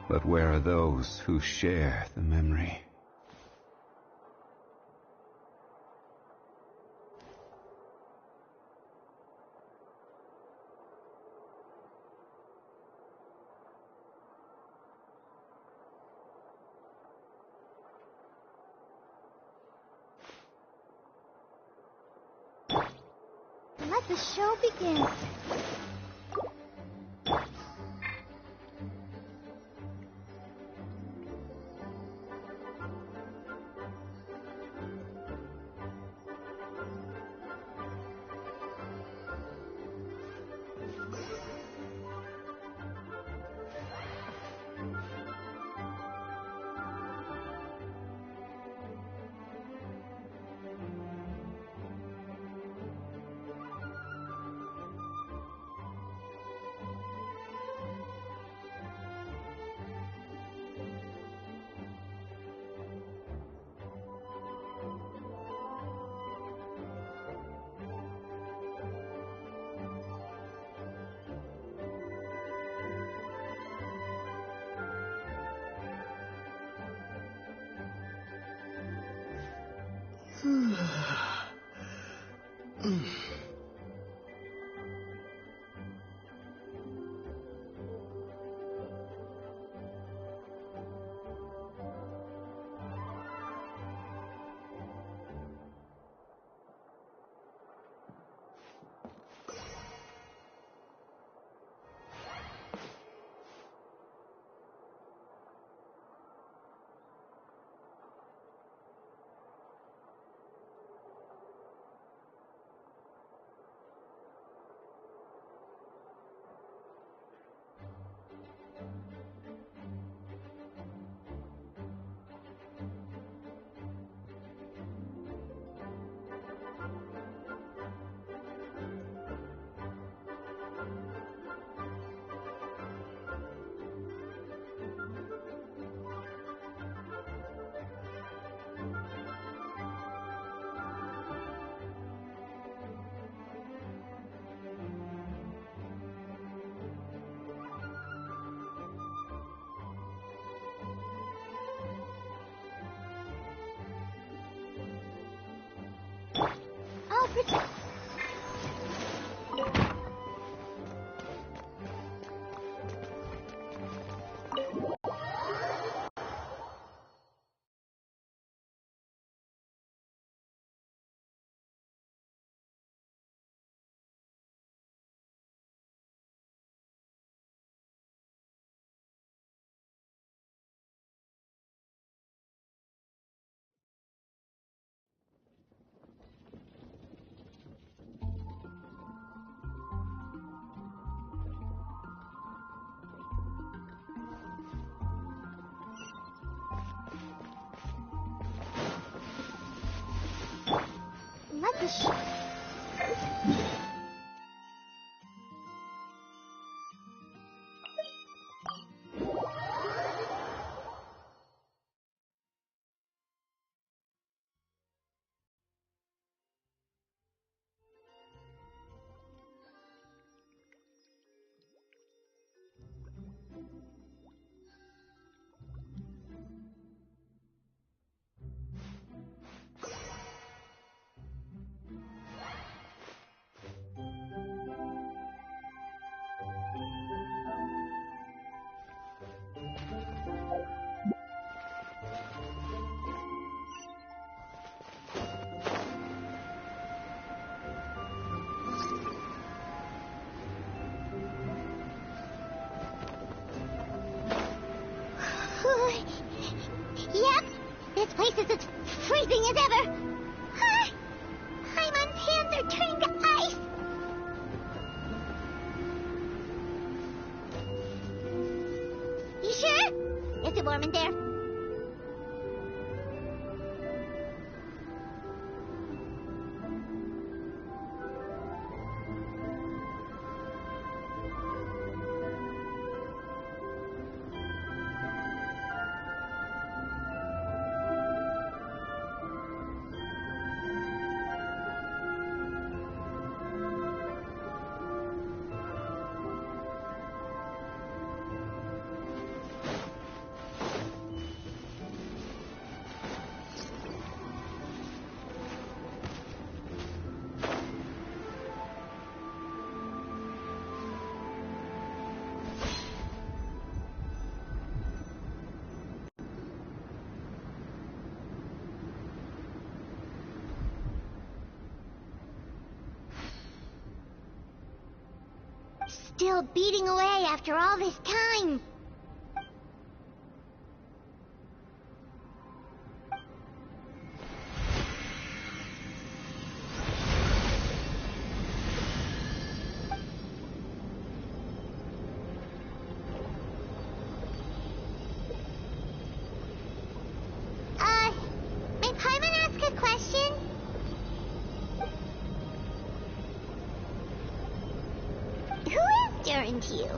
Speaker 4: But where are those who share the memory?
Speaker 2: Let the show begin. Oh, protect. Let the Yep, this place is as freezing as ever. Paimon's hands are turning to ice. You sure? Is it warm in there? still beating away after all this time. May Paimon ask a question? Who is Durin to you?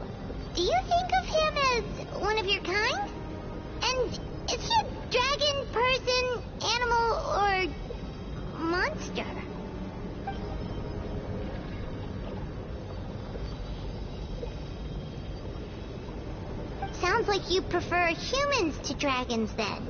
Speaker 2: Do you think of him as one of your kind? And is he a dragon, person, animal, or monster? Sounds like you prefer humans to dragons, then.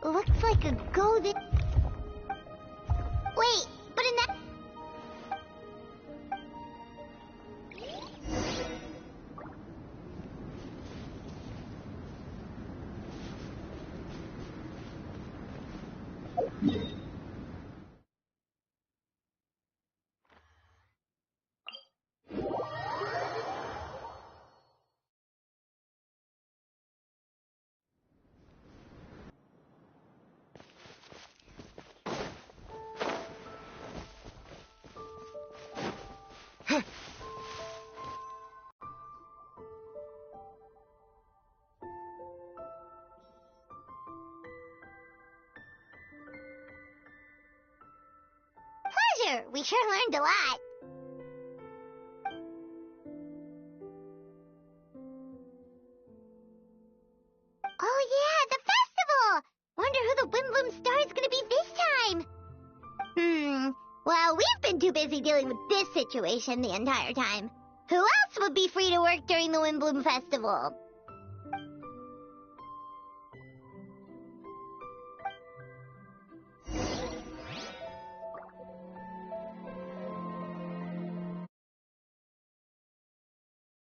Speaker 2: Looks like a golden... Wait, but in that... Pleasure! We sure learned a lot. Oh yeah, the festival! Wonder who the Wimbloom Star is gonna be this time. Well, we've been too busy dealing with this situation the entire time. Who else would be free to work during the Wimbloom Festival?